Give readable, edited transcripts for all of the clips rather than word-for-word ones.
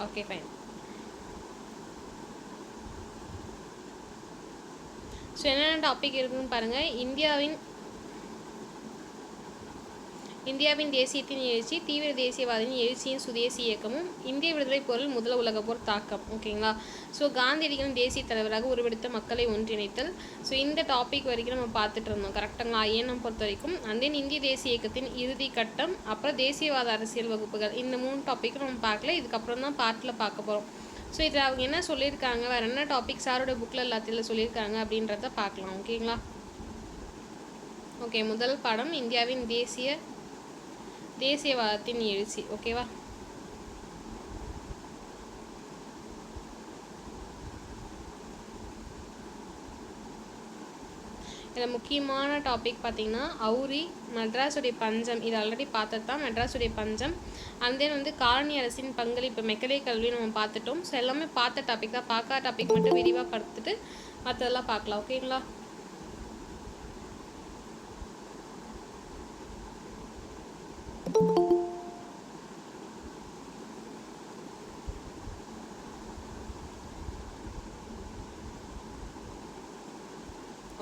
Okay fine. So என்னென்ன topic இருக்குதுன்னு பாருங்கள். இந்தியாவின் தேசியத்தின் எழுச்சி, தீவிர தேசியவாதியின் எழுச்சியின் சுதேசி இயக்கமும், இந்திய விடுதலை போரில் முதல் உலக போர் தாக்கம். ஓகேங்களா. ஸோ காந்தியடிகளின் தேசிய தலைவராக உருவெடுத்த மக்களை ஒன்றிணைத்தல். ஸோ இந்த டாபிக் வரைக்கும் நம்ம பார்த்துட்டு இருந்தோம் கரெக்டுங்களா. ஐஎன்எம் பொறுத்த வரைக்கும் இந்திய தேசிய இயக்கத்தின் இறுதி கட்டம், அப்புறம் தேசியவாத அரசியல் வகுப்புகள், இந்த 3 டாப்பிக்கும் நம்ம பார்க்கல. இதுக்கப்புறம் தான் பார்ட்டில் பார்க்க போகிறோம். ஸோ இதில் அவங்க என்ன சொல்லியிருக்காங்க, வேறு என்ன டாபிக் சாரோட புக்கில் எல்லாத்தையும் சொல்லியிருக்காங்க அப்படின்றத பார்க்கலாம். ஓகேங்களா. ஓகே, முதல் பாடம் இந்தியாவின் தேசியவாதத்தின் எழுச்சி. ஓகேவா. இதில் முக்கியமான டாபிக் பார்த்திங்கன்னா அவுரி, மெட்ராஸுடைய பஞ்சம். இது ஆல்ரெடி பார்த்தது தான், மெட்ராஸுடைய பஞ்சம். அண்ட் தென் காலனி அரசின் பங்களிப்பு, மெக்கலே கல்வி நம்ம பார்த்துட்டோம். ஸோ எல்லாமே பார்த்த டாபிக் தான், பார்க்காத டாபிக் மட்டும் விரிவாக பார்த்துட்டு மற்றதெல்லாம் பார்க்கலாம். ஓகேங்களா.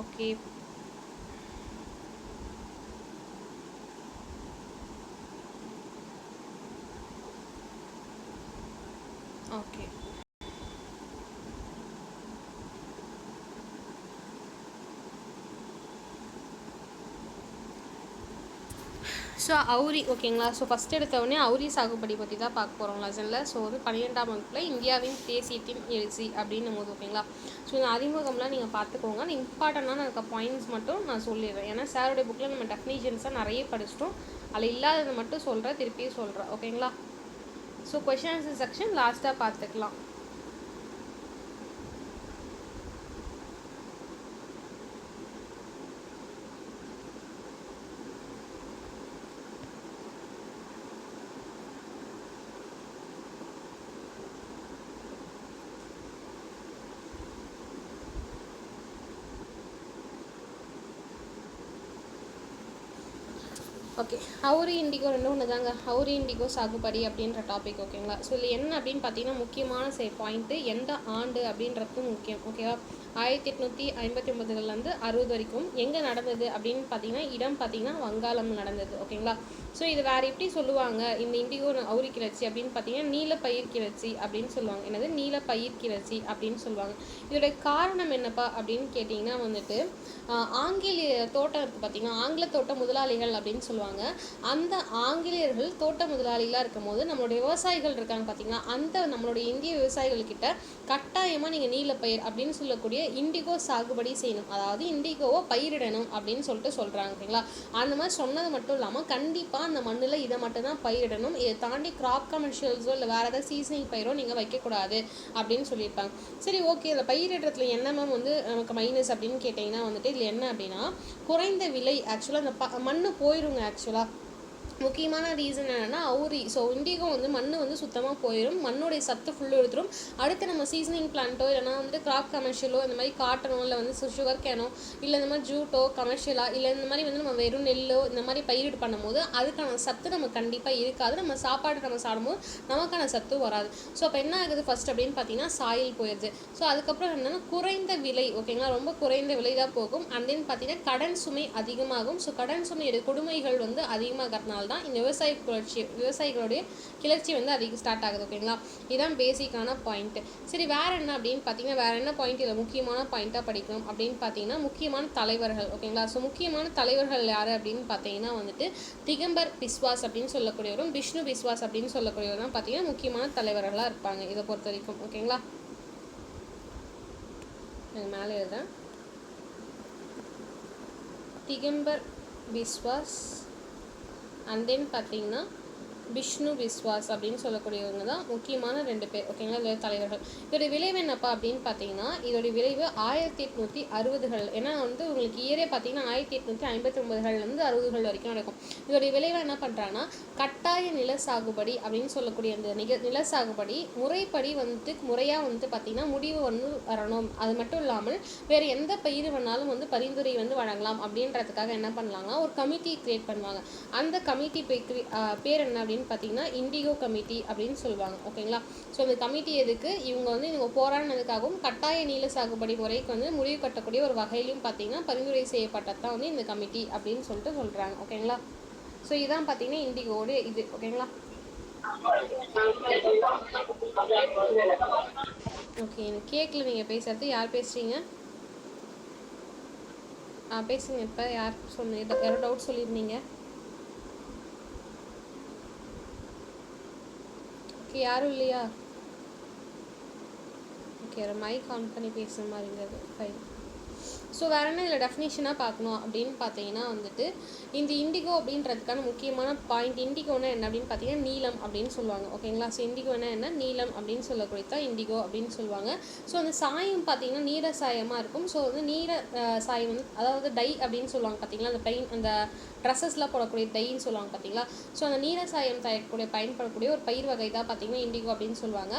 Okay, okay. ஸோ அவுரி. ஓகேங்களா. ஸோ ஃபஸ்ட் எடுத்தவொடனே அவுரி சாகுபடி பற்றி தான் பார்க்க போகிறோம் லெசனில். ஸோ 12ஆம் வகுப்பில் இந்தியாவின் தேசியத்தின் எழுச்சி அப்படின்னு போது. ஓகேங்களா. ஸோ இந்த அறிமுகம்லாம் நீங்கள் பார்த்துக்கோங்க. அந்த இம்பார்ட்டண்டான இருக்க பாயிண்ட்ஸ் மட்டும் நான் சொல்லிடுறேன். ஏன்னா சாரோடைய புக்கில் நம்ம டெஃபினேஷன்ஸாக நிறைய படிச்சிட்டோம். அதில் இல்லாததை மட்டும் சொல்கிறேன், திருப்பியும் சொல்கிறேன். ஓகேங்களா. ஸோ கொஷின் ஆன்சர் செக்ஷன் லாஸ்ட்டாக பார்த்துக்கலாம். ஓகே, ஹவுரி இண்டிகோ ரெண்டு ஒன்று தாங்க. ஹவுரி இண்டிகோ சாகுபடி அப்படின்ற டாபிக். ஓகேங்களா. ஸோ இதில் என்ன அப்படின்னு பார்த்தீங்கன்னா முக்கியமான பாயிண்ட்டு எந்த ஆண்டு அப்படின்றதும் முக்கியம். ஓகேவா. 1859 60 வரைக்கும் எங்கே நடந்தது அப்படின்னு பார்த்தீங்கன்னா இடம் பார்த்தீங்கன்னா வங்காளம் நடந்தது. ஓகேங்களா. ஸோ இது வேறு எப்படி சொல்லுவாங்க இந்த இண்டிகோ அவுரி கிளர்ச்சி அப்படின்னு பார்த்தீங்கன்னா நீலப்பயிர் கிளர்ச்சி அப்படின்னு சொல்லுவாங்க. என்னது நீலப்பயிர் கிளர்ச்சி அப்படின்னு சொல்லுவாங்க. இதோடைய காரணம் என்னப்பா அப்படின்னு கேட்டிங்கன்னா ஆங்கிலேய தோட்டம் இருக்குது பார்த்தீங்கன்னா, ஆங்கில தோட்ட முதலாளிகள் அப்படின்னு சொல்லுவாங்க. அந்த ஆங்கிலேயர்கள் தோட்ட முதலாளிகளாக இருக்கும் போது நம்மளுடைய விவசாயிகள் இருக்காங்க பார்த்தீங்கன்னா, அந்த நம்மளுடைய இந்திய விவசாயிகள்கிட்ட கட்டாயமாக நீங்கள் நீலப்பயிர் அப்படின்னு சொல்லக்கூடிய இண்டிகோ சாகுபடி செய்யணும், அதாவது இண்டிகோவை பயிரிடணும் அப்படின்னு சொல்லிட்டு சொல்கிறாங்க. ஓகேங்களா. அந்த மாதிரி சொன்னது மட்டும் இல்லாமல் கண்டிப்பாக அந்த மண்ணில் இதை மட்டும் தான் பயிரிடணும், இதை தாண்டி கிராப் கமர்ஷியல்ஸோ இல்லை வேறு ஏதாவது சீசனிங் பயிரோ நீங்கள் வைக்கக்கூடாது அப்படின்னு சொல்லியிருப்பாங்க. சரி, ஓகே. இதில் பயிரிடுறதுல என்ன மேம் நமக்கு மைனஸ் அப்படின்னு கேட்டிங்கன்னா இதில் என்ன அப்படின்னா குறைந்த விலை. ஆக்சுவலாக அந்த மண் போயிருங்க. ஆக்சுவலாக முக்கியமான ரீசன் என்னென்னா அவுரி. ஸோ இண்டிகோ மண் சுத்தமாக போயிடும், மண்ணுடைய சத்து ஃபுல்லு எடுத்துரும். அடுத்து நம்ம சீசனிங் பிளான்ட்டோ இல்லைனா கிராப் கமர்ஷியலோ இந்த மாதிரி காட்டனோ இல்லை சுகர் கேனோ இல்லை இந்த மாதிரி ஜூட்டோ கமர்ஷியலாக இல்லை இந்த மாதிரி நம்ம வெறும் நெல்லோ இந்த மாதிரி பயிரிடு பண்ணும்போது அதுக்கான சத்து நமக்கு கண்டிப்பாக இருக்காது. நம்ம சாப்பாடு நம்ம சாப்பிடும்போது நமக்கான சத்து வராது. ஸோ அப்போ என்ன ஆகுது ஃபஸ்ட் அப்படின்னு பார்த்தீங்கன்னா சாயில் போயிடுது. ஸோ அதுக்கப்புறம் என்னென்னா குறைந்த விலை. ஓகேங்களா. ரொம்ப குறைந்த விலை தான் போகும். அண்ட் தென் பார்த்தீங்கன்னா கடன் சுமை அதிகமாகும். ஸோ கடன் சுமையுடைய கொடுமைகள் அதிகமாகிறதுனால தான் இந்த விவசாயிகளுடைய கிளர்ச்சி அதிகம் ஸ்டார்ட் ஆகுது. ஓகேங்களா. இதுதான் பேசிக்கான பாயிண்ட். சரி, வேற என்ன அப்படின்னு பார்த்தீங்கன்னா வேற என்ன பாயிண்ட் இதில் முக்கியமான பாயிண்டாக படிக்கணும் அப்படின்னு பார்த்தீங்கன்னா முக்கியமான தலைவர்கள். ஓகேங்களா. ஸோ முக்கியமான தலைவர்கள் யார் அப்படின்னு பார்த்தீங்கன்னா திகம்பர் பிஸ்வாஸ் அப்படின்னு சொல்லக்கூடியவரும் விஷ்ணு பிஸ்வாஸ் அப்படின்னு சொல்லக்கூடியவர் தான் பார்த்தீங்கன்னா முக்கியமான தலைவர்களாக இருப்பாங்க இதை பொறுத்த வரைக்கும். ஓகேங்களா. மேலே எழுதுறேன். திகம்பர் பிஸ்வாஸ் அண்ட் தென் பார்த்தீங்கன்னா விஷ்ணு பிஸ்வாஸ் அப்படின்னு சொல்லக்கூடியவங்க தான் முக்கியமான 2 பேர். ஓகேங்களா. இதோட தலைவர்கள். இதோடைய விளைவு என்னப்பா அப்படின்னு பார்த்தீங்கன்னா இதோடைய விளைவு 1860கள். ஏன்னா உங்களுக்கு இயரே பார்த்தீங்கன்னா 1859 60 வரைக்கும் நடக்கும். இதோடைய விளைவு என்ன பண்ணுறாங்கன்னா கட்டாய நில சாகுபடி அப்படின்னு சொல்லக்கூடிய அந்த நில சாகுபடி முறைப்படி முறையாக பார்த்தீங்கன்னா முடிவு வரணும். அது மட்டும் இல்லாமல் வேறு எந்த பயிர் வேணாலும் பரிந்துரை வழங்கலாம் அப்படின்றதுக்காக என்ன பண்ணலாங்கன்னா ஒரு கமிட்டி கிரியேட் பண்ணுவாங்க. அந்த கமிட்டி பேர் என்ன அப்படின்னு அப்படின்னு பார்த்தீங்கன்னா இண்டிகோ கமிட்டி அப்படின்னு சொல்லுவாங்க. ஓகேங்களா. ஸோ அந்த கமிட்டி எதுக்கு, இவங்க போராடினதுக்காகவும் கட்டாய நீல சாகுபடி முறைக்கு முடிவு கட்டக்கூடிய ஒரு வகையிலும் பார்த்தீங்கன்னா பரிந்துரை செய்யப்பட்டது தான் இந்த கமிட்டி அப்படின்னு சொல்கிறாங்க. ஓகேங்களா. ஸோ இதான் பார்த்தீங்கன்னா இண்டிகோடு இது. ஓகேங்களா. ஓகே, எனக்கு கேட்கல நீங்கள் பேசுகிறது. யார் பேசுகிறீங்க? பேசுங்க. இப்போ யார் யாரோ டவுட் சொல்லியிருந்தீங்க. ஓகே, யாரும் இல்லையா? ஓகே, மைக் ஆன் பண்ணி பேசுகிற மாதிரி இருந்தது. ஃபைன். ஸோ வேறு என்ன இதில் டெஃபினேஷனாக பார்க்கணும் அப்படின்னு பார்த்தீங்கன்னா இந்த இண்டிகோ அப்படின்றதுக்கான முக்கியமான பாயிண்ட், இண்டிகோன்னா என்ன அப்படின்னு பார்த்தீங்கன்னா நீலம் அப்படின்னு சொல்லுவாங்க. ஓகேங்களா. ஸோ இண்டிகோன்னா என்ன, நீலம் அப்படின்னு சொல்லக்கூடிய தான் இண்டிகோ அப்படின்னு சொல்லுவாங்க. ஸோ அந்த சாயம் பார்த்தீங்கன்னா நீல சாயமாக இருக்கும். ஸோ நீல சாயம் அதாவது டை அப்படின்னு சொல்லுவாங்க பார்த்தீங்களா, அந்த அந்த ட்ரெஸ்ஸஸ்லாம் போடக்கூடிய டைன்னு சொல்லுவாங்க பார்த்தீங்களா. ஸோ அந்த நீல சாயம் பயன்படக்கூடிய ஒரு பயிர் வகை தான் பார்த்தீங்கன்னா இண்டிகோ அப்படின்னு சொல்லுவாங்க.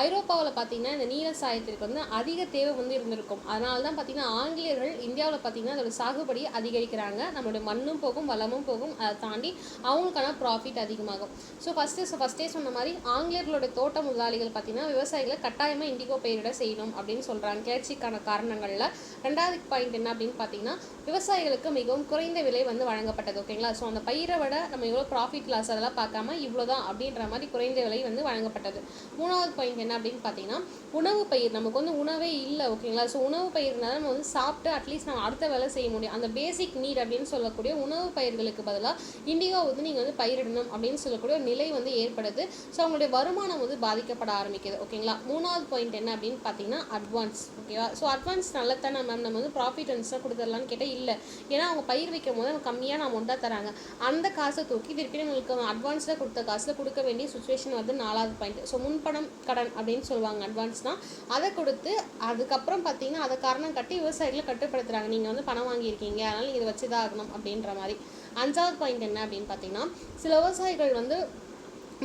ஐரோப்பாவில் பார்த்தீங்கன்னா இந்த நீல சாயத்திற்கு அதிக தேவை இருந்திருக்கும். அதனால தான் பார்த்தீங்கன்னா ஆங்கிலேயர்கள் இந்தியாவில் பார்த்தீங்கன்னா அதோட சாகுபடி அதிகரிக்கிறாங்க. நம்மளுடைய மண்ணும் போகும், வளமும் போகும். அதை தாண்டி அவங்களுக்கான ப்ராஃபிட் அதிகமாகும். ஸோ ஃபஸ்ட்டே சொன்ன மாதிரி ஆங்கிலேயர்களோட தோட்ட முதலாளிகள் பார்த்தீங்கன்னா விவசாயிகளை கட்டாயமாக இண்டிகோ பயிரிட செய்யணும் அப்படின்னு சொல்கிறாங்க. கிளர்ச்சிக்கான காரணங்களில் ரெண்டாவது பாயிண்ட் என்ன அப்படின்னு பார்த்தீங்கன்னா விவசாயிகளுக்கு மிகவும் குறைந்த விலை வழங்கப்பட்டது. ஓகேங்களா. ஸோ அந்த பயிரை விட நம்ம எவ்வளோ ப்ராஃபிட் லாஸ் அதெல்லாம் பார்க்காம இவ்வளோதான் அப்படின்ற மாதிரி குறைந்த விலை வழங்கப்பட்டது. மூணாவது பாயிண்ட் என்ன அப்படின்னு பார்த்தீங்கன்னா உணவு பயிர். நமக்கு உணவே இல்லை. ஓகேங்களா. ஸோ உணவு பயிர்னால நம்ம சாப்பிட்டு அட்லீஸ்ட் நம்ம அடுத்த வேலை செய்ய முடியும். அந்த பேசிக் நீட் அப்படின்னு சொல்லக்கூடிய உணவு பயிர்களுக்கு பதிலாக இண்டிகோ நீங்கள் பயிரிடணும் அப்படின்னு சொல்லக்கூடிய ஒரு நிலை ஏற்படுது. ஸோ அவங்களுடைய வருமானம் பாதிக்கப்பட ஆரம்பிக்குது. ஓகேங்களா. மூணாவது பாயிண்ட் என்ன அப்படின்னு பார்த்தீங்கன்னா அட்வான்ஸ். ஓகேவா. ஸோ அட்வான்ஸ் நல்லதானே மேம், நம்ம ப்ராஃபிட் அன்ஸ்லாம் கொடுத்துடலான்னு கேட்டால் இல்லை. ஏன்னா அவங்க பயிர் வைக்கும் போது கம்மியான அமௌண்ட்டாக தராங்க. அந்த காசை தூக்கி திருப்பி நம்மளுக்கு அட்வான்ஸில் கொடுத்த காசில் கொடுக்க வேண்டிய சுச்சுவேஷன் நாலாவது பாயிண்ட். ஸோ முன்பணம் கடன் அப்படின்னு சொல்லுவாங்க அட்வான்ஸ் தான். அதை கொடுத்து அதுக்கப்புறம் பார்த்தீங்கன்னா அதை காரணம் கட்டி விவசாயிகளை கட்டுப்படுத்துகிறாங்க. நீங்கள் பணம் வாங்கியிருக்கீங்க, அதனால் நீங்கள் இதை வச்சு தான் ஆகணும் அப்படின்ற மாதிரி. அஞ்சாவது பாயிண்ட் என்ன அப்படின்னு பார்த்தீங்கன்னா சில விவசாயிகள்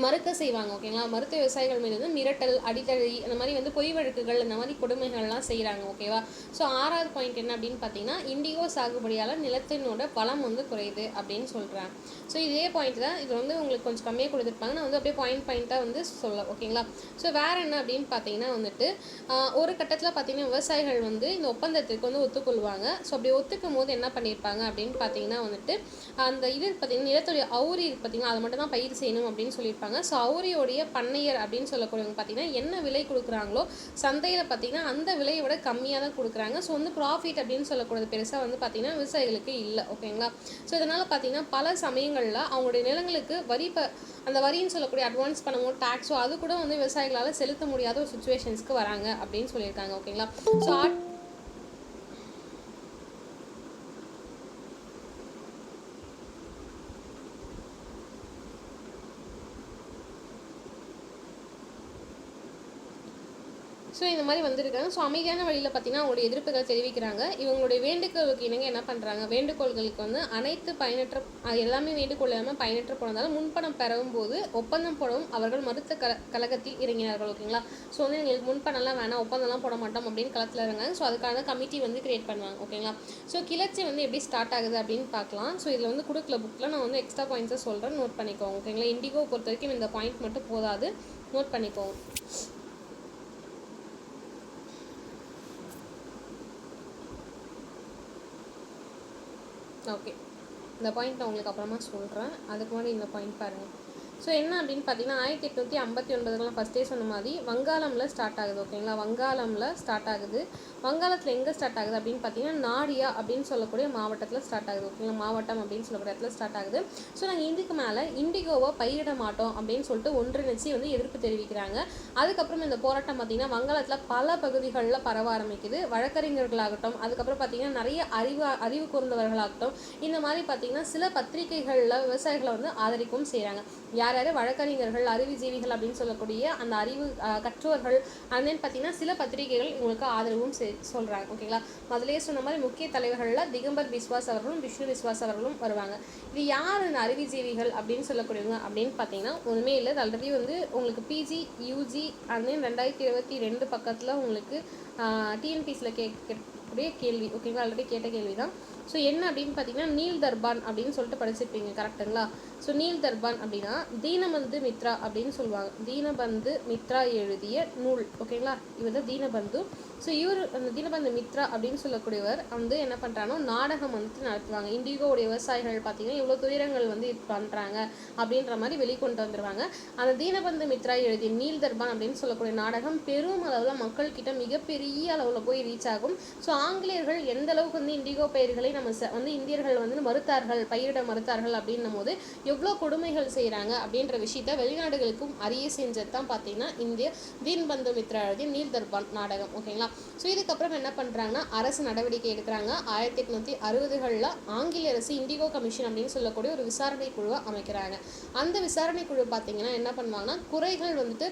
மறுக்க செய்வாங்க. ஓகேங்களா. மருத்துவ விவசாயிகள் மீது மிரட்டல், அடித்தடி, அந்த மாதிரி பொய் வழக்குகள், இந்த மாதிரி கொடுமைகள்லாம் செய்கிறாங்க. ஓகேவா. ஸோ ஆறாவது பாயிண்ட் என்ன அப்படின்னு பார்த்தீங்கன்னா இண்டிகோ சாகுபடியால் நிலத்தினோட வளம் குறையுது அப்படின்னு சொல்கிறாங்க. ஸோ இதே பாயிண்ட் தான் இது உங்களுக்கு கொஞ்சம் கம்மியாக கொடுத்துருப்பாங்க. நான் அப்படியே பாயிண்ட்டாக சொல்ல. ஓகேங்களா. ஸோ வேறு என்ன அப்படின்னு பார்த்தீங்கன்னா ஒரு கட்டத்தில் பார்த்தீங்கன்னா விவசாயிகள் இந்த ஒப்பந்தத்துக்கு ஒத்துக்கொள்வாங்க. ஸோ அப்படி ஒத்துக்கும் போது என்ன பண்ணியிருப்பாங்க அப்படின்னு பார்த்தீங்கன்னா அந்த இது பார்த்தீங்கன்னா நிலத்துடைய அவுரி பார்த்தீங்கன்னா அதை மட்டும் தான் பயிர் செய்யணும் அப்படின்னு சொல்லியிருப்பாங்க. ஸோ அவுரியோடைய பண்ணையர் அப்படின்னு சொல்லக்கூடியவங்க பார்த்தீங்கன்னா என்ன விலை கொடுக்குறாங்களோ சந்தையில் பார்த்தீங்கன்னா அந்த விலையை விட கம்மியாக தான் கொடுக்குறாங்க. ஸோ ப்ராஃபிட் அப்படின்னு சொல்லக்கூடியது பெருசாக பார்த்தீங்கன்னா விவசாயிகளுக்கு இல்லை. ஓகேங்களா. ஸோ இதனால் பார்த்தீங்கன்னா பல சமயங்களில் அவங்களுடைய நிலங்களுக்கு அந்த வரின்னு சொல்லக்கூடிய அட்வான்ஸ் பண்ணமோ டேக்ஸோ அது கூட விவசாயிகளால் செலுத்த முடியாத ஒரு சுச்சுவேஷன்ஸ்க்கு வராங்க அப்படின்னு சொல்லியிருக்காங்க. ஓகேங்களா. ஸோ ஸோ இந்த மாதிரி வந்திருக்காங்க. ஸோ அமைதியான வழியில் பார்த்தீங்கன்னா அவங்களுடைய எதிர்ப்புகள் தெரிவிக்கிறாங்க. இவங்களுடைய வேண்டுகோளுக்கு இணங்க என்ன பண்ணுறாங்க, வேண்டுகோள்களுக்கு அனைத்து பயனற்ற எல்லாமே வேண்டுகோள் இல்லாமல் பயனற்ற போனதால் முன்பணம் பெறவும் போது ஒப்பந்தம் போடவும் அவர்கள் மறுத்த கழகத்தில் இறங்கினார்கள். ஓகேங்களா. ஸோ எங்களுக்கு முன்பணம்லாம் வேணாம், ஒப்பந்தம்லாம் போட மாட்டோம் அப்படின்னு களத்தில் இறங்காங்க. ஸோ அதுக்கான கமிட்டி கிரியேட் பண்ணுவாங்க. ஓகேங்களா. ஸோ கிளர்ச்சி எப்படி ஸ்டார்ட் ஆகுது அப்படின்னு பார்க்கலாம். ஸோ இதில் கொடுக்கல புக்கில் நான் எக்ஸ்ட்ரா பாயிண்ட்ஸை சொல்கிறேன், நோட் பண்ணிக்கோங்க. ஓகேங்களா. இண்டிகோ பொறுத்த வரைக்கும் இந்த பாயிண்ட் மட்டும் போதாது, நோட் பண்ணிக்கோங்க. ஓகே, இந்த பாயிண்ட் நான் உங்களுக்கு அப்புறமா சொல்கிறேன். அதுக்கு முன்னாடி இந்த பாயிண்ட் பாருங்கள். ஸோ என்ன அப்படின்னு பார்த்தீங்கன்னா 1859 ஃபஸ்ட்டே சொன்ன மாதிரி வங்காளமில் ஸ்டார்ட் ஆகுது. ஓகேங்களா. வங்காளமில் ஸ்டார்ட் ஆகுது. வங்காளத்தில் எங்கே ஸ்டார்ட் ஆகுது அப்படின்னு பார்த்தீங்கன்னா நாடியா அப்படின்னு சொல்லக்கூடிய மாவட்டத்தில் ஸ்டார்ட் ஆகுது. ஓகேங்களா. மாவட்டம் அப்படின்னு சொல்லக்கூடிய இடத்துல ஸ்டார்ட் ஆகுது. ஸோ நாங்கள் இதுக்கு மேலே இண்டிகோவை பயிரிட மாட்டோம் அப்படின்னு சொல்லிட்டு ஒன்றிணைச்சி எதிர்ப்பு தெரிவிக்கிறாங்க. அதுக்கப்புறம் இந்த போராட்டம் பார்த்தீங்கன்னா வங்காளத்தில் பல பகுதிகளில் பரவ ஆரம்பிக்குது. வழக்கறிஞர்களாகட்டும், அதுக்கப்புறம் பார்த்தீங்கன்னா நிறைய அறிவு கூர்ந்தவர்களாகட்டும், இந்த மாதிரி பார்த்தீங்கன்னா சில பத்திரிகைகளில் விவசாயிகளை ஆதரிக்கவும் செய்கிறாங்க. யார் வழக்கறிஞர்கள், அறிவுஜீவிகள் அப்படின்னு சொல்லக்கூடிய அந்த அறிவு கற்றவர்கள், அண்ட் பார்த்தீங்கன்னா சில பத்திரிகைகள் இவங்களுக்கு ஆதரவும் சொல்கிறாங்க. ஓகேங்களா. முதலே சொன்ன மாதிரி முக்கிய தலைவர்களில் திகம்பர் பிஸ்வாஸ் அவர்களும் விஷ்ணு பிஸ்வாஸ் அவர்களும் வருவாங்க. இது யார் இந்த அறிவுஜீவிகள் அப்படின்னு சொல்லக்கூடியவங்க அப்படின்னு பார்த்தீங்கன்னா ஒன்றுமே இல்லை. ஆல்ரெடி உங்களுக்கு பிஜி யூஜி அண்ட் 2022 பக்கத்தில் உங்களுக்கு டிஎன்பிசியில் கேட்கக்கூடிய கேள்வி. ஓகேங்களா. ஆல்ரெடி கேட்ட கேள்வி தான். ஸோ என்ன அப்படின்னு பார்த்தீங்கன்னா நீல் தர்பான் அப்படின்னு சொல்லிட்டு படிச்சிருப்பீங்க, கரெக்டுங்களா? ஸோ நீல் தர்பான் அப்படின்னா தீனபந்து மித்ரா அப்படின்னு சொல்லுவாங்க. தீனபந்து மித்ரா எழுதிய நூல், ஓகேங்களா? இவர் தான் தீனபந்து. ஸோ இவர் அந்த தீனபந்து மித்ரா அப்படின்னு சொல்லக்கூடியவர் வந்து என்ன பண்ணுறாங்கன்னா நாடகம் வந்துட்டு நடத்துவாங்க. இண்டிகோவுடைய விவசாயிகள் பார்த்தீங்கன்னா இவ்வளோ துயரங்கள் வந்து இது பண்ணுறாங்க அப்படின்ற மாதிரி வெளிக்கொண்டு வந்துடுவாங்க. அந்த தீனபந்து மித்ரா எழுதிய நீல் தர்பான் அப்படின்னு சொல்லக்கூடிய நாடகம் பெரும் அளவில் மக்கள்கிட்ட மிகப்பெரிய அளவில் போய் ரீச் ஆகும். ஸோ ஆங்கிலேயர்கள் எந்த அளவுக்கு வந்து இண்டிகோ பயிர்களை நம்ம வந்து இந்தியர்கள் வந்து மறுத்தார்கள், பயிரிட மறுத்தார்கள் அப்படின்னும் போது எவ்வளோ கொடுமைகள் செய்கிறாங்க அப்படின்ற விஷயத்த வெளிநாடுகளுக்கும் அறிய செஞ்சது தான் பார்த்தீங்கன்னா இந்திய தீனபந்து மித்ரா எழுதிய நீல் தர்பான் நாடகம், ஓகேங்களா? ஸோ இதுக்கப்புறம் என்ன பண்ணுறாங்கன்னா அரசு நடவடிக்கை எடுக்கிறாங்க. 1860களில் ஆங்கில அரசு இண்டிகோ கமிஷன் அப்படின்னு சொல்லக்கூடிய ஒரு விசாரணை குழுவை அமைக்கிறாங்க. அந்த விசாரணை குழு பார்த்தீங்கன்னா என்ன பண்ணுவாங்கன்னா குறைகள் வந்துட்டு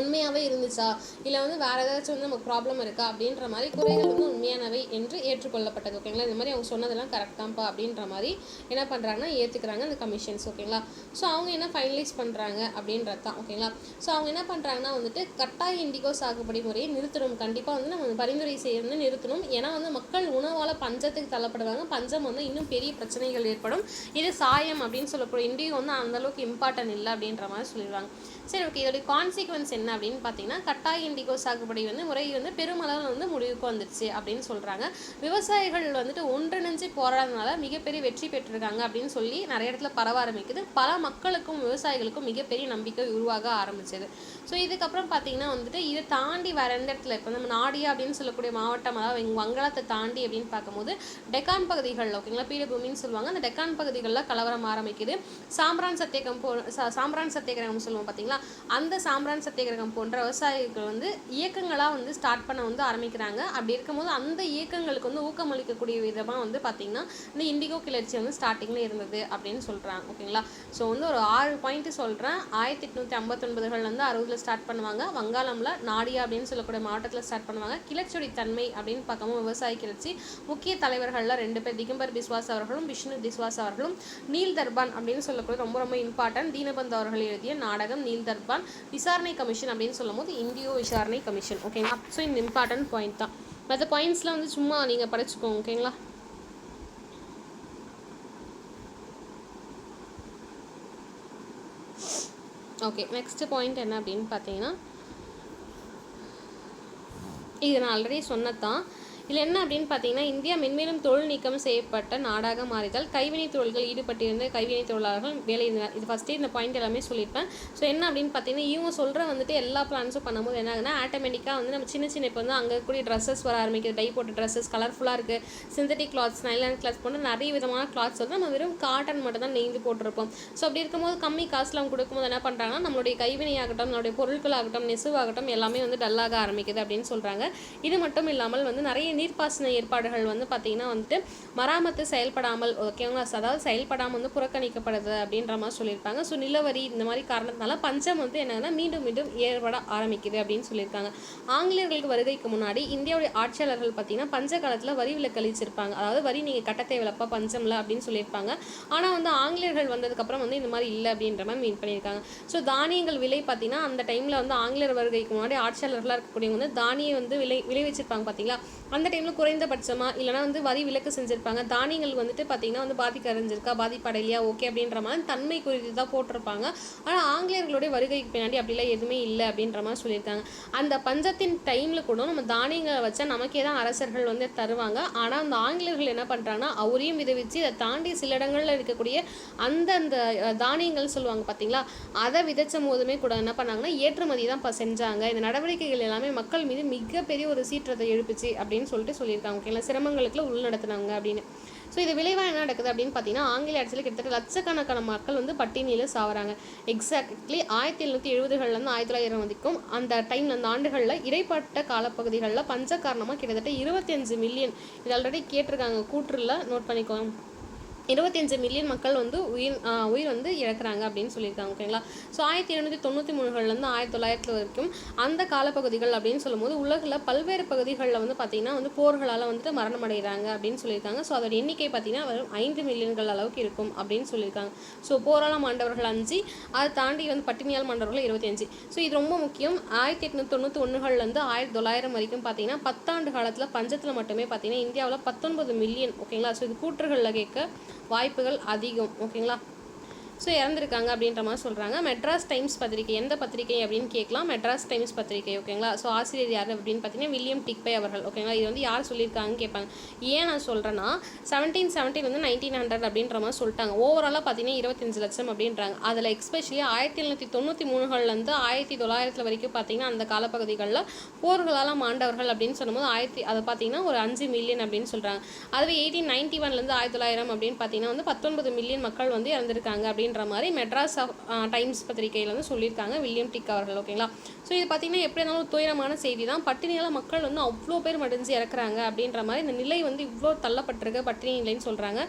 உண்மையாகவே இருந்துச்சா இல்லை வந்து வேறு ஏதாச்சும் வந்து நமக்கு ப்ராப்ளம் இருக்கா அப்படின்ற மாதிரி குறைகள் வந்து உண்மையானவை என்று ஏற்றுக்கொள்ளப்பட்டது, ஓகேங்களா? இந்த மாதிரி அவங்க சொன்னதெல்லாம் கரெக்ட் தான்ப்பா அப்படின்ற மாதிரி என்ன பண்ணுறாங்கன்னா ஏற்றுக்கிறாங்க அந்த கமிஷன்ஸ், ஓகேங்களா? ஸோ அவங்க என்ன ஃபைனலைஸ் பண்ணுறாங்க அப்படின்றது தான், ஓகேங்களா? ஸோ அவங்க என்ன பண்ணுறாங்கன்னா வந்துட்டு கட்டாய இண்டிகோ சாகுபடி முறையை நிறுத்தணும், கண்டிப்பாக வந்து நம்ம பரிந்துரை செய்யறது நிறுத்தணும். ஏன்னா வந்து மக்கள் உணவால் பஞ்சத்துக்கு தள்ளப்படுவாங்க, பஞ்சம் வந்து இன்னும் பெரிய பிரச்சனைகள் ஏற்படும். இது சாயம் அப்படின்னு சொல்லக்கூடிய இண்டிகோ வந்து அந்தளவுக்கு இம்பார்ட்டன்ட் இல்லை அப்படின்ற மாதிரி சொல்லிடுவாங்க. சரி, ஓகே. இதோடைய கான்சிக்வன்ஸ் என்ன அப்படின்னு பார்த்தீங்கன்னா கட்டாய இண்டிகோ சாகுபடி வந்து முறை வந்து பெருமளவில் வந்து முடிவுக்கு வந்துடுச்சு அப்படின்னு சொல்கிறாங்க. விவசாயிகள் வந்துட்டு ஒன்றிணைஞ்சு போராடுறதுனால மிகப்பெரிய வெற்றி பெற்றிருக்காங்க அப்படின்னு சொல்லி நிறைய இடத்துல பரவ ஆரம்பிக்குது. பல மக்களுக்கும் விவசாயிகளுக்கும் மிகப்பெரிய நம்பிக்கை உருவாக ஆரம்பிச்சது. ஸோ இதுக்கப்புறம் பார்த்தீங்கன்னா வந்துட்டு இதை தாண்டி வேற எந்த இடத்துல இப்போ நம்ம நாடியா அப்படின்னு சொல்லக்கூடிய மாவட்டம், அதாவது வங்காளத்தை தாண்டி அப்படின்னு பார்க்கும்போது டெக்கான் பகுதிகளில், ஓகேங்களா, பீடபூமின்னு சொல்லுவாங்க, அந்த டெக்கான் பகுதிகளில் கலவரம் ஆரம்பிக்குது. சாம்பிரான் சத்தியாகிரகம் சொல்லுவோம் பார்த்தீங்களா, அந்த சாம்பிரான் சத்தியாகிரகம் போன்ற விவசாயிகள் வந்து இயக்கங்களாக வந்து ஸ்டார்ட் பண்ண வந்து ஆரம்பிக்கிறாங்க. அப்படி இருக்கும்போது அந்த இயக்கங்களுக்கு வந்து ஊக்கமளிக்கக்கூடிய விதமாக வந்து பார்த்திங்கன்னா இந்த இண்டிகோ கிளர்ச்சி வந்து ஸ்டார்டிங்கில் இருந்தது அப்படின்னு சொல்கிறாங்க, ஓகேங்களா? ஸோ வந்து ஒரு 6 பாயிண்ட் சொல்கிறேன். 1859 60 ஸ்டார்ட் பண்ணுவாங்க. வங்காளம்ல நாடியா அப்படின்னு சொல்லக்கூடிய மாவட்டத்தில் ஸ்டார்ட் பண்ணுவாங்க. கிளர்ச்சியுடைய தன்மை அப்படின்னு பார்க்கும்போது விவசாய கிளர்ச்சி முக்கிய தலைவர்களில் 2 பேர், திகம்பர் பிஸ்வாஸ் அவர்களும் விஷ்ணு பிஸ்வாஸ் அவர்களும். நீல் தர்பான் அப்படின்னு சொல்லக்கூடிய ரொம்ப ரொம்ப இம்பார்ட்டன்ட் தீனபந்து அவர்கள் எழுதிய நாடகம் நீல் தர்பான். விசாரணை கமிஷன் அப்படின்னு சொல்லும் போது இந்தியோ விசாரணை கமிஷன், ஓகேங்களா? ஸோ இந்த இம்பார்ட்டன்ட் பாயிண்ட் தான். மற்ற பாயிண்ட்ஸ்லாம் வந்து சும்மா நீங்கள் படிச்சுக்கோங்க, ஓகேங்களா? ஓகே, நெக்ஸ்ட் பாயிண்ட் என்ன அப்படின்னு பார்த்தீங்கன்னா இது நான் ஆல்ரெடி சொன்னதான். இதில் என்ன அப்படின்னு பார்த்தீங்கன்னா இந்தியா மென்மேலும் தொழில் நீக்கம் செய்யப்பட்ட நாடாக மாறிதால் கைவினை தொழில்கள் ஈடுபட்டிருந்த கைவினை தொழிலாளர்கள் வேலை இருந்தார். இது ஃபஸ்ட்டே இந்த பாயிண்ட் எல்லாமே சொல்லியிருப்பேன். ஸோ என்ன அப்படின்னு பார்த்தீங்கன்னா இவங்க சொல்கிற வந்துட்டு எல்லா பிளான்ஸும் பண்ணும்போது என்ன ஆகுதுன்னா ஆட்டோமேட்டிக்காக வந்து நம்ம சின்ன சின்ன இப்போ வந்து அங்கே கூடிய ட்ரெஸ்ஸஸ் வர ஆரம்பிக்குது. டை போட்ட ட்ரெஸ்ஸஸ் கலர்ஃபுல்லாக இருக்குது. சிந்தட்டிக் கிளாத்ஸ், நைலான் கிளாத்ஸ் போன்ற நிறைய விதமான கிளாத்ஸ் வந்து நம்ம வெறும் காட்டன் மட்டும் தான் நெய்து போட்டிருப்போம். ஸோ அப்படி இருக்கும்போது கம்மி காசில் அவங்க கொடுக்கும்போது என்ன பண்ணுறாங்கன்னா நம்மளுடைய கைவினையாகட்டும், நம்மளுடைய பொருட்களாகட்டும், நெசுவாகட்டும் எல்லாமே வந்து டல்லாக ஆரம்பிக்குது அப்படின்னு சொல்கிறாங்க. இது மட்டும் இல்லாமல் வந்து நிறைய நீர்ப்பாசன ஏற்பாடுகள் வந்து பார்த்திங்கன்னா வந்துட்டு மராமத்து செயல்படாமல், ஓகேங்களா, அதாவது செயல்படாமல் வந்து புறக்கணிக்கப்படுது அப்படின்ற மாதிரி சொல்லியிருப்பாங்க. ஸோ நிலவரி இந்த மாதிரி காரணத்தினால பஞ்சம் வந்து என்னன்னா மீண்டும் மீண்டும் ஏற்பட ஆரம்பிக்குது அப்படின்னு சொல்லியிருக்காங்க. ஆங்கிலேயர்களுக்கு வருகைக்கு முன்னாடி இந்தியாவுடைய ஆட்சியாளர்கள் பார்த்திங்கன்னா பஞ்ச காலத்தில் வரி விலக்கு அளிச்சிருப்பாங்க. அதாவது வரி நீங்கள் கட்ட தேவையில்லப்பா பஞ்சம்ல அப்படின்னு சொல்லியிருப்பாங்க. ஆனால் வந்து ஆங்கிலேயர்கள் வந்ததுக்கப்புறம் வந்து இந்த மாதிரி இல்லை அப்படின்ற மாதிரி மீன் பண்ணியிருக்காங்க. ஸோ தானியங்கள் விலை பார்த்திங்கன்னா அந்த டைமில் வந்து ஆங்கிலேயர் வருகைக்கு முன்னாடி ஆட்சியாளர்களாக இருக்கக்கூடியவங்க வந்து தானியம் வந்து விளைவிச்சிருப்பாங்க பார்த்தீங்களா. அந்த டைமில் குறைந்தபட்சமாக இல்லைனா வந்து வரி விலக்கு செஞ்சுருப்பாங்க. தானியங்கள் வந்துட்டு பார்த்திங்கன்னா வந்து பாதிக்க அறிஞ்சிருக்கா, பாதிப்படையிலையா, ஓகே அப்படின்ற மாதிரி தன்மை குறித்து தான் போட்டிருப்பாங்க. ஆனால் ஆங்கிலேயர்களுடைய வருகைக்கு பின்னாடி அப்படிலாம் எதுவுமே இல்லை அப்படின்ற மாதிரி சொல்லியிருக்காங்க. அந்த பஞ்சத்தின் டைமில் கூட நம்ம தானியங்களை வச்சா நமக்கே தான் அரசர்கள் வந்து தருவாங்க. ஆனால் அந்த ஆங்கிலேயர்கள் என்ன பண்ணுறாங்கன்னா அவரையும் விதைவிச்சு இதை தாண்டி சில இடங்களில் இருக்கக்கூடிய அந்த தானியங்கள் சொல்லுவாங்க பார்த்தீங்களா, அதை விதைச்ச போதுமே கூட என்ன பண்ணாங்கன்னா ஏற்றுமதி தான் செஞ்சாங்க. இந்த நடவடிக்கைகள் எல்லாமே மக்கள் மீது மிகப்பெரிய ஒரு சீற்றத்தை எழுப்பிச்சு அப்படின்னு சொல்லியிருக்காங்க. ஓகேங்களா, சிரமங்களுக்குள்ள உள்நடத்தினாங்க அப்படின்னு. ஸோ இது விளைவாக என்ன நடக்குது அப்படின்னு பார்த்தீங்கன்னா ஆங்கில ஆட்சியில் கிட்டத்தட்ட லட்சக்கணக்கான மக்கள் வந்து பட்டினியில் சாவறாங்க. எக்ஸாக்ட்லி 1770களிலேருந்து 1900 வரைக்கும் அந்த டைமில் அந்த ஆண்டுகளில் இடைப்பட்ட காலப்பகுதிகளில் பஞ்ச காரணமாக கிட்டத்தட்ட 25 மில்லியன், இது ஆல்ரெடி கேட்டிருக்காங்க கூற்றுல, நோட் பண்ணிக்கோங்க. 25 மில்லியன் மக்கள் வந்து உயிர் வந்து இழக்கிறாங்க அப்படின்னு சொல்லியிருக்காங்க. ஓகேங்களா. ஸோ 1793 1900 வரைக்கும் அந்த காலப்பகுதிகள் அப்படின்னு சொல்லும்போது உலகில் பல்வேறு பகுதிகளில் வந்து பார்த்திங்கன்னா வந்து போர்களால் வந்துட்டு மரணம் அடைகிறாங்க அப்படின்னு சொல்லியிருக்காங்க. ஸோ அதோட எண்ணிக்கை பார்த்திங்கன்னா வெறும் 5 மில்லியன்கள் அளவுக்கு இருக்கும் அப்படின்னு சொல்லியிருக்காங்க. ஸோ போரால் மாண்டவர்கள் 5, அதை தாண்டி வந்து பட்டினியால் மாண்டவர்கள் 25. ஸோ இது ரொம்ப முக்கியம். 1891 1900 வரைக்கும் பார்த்திங்கன்னா 10 ஆண்டு காலத்தில் பஞ்சத்தில் மட்டுமே பார்த்திங்கன்னா இந்தியாவில் 19 மில்லியன். ஓகேங்களா. ஸோ இது கூற்றுகளில் கேட்க வாய்ப்புகள் அதிகம். ஓகேங்களா. ஸோ இறந்துருக்காங்க அப்படின்ற மாதிரி சொல்கிறாங்க. மெட்ராஸ் டைம்ஸ் பத்திரிகை எந்த பத்திரிகை அப்படின்னு கேட்கலாம். மெட்ராஸ் டைம்ஸ் பத்திரிகை. ஓகேங்களா. ஸோ ஆசிரியர் யார் அப்படின்னு பார்த்தீங்கன்னா வில்லியம் டிக்பே அவர்கள். ஓகேங்களா. இது வந்து யார் சொல்லியிருக்காங்கன்னு கேட்பாங்க. ஏன் நான் சொல்கிறேன்னா 1717 வந்து 1900 அப்படின்ற மாதிரி சொல்லிட்டாங்க. ஓவராலாக பார்த்தீங்கன்னா 25 லட்சம் அப்படின்றாங்க. அதில் எக்ஸ்பெஷலி 1793 1900 வரைக்கும் பார்த்தீங்கன்னா அந்த காலப்பகுதிகளில் போர்களால் மாண்டவர்கள் அப்படின்னு சொல்லும்போது அதை பார்த்தீங்கன்னா ஒரு 5 மில்லியன் அப்படின்னு சொல்கிறாங்க. அதுவே 1891 1900 அப்படின்னு பார்த்தீங்கன்னா வந்து 19 மில்லியன் மக்கள் வந்து இறந்துருக்காங்க அப்படின்ற மாதிரி மெட்ராஸ் டைம்ஸ் பத்திரிகையில் வந்து சொல்லியிருக்காங்க வில்லியம் டிக் அவர்கள். ஓகேங்களா. ஸோ இது பார்த்தீங்கன்னா எப்படி இருந்தாலும் துயரமான செய்தி தான். பட்டினியால் மக்கள் வந்து அவ்வளோ பேர் மடிஞ்சு இறக்குறாங்க அப்படின்ற மாதிரி இந்த நிலை வந்து இவ்வளோ தள்ளப்பட்டிருக்க பட்டினி நிலைன்னு சொல்கிறாங்க.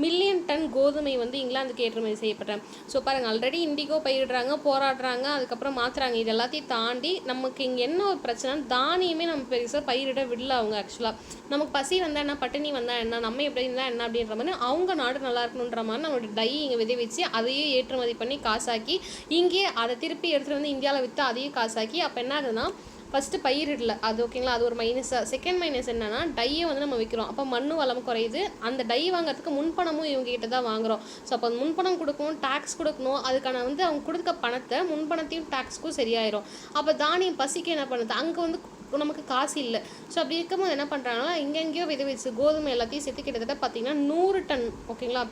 மில்லியன் டன் கோதுமை வந்து இங்கிலாந்துக்கு ஏற்றுமதி செய்யப்பட்டேன். ஸோ பாருங்கள், ஆல்ரெடி இண்டிகோ பயிரிடுறாங்க, போராடுறாங்க, அதுக்கப்புறம் மாற்றுறாங்க. இது எல்லாத்தையும் தாண்டி நமக்கு இங்கே என்ன ஒரு பிரச்சனை, தானியமே நம்ம பெருசாக பயிரிட விடல அவங்க. ஆக்சுவலாக நமக்கு பசி வந்தால் என்ன, பட்டினி வந்தால் என்ன, நம்ம எப்படி இருந்தால் என்ன அப்படின்ற மாதிரி அவங்க நாடு நல்லா இருக்கணுன்ற மாதிரி நம்மளோட டை இங்கே விதை வச்சு அதையே ஏற்றுமதி பண்ணி காசாக்கி இங்கே அதை திருப்பி எடுத்துகிட்டு வந்து இந்தியாவில் விற்று அதையும் காசாக்கி அப்போ என்ன ஆகுதுன்னா ஃபஸ்ட்டு பயிரிடல. அது ஓகேங்களா. அது ஒரு மைனஸாக. செகண்ட் மைனஸ் என்னன்னா டையை வந்து நம்ம விற்கிறோம். அப்போ மண்ணு வளம் குறையுது. அந்த டை வாங்குறதுக்கு முன்பணமும் இவங்க கிட்ட தான் வாங்குகிறோம். ஸோ அப்போ முன்பணம் கொடுக்கணும், டேக்ஸ் கொடுக்கணும். அதுக்கான வந்து அவங்க கொடுக்க பணத்தை முன்பணத்தையும் டேக்ஸ்க்கும் சரியாயிரும். அப்போ தானியம் பசிக்கு என்ன பண்ணுது, அங்கே வந்து நமக்கு காசு இல்லை. ஸோ அப்படி இருக்கும்போது என்ன பண்ணுறாங்கன்னா எங்கெங்கேயோ விதை வச்சு கோதுமை எல்லாத்தையும் சேர்த்து கிட்டத்தட்ட பார்த்தீங்கன்னா 100 டன். ஓகேங்களா.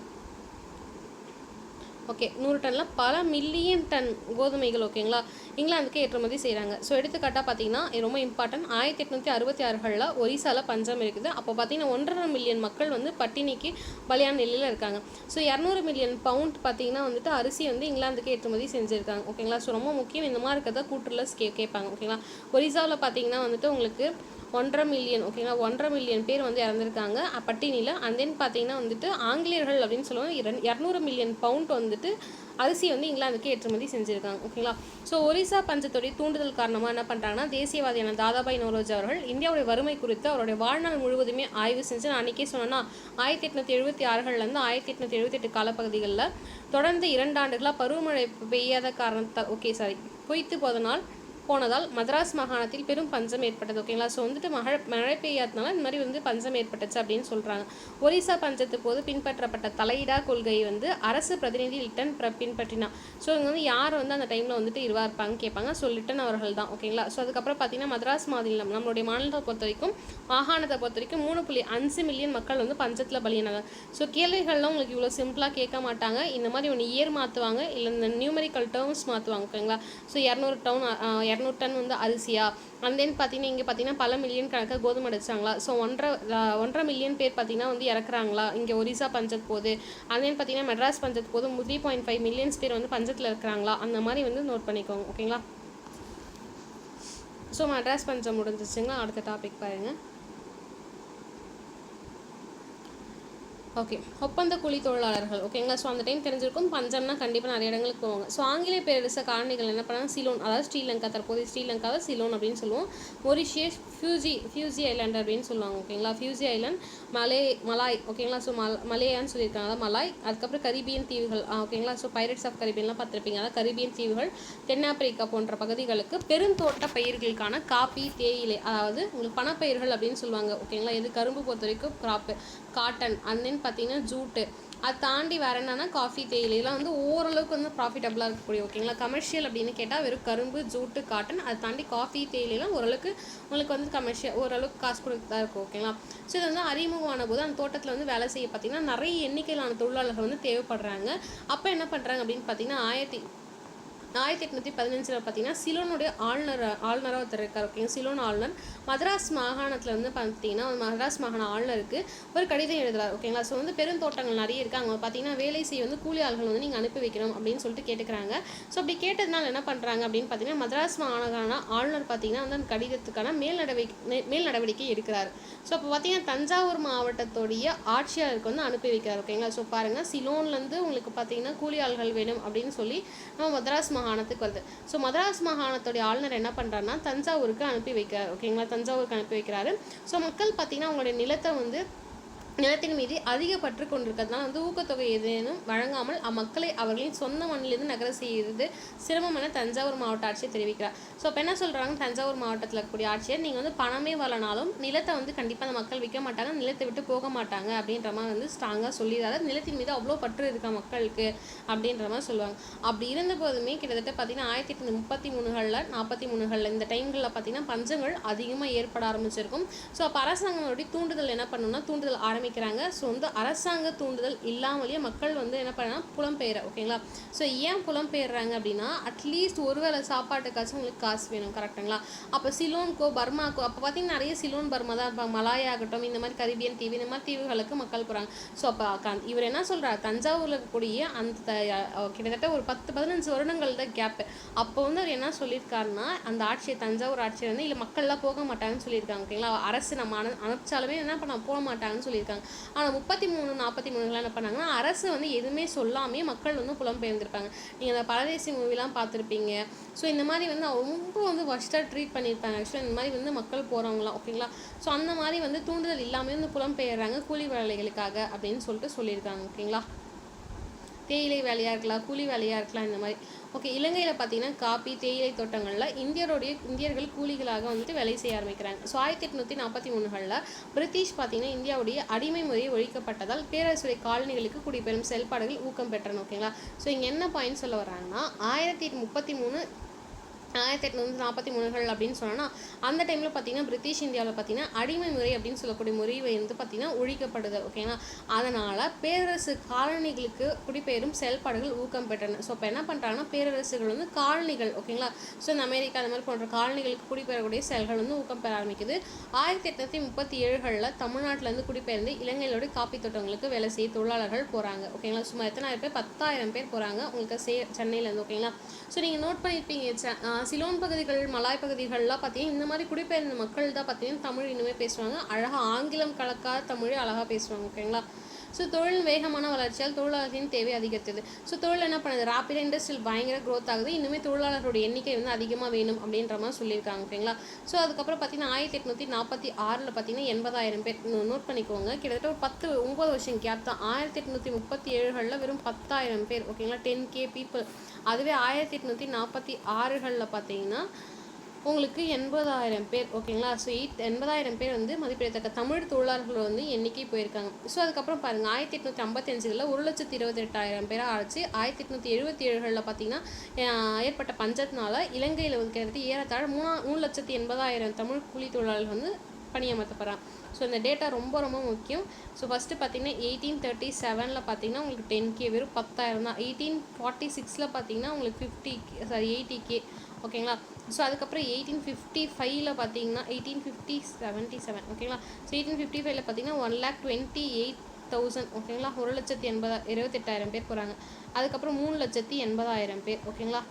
100 டன்னில் பல மில்லியன் டன் கோதுமைகள் ஓகேங்களா இங்கிலாந்துக்கு ஏற்றுமதி செய்கிறாங்க. ஸோ எடுத்துக்காட்டாக பார்த்தீங்கன்னா ரொம்ப இம்பார்ட்டன்ட், 1866 ஒரிசாவில் பஞ்சம் இருக்குது. அப்போ பார்த்தீங்கன்னா 1.5 மில்லியன் மக்கள் வந்து பட்டினிக்கு பலியான நிலையில் இருக்காங்க. ஸோ 200 மில்லியன் பவுண்ட் பார்த்தீங்கன்னா வந்துட்டு அரிசி வந்து இங்கிலாந்துக்கு ஏற்றுமதி செஞ்சுருக்காங்க. ஓகேங்களா. ஸோ ரொம்ப முக்கியம். இந்த மாதிரி இருக்கிறத கூட்டுல கேட்பாங்க. ஓகேங்களா. ஒரிசாவில் பார்த்தீங்கன்னா வந்துட்டு உங்களுக்கு 1.5 மில்லியன். ஓகேங்களா. 1.5 மில்லியன் பேர் வந்து இறந்துருக்காங்க பட்டினியில். அண்ட் தென் பார்த்தீங்கன்னா வந்துட்டு ஆங்கிலேயர்கள் அப்படின்னு சொல்லுவாங்க 200 மில்லியன் பவுண்ட் வந்துட்டு அரிசி வந்து இங்கிலாந்துக்கு ஏற்றுமதி செஞ்சுருக்காங்க. ஓகேங்களா. ஸோ ஒரிசா பஞ்சத்துடைய தூண்டுதல் காரணமாக என்ன பண்ணுறாங்கன்னா தேசியவாதியான தாதாபாய் நவ்ரோஜி அவர்கள் இந்தியாவுடைய வறுமை குறித்து அவருடைய வாழ்நாள் முழுவதுமே ஆய்வு செஞ்சு, நான் அன்றைக்கே சொன்னேன்னா 1876 1878 காலப்பகுதிகளில் தொடர்ந்து 2 ஆண்டுகளாக பருவமழை பெய்யாத காரணத்தால் பொய்த்து போனதால் மதராஸ் மாகாணத்தில் பெரும் பஞ்சம் ஏற்பட்டது. ஓகேங்களா. ஸோ வந்துட்டு மழை பெய்யாதனால இந்த மாதிரி வந்து பஞ்சம் ஏற்பட்டுச்சு அப்படின்னு சொல்கிறாங்க. ஒரிசா பஞ்சத்து போது பின்பற்றப்பட்ட தலையிடா கொள்கையை வந்து அரசு பிரதிநிதி லிட்டன் பின்பற்றினா. ஸோ இங்கே வந்து யார் வந்து அந்த டைமில் வந்துட்டு இருப்பாங்க கேட்பாங்க. ஸோ லிட்டன் அவர்கள் தான். ஓகேங்களா. ஸோ அதுக்கப்புறம் பார்த்தீங்கன்னா மதராஸ் மாநிலம் நம்மளுடைய மாநிலத்தை பொறுத்த வரைக்கும் மாகாணத்தை பொறுத்த வரைக்கும் 3.5 மில்லியன் மக்கள் வந்து பஞ்சத்தில் பலியானாங்க. ஸோ கேள்விகள்லாம் உங்களுக்கு இவ்வளோ சிம்பிளாக கேட்க மாட்டாங்க. இந்த மாதிரி ஒன்று இயர் மாற்றுவாங்க, இல்லை இந்த நியூமெரிக்கல் டேர்ம்ஸ் மாற்றுவாங்க. ஓகேங்களா. ஸோ 200 டன் வந்து அரிசியா, அண்ட் தென் பார்த்தீங்கன்னா இங்கே பார்த்தீங்கன்னா பல மில்லியன் கணக்காக கோதுமை அடிச்சாங்களா. ஸோ 1.5 மில்லியன் பேர் பார்த்தீங்கன்னா வந்து இறக்குறாங்களா இங்கே ஒரிசா பஞ்சத்து போது. அண்ட் தென் பார்த்தீங்கன்னா மெட்ராஸ் பஞ்சத்து போது 3.5 மில்லியன்ஸ் பேர் வந்து பஞ்சத்தில் இருக்கிறாங்களா, அந்த மாதிரி வந்து நோட் பண்ணிக்கோங்க. ஓகேங்களா. ஸோ மெட்ராஸ் பஞ்சம் முடிஞ்சிச்சுங்களா. அடுத்த டாபிக் பாருங்கள். ஓகே, ஒப்பந்த கூலி தொழிலாளர்கள். ஓகேங்களா. ஸோ அந்த டைம் தெரிஞ்சிருக்கும் பஞ்சம்னா கண்டிப்பாக நிறைய இடங்களுக்கு போவாங்க. ஸோ ஆங்கிலேய பேரரச காரணிகள் என்ன பண்ணாங்க, சிலோன், அதாவது ஸ்ரீலங்கா, தற்போதைய ஸ்ரீலங்காவை சிலோன் அப்படின்னு சொல்லுவோம். மொரிஷியஸ் ஃபியூஜி ஐலாண்ட் அப்படின்னு சொல்லுவாங்க. ஓகேங்களா. Fiji island Malay. ஓகேங்களா. ஸோ மலேயான்னு சொல்லியிருக்காங்க, அதாவது மலாய். அதுக்கப்புறம் கரீபியன் தீவுகள். ஓகேங்களா. ஸோ பைரட்ஸ் ஆஃப் கரீபியன்லாம் பார்த்துருப்பீங்க, அதாவது கரீபியன் தீவுகள், தென்னாப்பிரிக்கா போன்ற பகுதிகளுக்கு பெருந்தோட்ட பயிர்களுக்கான காப்பி, தேயிலை, அதாவது உங்களுக்கு பணப்பயிர்கள் அப்படின்னு சொல்லுவாங்க. ஓகேங்களா. இது கரும்பு பொறுத்த வரைக்கும் கிராப்பு, காட்டன், அண்ட் தென் பார்த்தீங்கன்னா ஜூட்டு. அதை தாண்டி வேறு என்னன்னா காஃபி, தேயிலைலாம் வந்து ஓரளவுக்கு வந்து ப்ராஃபிட்டபுளாக இருக்கக்கூடிய. ஓகேங்களா. கமர்ஷியல் அப்படின்னு கேட்டால் வெறும் கரும்பு, ஜூட்டு, காட்டன். அதை தாண்டி காஃபி, தேயிலைலாம் ஓரளவுக்கு உங்களுக்கு வந்து கமர்ஷியல் ஓரளவுக்கு காசு கொடுத்து தான் இருக்கும். ஓகேங்களா. ஸோ இது வந்து அறிமுகமான போது அந்த தோட்டத்தில் வந்து வேலை செய்ய பார்த்தீங்கன்னா நிறைய எண்ணிக்கையிலான தொழிலாளர்கள் வந்து தேவைப்படுறாங்க. அப்போ என்ன பண்ணுறாங்க அப்படின்னு பார்த்தீங்கன்னா 1815 பார்த்தீங்கன்னா சிலோனுடைய ஆளுநராக ஒருத்தர் இருக்கார். ஓகேங்க, சிலோன் ஆளுநர் மதராஸ் மாகாணத்தில் வந்து பார்த்தீங்கன்னா மதராஸ் மாகாண ஆளுநருக்கு ஒரு கடிதம் எழுதுறாரு. ஓகேங்களா. ஸோ வந்து பெருந்தோட்டங்கள் நிறைய இருக்குது, அங்கே பார்த்தீங்கன்னா வேலை செய்ய வந்து கூலி ஆள்கள் வந்து நீங்கள் அனுப்பி வைக்கணும் அப்படின்னு சொல்லிட்டு கேட்டுக்கிறாங்க. ஸோ அப்படி கேட்டதுனால என்ன பண்ணுறாங்க அப்படின்னு பார்த்தீங்கன்னா மதராஸ் மாகாண ஆளுநர் பார்த்தீங்கன்னா வந்து அந்த கடிதத்துக்கான மேல் நடவடிக்கை எடுக்கிறார். ஸோ அப்போ பார்த்தீங்கன்னா தஞ்சாவூர் மாவட்டத்துடைய ஆட்சியாளருக்கு வந்து அனுப்பி வைக்கிறார். ஓகேங்களா. ஸோ பாருங்கள், சிலோன்லேருந்து உங்களுக்கு பார்த்தீங்கன்னா கூலி ஆள்கள் வேணும் அப்படின்னு சொல்லி நம்ம மதராஸ் மாகாணத்துக்கு வருது. ஸோ மதராஸ் மாகாணத்துடைய ஆளுநர் என்ன பண்ணுறாருன்னா தஞ்சாவூருக்கு அனுப்பி வைக்கிறார். ஓகேங்களா, தஞ்சாவூருக்கு அனுப்பி வைக்கிறாரு. ஸோ மக்கள் பார்த்தீங்கன்னா அவங்களுடைய நிலத்தின் மீது அதிக பற்று கொண்டிருக்கிறதுனால வந்து ஊக்கத்தொகை ஏதேனும் வழங்காமல் அம்மக்களை அவர்களின் சொந்த மண்ணிலிருந்து நகர செய்கிறது சிரமம் என தஞ்சாவூர் மாவட்ட ஆட்சியர் தெரிவிக்கிறார். ஸோ இப்போ என்ன சொல்கிறாங்க, தஞ்சாவூர் மாவட்டத்தில் இருக்கக்கூடிய ஆட்சியர் நீங்கள் வந்து பணமே வரனாலும் நிலத்தை வந்து கண்டிப்பாக அந்த மக்கள் விற்க மாட்டாங்க, நிலத்தை விட்டு போக மாட்டாங்க அப்படின்ற மாதிரி வந்து ஸ்ட்ராங்காக சொல்லிடுறாரு. நிலத்தின் மீது அவ்வளோ பற்று இருக்கா மக்களுக்கு அப்படின்ற மாதிரி சொல்லுவாங்க. அப்படி இருந்த போதுமே கிட்டத்தட்ட பார்த்தீங்கன்னா 1833களில் 43களில் இந்த டைம்களில் பார்த்தீங்கன்னா பஞ்சங்கள் அதிகமாக ஏற்பட ஆரம்பிச்சிருக்கும். ஸோ அப்போ அரசாங்கங்களுடைய தூண்டுதல் என்ன பண்ணணும்னா தூண்டுதல் ஆரம்பிக்கிறாங்க. ஸோ வந்து அரசாங்க தூண்டுதல் இல்லாமலேயே மக்கள் வந்து என்ன பண்ணா புலம்பெயர. ஓகேங்களா. ஸோ ஏன் புலம்பெயர்றாங்க அப்படின்னா அட்லீஸ்ட் ஒருவேளை சாப்பாட்டுக்காச்சும் உங்களுக்கு காசு வேணும். கரெக்டுங்களா. அப்போ சிலோனுக்கோ பர்மாக்கோ அப்போ பார்த்தீங்கன்னா நிறைய சிலோன் பர்மா தான் இருப்பாங்க, மலாயா ஆகட்டும், இந்த மாதிரி கரிபியன் தீவு, இந்த மாதிரி தீவுகளுக்கு மக்கள் போகிறாங்க. ஸோ அப்போ இவர் என்ன சொல்கிறார், தஞ்சாவூரில் இருக்கக்கூடிய அந்த கிட்டத்தட்ட ஒரு 10-15 வருடங்கள் தான் கேப்பு. அப்போ வந்து அவர் என்ன சொல்லியிருக்காருன்னா அந்த ஆட்சியை தஞ்சாவூர் ஆட்சியை வந்து இல்லை மக்கள்லாம் போக மாட்டாங்கன்னு சொல்லியிருக்காங்க. ஓகேங்களா. அரசு நம்ம அனுப்பிச்சாலுமே என்ன பண்ண போக மாட்டாங்கன்னு சொல்லியிருக்காங்க. ஆனால் 33-43 என்ன பண்ணாங்கன்னா அரசு வந்து எதுவுமே சொல்லாமே மக்கள் வந்து புலம்பெயர்ந்திருப்பாங்க. நீங்கள் அந்த பரதேசி மூவிலாம் பார்த்துருப்பீங்க. ஸோ இந்த மாதிரி வந்து ரொம்ப வந்து வர்ஸ்ட்டாக ட்ரீட் பண்ணியிருப்பாங்க. ஆக்சுவலாக இந்த மாதிரி வந்து மக்கள் போகிறவங்களாம். ஓகேங்களா. ஸோ அந்த மாதிரி வந்து தூண்டுதல் இல்லாமல் வந்து புலம்பெயர்றாங்க கூலி வேலைகளுக்காக அப்படின்னு சொல்லிட்டு சொல்லியிருக்காங்க. ஓகேங்களா. தேயிலை வேலையாக இருக்கலாம், கூலி வேலையாக இருக்கலாம், இந்த மாதிரி. ஓகே, இலங்கையில் பார்த்தீங்கன்னா காப்பி தேயிலை தோட்டங்களில் இந்தியர்கள் கூலிகளாக வந்துட்டு வேலை செய்ய ஆரம்பிக்கிறாங்க. ஸோ 1843களில் பிரிட்டிஷ் பார்த்தீங்கன்னா இந்தியாவுடைய அடிமை முறையை ஒழிக்கப்பட்டதால் பேரரசுடைய காலனிகளுக்கு குடிபெறும் செயல்பாடுகள் ஊக்கம் பெற்றன. ஓகேங்களா. ஸோ இங்கே என்ன பாயிண்ட் சொல்ல வர்றாங்கன்னா 1843 அப்படின்னு சொன்னால் அந்த டைமில் பார்த்தீங்கன்னா பிரிட்டிஷ் இந்தியாவில் பார்த்தீங்கன்னா அடிமை முறை அப்படின்னு சொல்லக்கூடிய முறை வந்து பார்த்தீங்கன்னா ஒழிக்கப்படுது. ஓகேங்களா. அதனால் பேரரசு காலனிகளுக்கு குடிபெயரும் செயல்பாடுகள் ஊக்கம் பெற்றன. ஸோ இப்போ என்ன பண்ணுறாங்கன்னா பேரரசுகள் வந்து காலனிகள். ஓகேங்களா. ஸோ இந்த அமெரிக்கா அந்த மாதிரி போன்ற காலனிகளுக்கு குடிபெயரக்கூடிய செயல்கள் வந்து ஊக்கம் பெற ஆரம்பிக்குது. 1837களில் தமிழ்நாட்டிலேருந்து குடிபெயர்ந்து இலங்கையிலோட காப்பி தோட்டங்களுக்கு வேலை செய்ய தொழிலாளர்கள் போகிறாங்க. ஓகேங்களா. சும்மா எத்தனாயிரம் பேர், 10,000 பேர் போகிறாங்க உங்களுக்கு சென்னையிலேருந்து. ஓகேங்களா. ஸோ நீங்கள் நோட் பண்ணியிருப்பீங்க சிலோன் பகுதிகள் மலாய் பகுதிகளெலாம் பார்த்தீங்கன்னா இந்த மாதிரி குடிபெயர்ந்த மக்கள் தான் பார்த்தீங்கன்னா தமிழ் இன்னுமே பேசுவாங்க. அழகாக ஆங்கிலம் கலக்காத தமிழ் அழகாக பேசுவாங்க. ஓகேங்களா. ஸோ தொழில் வேகமான வளர்ச்சியால் தொழிலாளர்களின் தேவை அதிகரித்தது. ஸோ தொழில் என்ன பண்ணுது, ரேப்பிட் இண்டஸ்ட்ரியல் பயங்கர க்ரோத் ஆகுது. இன்னுமே தொழிலாளர்களுடைய எண்ணிக்கை வந்து அதிகமாக வேணும் அப்படின்ற மாதிரி சொல்லியிருக்காங்க. ஓகேங்களா. ஸோ அதுக்கப்புறம் பார்த்தீங்கன்னா 1846 பார்த்தீங்கன்னா 80,000 பேர். நோட் பண்ணிக்கோங்க, கிட்டத்தட்ட ஒரு 9 வருஷம் கேப் தான். 1837களில் வெறும் 10,000 பேர். ஓகேங்களா. 10K people. அதுவே 1846களில் பார்த்தீங்கன்னா உங்களுக்கு 80,000 பேர். ஓகேங்களா. ஸோ 80,000 பேர் வந்து மதிப்பிடத்தக்க தமிழ் தொழிலாளர்கள் வந்து எண்ணிக்கை போயிருக்காங்க. ஸோ அதுக்கப்புறம் பாருங்கள் 1855களில் 1,28,000 பேராக ஆச்சு. 1877களில் பார்த்தீங்கன்னா ஏற்பட்ட பஞ்சத்தினால இலங்கையில் வந்து கிட்டத்தட்ட ஏறத்தாழ 3,80,000 தமிழ் கூலி தொழிலாளர்கள் வந்து பணியமர்த்தப்படுறாங்க. ஸோ இந்த டேட்டா ரொம்ப ரொம்ப முக்கியம். ஸோ ஃபஸ்ட்டு பார்த்தீங்கன்னா 1837 பார்த்தீங்கன்னா உங்களுக்கு 10K வெறும் 10,000 தான். 1846 பார்த்தீங்கன்னா உங்களுக்கு 80K. ஓகேங்களா. ஸோ அதுக்கப்புறம் 1855 பார்த்தீங்கன்னா 1877. ஓகேங்களா. ஸோ 1855 பார்த்தீங்கன்னா 1,28,000. ஓகேங்களா. 1,28,000 பேர் போகிறாங்க. அதுக்கப்புறம் 3,80,000 பேர். ஓகேங்களா.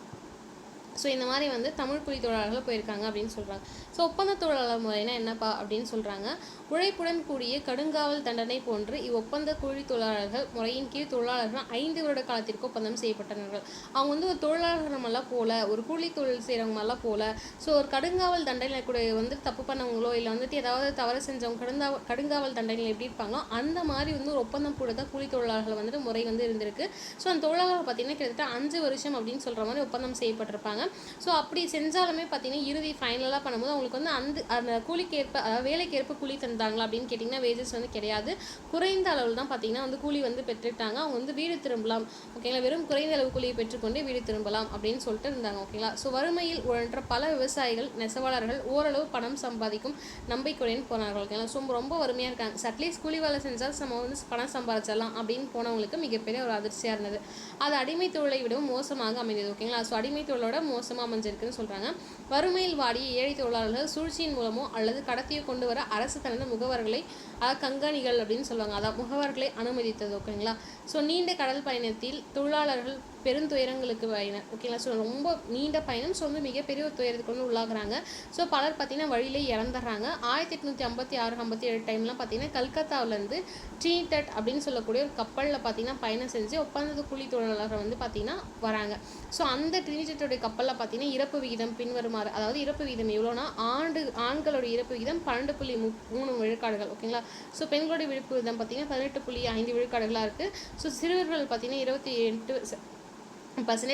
ஸோ இந்த மாதிரி வந்து தமிழ் கூலி தொழிலாளர்கள் போயிருக்காங்க அப்படின்னு சொல்கிறாங்க. ஸோ ஒப்பந்த தொழிலாளர் முறைனா என்னப்பா அப்படின்னு சொல்கிறாங்க, உழைப்புடன் கூடிய கடுங்காவல் தண்டனை போன்று இவ்வொப்பந்த கூலி தொழிலாளர்கள் முறையின் கீழ் தொழிலாளர்கள் 5 வருட காலத்திற்கு ஒப்பந்தம் செய்யப்பட்டவர்கள். அவங்க வந்து ஒரு தொழிலாளர்கள் மாதிரிலாம் போல, ஒரு கூலி தொழில் செய்கிறவங்க மாதிரிலாம் போல. ஸோ ஒரு கடுங்காவல் தண்டனை கூட வந்து தப்பு பண்ணவங்களோ இல்லை வந்துட்டு ஏதாவது தவறு செஞ்சவங்க கடுங்காவல் தண்டனையில் எப்படி இருப்பாங்களோ அந்த மாதிரி வந்து ஒரு ஒப்பந்தம் கூட தான் கூலி தொழிலாளர்கள் வந்துட்டு முறை வந்து இருந்திருக்கு. ஸோ அந்த தொழிலாளர்கள் பார்த்தீங்கன்னா கிட்டத்தட்ட 5 வருஷம் அப்படின்னு சொல்கிற மாதிரி ஒப்பந்தம் செய்யப்பட்டிருப்பாங்க. ஸோ அப்படி செஞ்சாலுமே பார்த்தீங்கன்னா இறுதி ஃபைனலாக பண்ணும்போது அவங்களுக்கு வந்து அந்த கூலிக்கேற்ப, அதாவது வேலைக்கேற்ப கூலி தந்தாங்களா அப்படின்னு கேட்டிங்கன்னா வேஜஸ் வந்து கிடையாது. குறைந்த அளவில் தான் பார்த்தீங்கன்னா வந்து கூலி வந்து பெற்றுட்டாங்க. அவங்க வந்து வீடு திரும்பலாம், ஓகேங்களா, வெறும் குறைந்த அளவு கூலியை பெற்றுக்கொண்டு வீடு திரும்பலாம் அப்படின்னு சொல்லிட்டு இருந்தாங்க, ஓகேங்களா. ஸோ வறுமையில் உழன்ற பல விவசாயிகள், நெசவாளர்கள் ஓரளவு பணம் சம்பாதிக்கும் நம்பிக்கையுடன் போனார்கள், ஓகேங்களா. ஸோ ரொம்ப வறுமையாக இருக்காங்க, அட்லீஸ்ட் கூலி வேலை செஞ்சால் நம்ம வந்து பணம் சம்பாதிச்சிடலாம் அப்படின்னு போனவங்களுக்கு மிகப்பெரிய ஒரு அதிர்ச்சியாக இருந்தது. அது அடிமை தொழிலை விடவும் மோசமாக அமைந்தது, ஓகேங்களா. ஸோ அடிமை தொழிலோட மோசமாக அமைஞ்சிருக்குன்னு சொல்கிறாங்க. வறுமையில் வாடிய ஏழை தொழிலாளர்கள் சூழ்ச்சியின் மூலமோ அல்லது கடத்தியை கொண்டு வர அரசு தனது முகவர்களை, கங்காணிகள் அப்படின்னு சொல்லுவாங்க, அதாவது முகவர்களை அனுமதித்தது, ஓகேங்களா. ஸோ நீண்ட கடல் பயணத்தில் தொழிலாளர்கள் பெருந்துயரங்களுக்கு பயணம், ஓகேங்களா. ஸோ ரொம்ப நீண்ட பயணம், ஸோ வந்து மிகப்பெரிய ஒரு துயரத்துக்கு வந்து உள்ளாகுறாங்க. ஸோ பலர் பார்த்தீங்கன்னா வழியிலே இறந்துடுறாங்க. 1856-57 டைம்லாம் பார்த்தீங்கன்னா கல்கத்தாவிலேருந்து ட்ரினிடட் அப்படின்னு சொல்லக்கூடிய ஒரு கப்பலில் பார்த்தீங்கன்னா பயணம் செஞ்சு ஒப்பந்த கூலி தொழிலாளர்கள் வந்து பார்த்தீங்கன்னா வராங்க. ஸோ அந்த ட்ரினிடட்டோடைய கப்பலில் பார்த்தீங்கன்னா இறப்பு விகிதம் பின்வருமாறு, அதாவது இறப்பு விகிதம் எவ்வளோனா ஆண்களுடைய இறப்பு விகிதம் 12.3 விழுக்காடுகள், ஓகேங்களா. ஸோ பெண்களுடைய இறப்பு விகிதம் பார்த்தீங்கன்னா 18.5 விழுக்காடுகளாக இருக்குது. ஸோ சிறுவர்கள் பார்த்தீங்கன்னா 28%,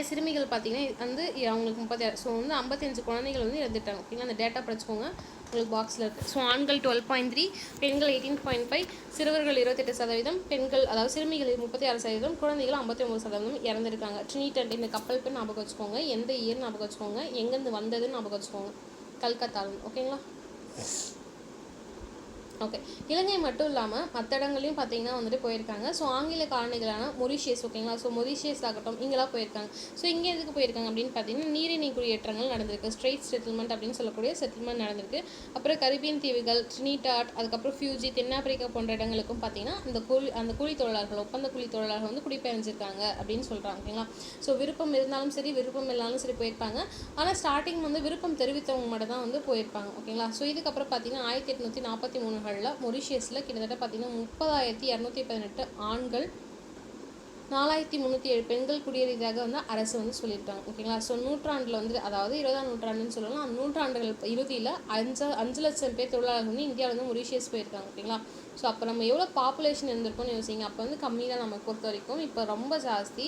சிறுமிகள் பார்த்தீங்கன்னா வந்து அவங்களுக்கு 36, ஸோ வந்து 55 குழந்தைகள் வந்து இறந்துட்டாங்க, ஓகேங்களா. அந்த டேட்டா படிச்சுக்கோங்க, உங்களுக்கு பாக்ஸில் இருக்குது. ஸோ ஆண்கள் 12.3, பெண்கள் 18.5, சிறுவர்கள் 28%, பெண்கள் அதாவது சிறுமிகள் 36%, குழந்தைகள் 59% இறந்துருக்காங்க. ட்ரினிடட் இந்த கப்பல் பேர் ஞாபகம் வச்சுக்கோங்க, எந்த இயர் ஞாபகம் வச்சுக்கோங்க, எங்கேருந்து வந்ததுன்னு ஞாபகம் வச்சுக்கோங்க, கல்கத்தாவில், ஓகேங்களா. ஓகே, இலங்கை மட்டும் இல்லாமல் மற்ற இடங்களையும் பார்த்தீங்கன்னா வந்துட்டு போயிருக்காங்க. ஸோ ஆங்கில காலனிகளான மொரிஷியஸ், ஓகேங்களா. ஸோ மொரிஷியஸ் ஆகட்டும், இங்கெல்லாம் போயிருக்காங்க. ஸோ இங்கே எதுக்கு போயிருக்காங்க அப்படின்னு பார்த்தீங்கன்னா நீரிணை குடியேற்றங்கள் நடந்திருக்கு, ஸ்ட்ரெயிட் செட்டில்மெண்ட் அப்படின்னு சொல்லக்கூடிய செட்டில்மெண்ட் நடந்திருக்கு. அப்புறம் கரிபியன் தீவுகள், ட்ரினிடாட், அதுக்கப்புறம் ஃபியூஜி, தென்னாப்பிரிக்கா போன்ற இடங்களுக்கும் பார்த்தீங்கன்னா அந்த கூலி தொழிலாளர்கள், ஒப்பந்த கூலி தொழிலாளர்கள் வந்து குடிபெயர்ந்திருக்காங்க அப்படின்னு சொல்கிறாங்க, ஓகேங்களா. ஸோ விருப்பம் இருந்தாலும் சரி, விருப்பம் இல்லாலும் சரி போயிருப்பாங்க. ஆனால் ஸ்டார்டிங் வந்து விருப்பம் தெரிவித்தவங்க மட்டும் தான் வந்து போயிருப்பாங்க, ஓகேங்களா. ஸோ இதுக்கப்புறம் பார்த்தீங்கன்னா 1843 மொரிஷியஸில் கிட்டத்தட்ட பார்த்தீங்கன்னா 30,218 ஆண்கள், 4,307 பெண்கள் குடியேறியதாக வந்து அரசு வந்து சொல்லியிருக்காங்க, ஓகேங்களா. ஸோ நூற்றாண்டில் வந்து, அதாவது 20ஆம் நூற்றாண்டுன்னு சொல்லலாம், அந்த நூற்றாண்டுகள் இறுதியில் 5 லட்சம் பேர் தொழிலாளர்கள் வந்து இந்தியாவில் வந்து மொரிஷியஸ் போயிருக்காங்க, ஓகேங்களா. ஸோ அப்போ நம்ம எவ்வளோ பாப்புலேஷன் இருந்திருக்கும்னு யோசிங்க. அப்போ வந்து கம்மி தான் நம்ம பொறுத்த வரைக்கும், இப்போ ரொம்ப ஜாஸ்தி.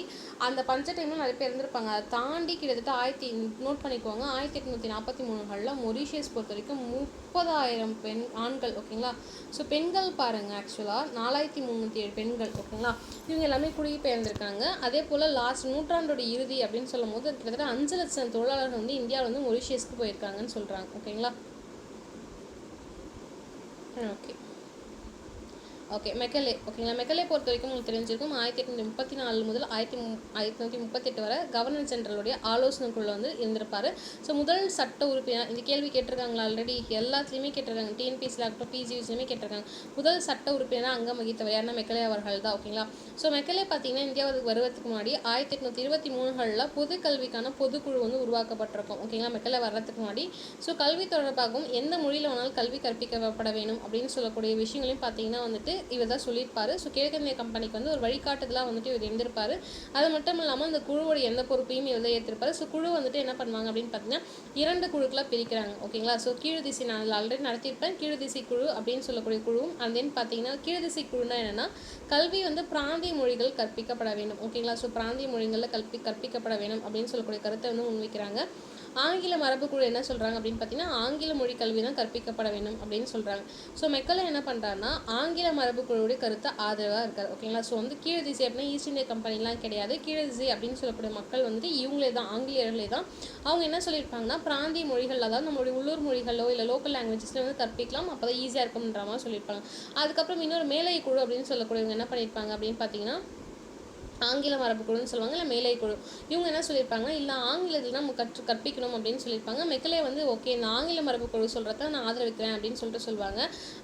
அந்த பஞ்ச டைமில் நிறைய பேர் இருந்திருப்பாங்க. அதை தாண்டி கிட்டத்தட்ட நோட் பண்ணிக்குவாங்க, 1843 மொரிஷியஸ் பொறுத்த வரைக்கும் 30,000 ஆண்கள், ஓகேங்களா. ஸோ பெண்கள் பாருங்கள், ஆக்சுவலாக 4,307 பெண்கள், ஓகேங்களா. இவங்க எல்லாமே குடிபெயர்ந்திருக்காங்க. அதே போல் லாஸ்ட் நூற்றாண்டோட இறுதி அப்படின்னு சொல்லும் போது கிட்டத்தட்ட 5 லட்சம் தொழிலாளர்கள் வந்து இந்தியாவில் வந்து மொரிஷியஸ்க்கு போயிருக்காங்கன்னு சொல்கிறாங்க, ஓகேங்களா. ஓகே, மெக்கலே, ஓகேங்களா. மெக்கலே பொறுத்த வரைக்கும் உங்களுக்கு தெரிஞ்சிருக்கும், 1834 முதல் 1938 வரை கவர்னர் ஜெனரலுடைய ஆலோசனை குழுவில் வந்து இருந்திருப்பார். ஸோ முதல் சட்ட உறுப்பினர், இந்த கேள்வி கேட்டிருக்காங்களா ஆல்ரெடி, எல்லாத்துலேயுமே கேட்டிருக்காங்க, டிஎன்பிசியில் ஆகட்டும் பிஜிவிஸ்லையுமே கேட்டிருக்காங்க. முதல் சட்ட உறுப்பினராக அங்கம் வகித்தவர் யாருன்னா மெக்கலே அவர்கள் தான், ஓகேங்களா. ஸோ மெக்கலே பார்த்தீங்கன்னா இந்தியாவுக்கு வருவதற்கு முன்னாடி 1823 பொது கல்விக்கான பொதுக்குழு வந்து உருவாக்கப்பட்டிருக்கும், ஓகேங்களா. மெக்கலே வர்றதுக்கு முன்னாடி. ஸோ கல்வி தொடர்பாகவும் எந்த மொழியில் வேணாலும் கல்வி கற்பிக்கப்பட வேணும் அப்படின்னு சொல்லக்கூடிய விஷயங்களையும் பார்த்தீங்கன்னா வந்துட்டு இவர் தான் சொல்லியிருப்பார். ஸோ கிழக்கிந்திய கம்பெனிக்கு வந்து ஒரு வழிகாட்டுதலாக வந்துட்டு இவர் இருந்திருப்பார். அது மட்டும் இல்லாமல் அந்த குழுவோடைய எந்த பொறுப்பையும் இவர் தான் ஏற்றிருப்பார். ஸோ குழு வந்துட்டு என்ன பண்ணுவாங்க அப்படின்னு பார்த்தீங்கன்னா 2 குழுக்களாக பிரிக்கிறாங்க, ஓகேங்களா. ஸோ கீழ்திசை, நான் ஆல்ரெடி நடத்தியிருப்பேன், கீழ்திசை குழு அப்படின்னு சொல்லக்கூடிய குழுவும், அண்ட் தென் பார்த்தீங்கன்னா கீழ்திசை குழுனா என்னென்னா கல்வி வந்து பிராந்திய மொழிகள் கற்பிக்கப்பட வேண்டும், ஓகேங்களா. ஸோ பிராந்திய மொழிகளில் கற்பிக்கப்பட வேணும் அப்படின்னு சொல்லக்கூடிய கருத்தை வந்து முன்வைக்கிறாங்க. ஆங்கில மரபுக்குழு என்ன சொல்கிறாங்க அப்படின்னு பார்த்தீங்கன்னா ஆங்கில மொழி கல்வி தான் கற்பிக்கப்பட வேண்டும் அப்படின்னு சொல்கிறாங்க. ஸோ மெக்கலே என்ன பண்ணுறாருன்னா ஆங்கில மரபுக்குழுவுடைய கருத்தை ஆதரவாக இருக்கார், ஓகேங்களா. ஸோ வந்து கீழ் திசை அப்படின்னா ஈஸ்ட் இந்தியா கம்பெனிலாம் கிடையாது, கீழ் திசை அப்படின்னு சொல்லக்கூடிய மக்கள் வந்துட்டு இவங்களே தான், ஆங்கிலேயர்களே தான். அவங்க என்ன சொல்லியிருப்பாங்கன்னா பிராந்திய மொழிகள், அதாவது நம்மளுடைய உள்ளூர் மொழிகளோ இல்லை லோக்கல் லாங்குவேஜஸில் வந்து கற்பிக்கலாம், அப்போ தான் ஈஸியாக இருக்கும்ன்ற மாதிரி சொல்லியிருப்பாங்க. அதுக்கப்புறம் இன்னொரு மேலை குழு அப்படின்னு சொல்லக்கூடியவங்க என்ன பண்ணியிருப்பாங்க அப்படின்னு பார்த்தீங்கன்னா ஆங்கில மரபுக்குழுன்னு சொல்லுவாங்க, இல்லை மேலை குழு. இவங்க என்ன சொல்லியிருப்பாங்கன்னா இல்லை ஆங்கிலத்தில் நம்ம கற்பிக்கணும் அப்படின்னு சொல்லியிருப்பாங்க. மெக்கலே வந்து ஓகே இந்த ஆங்கில மரபுக்குழு சொல்கிறத நான் ஆதரவிக்கிறேன் அப்படின்னு சொல்லிட்டு சொல்லுவாங்க.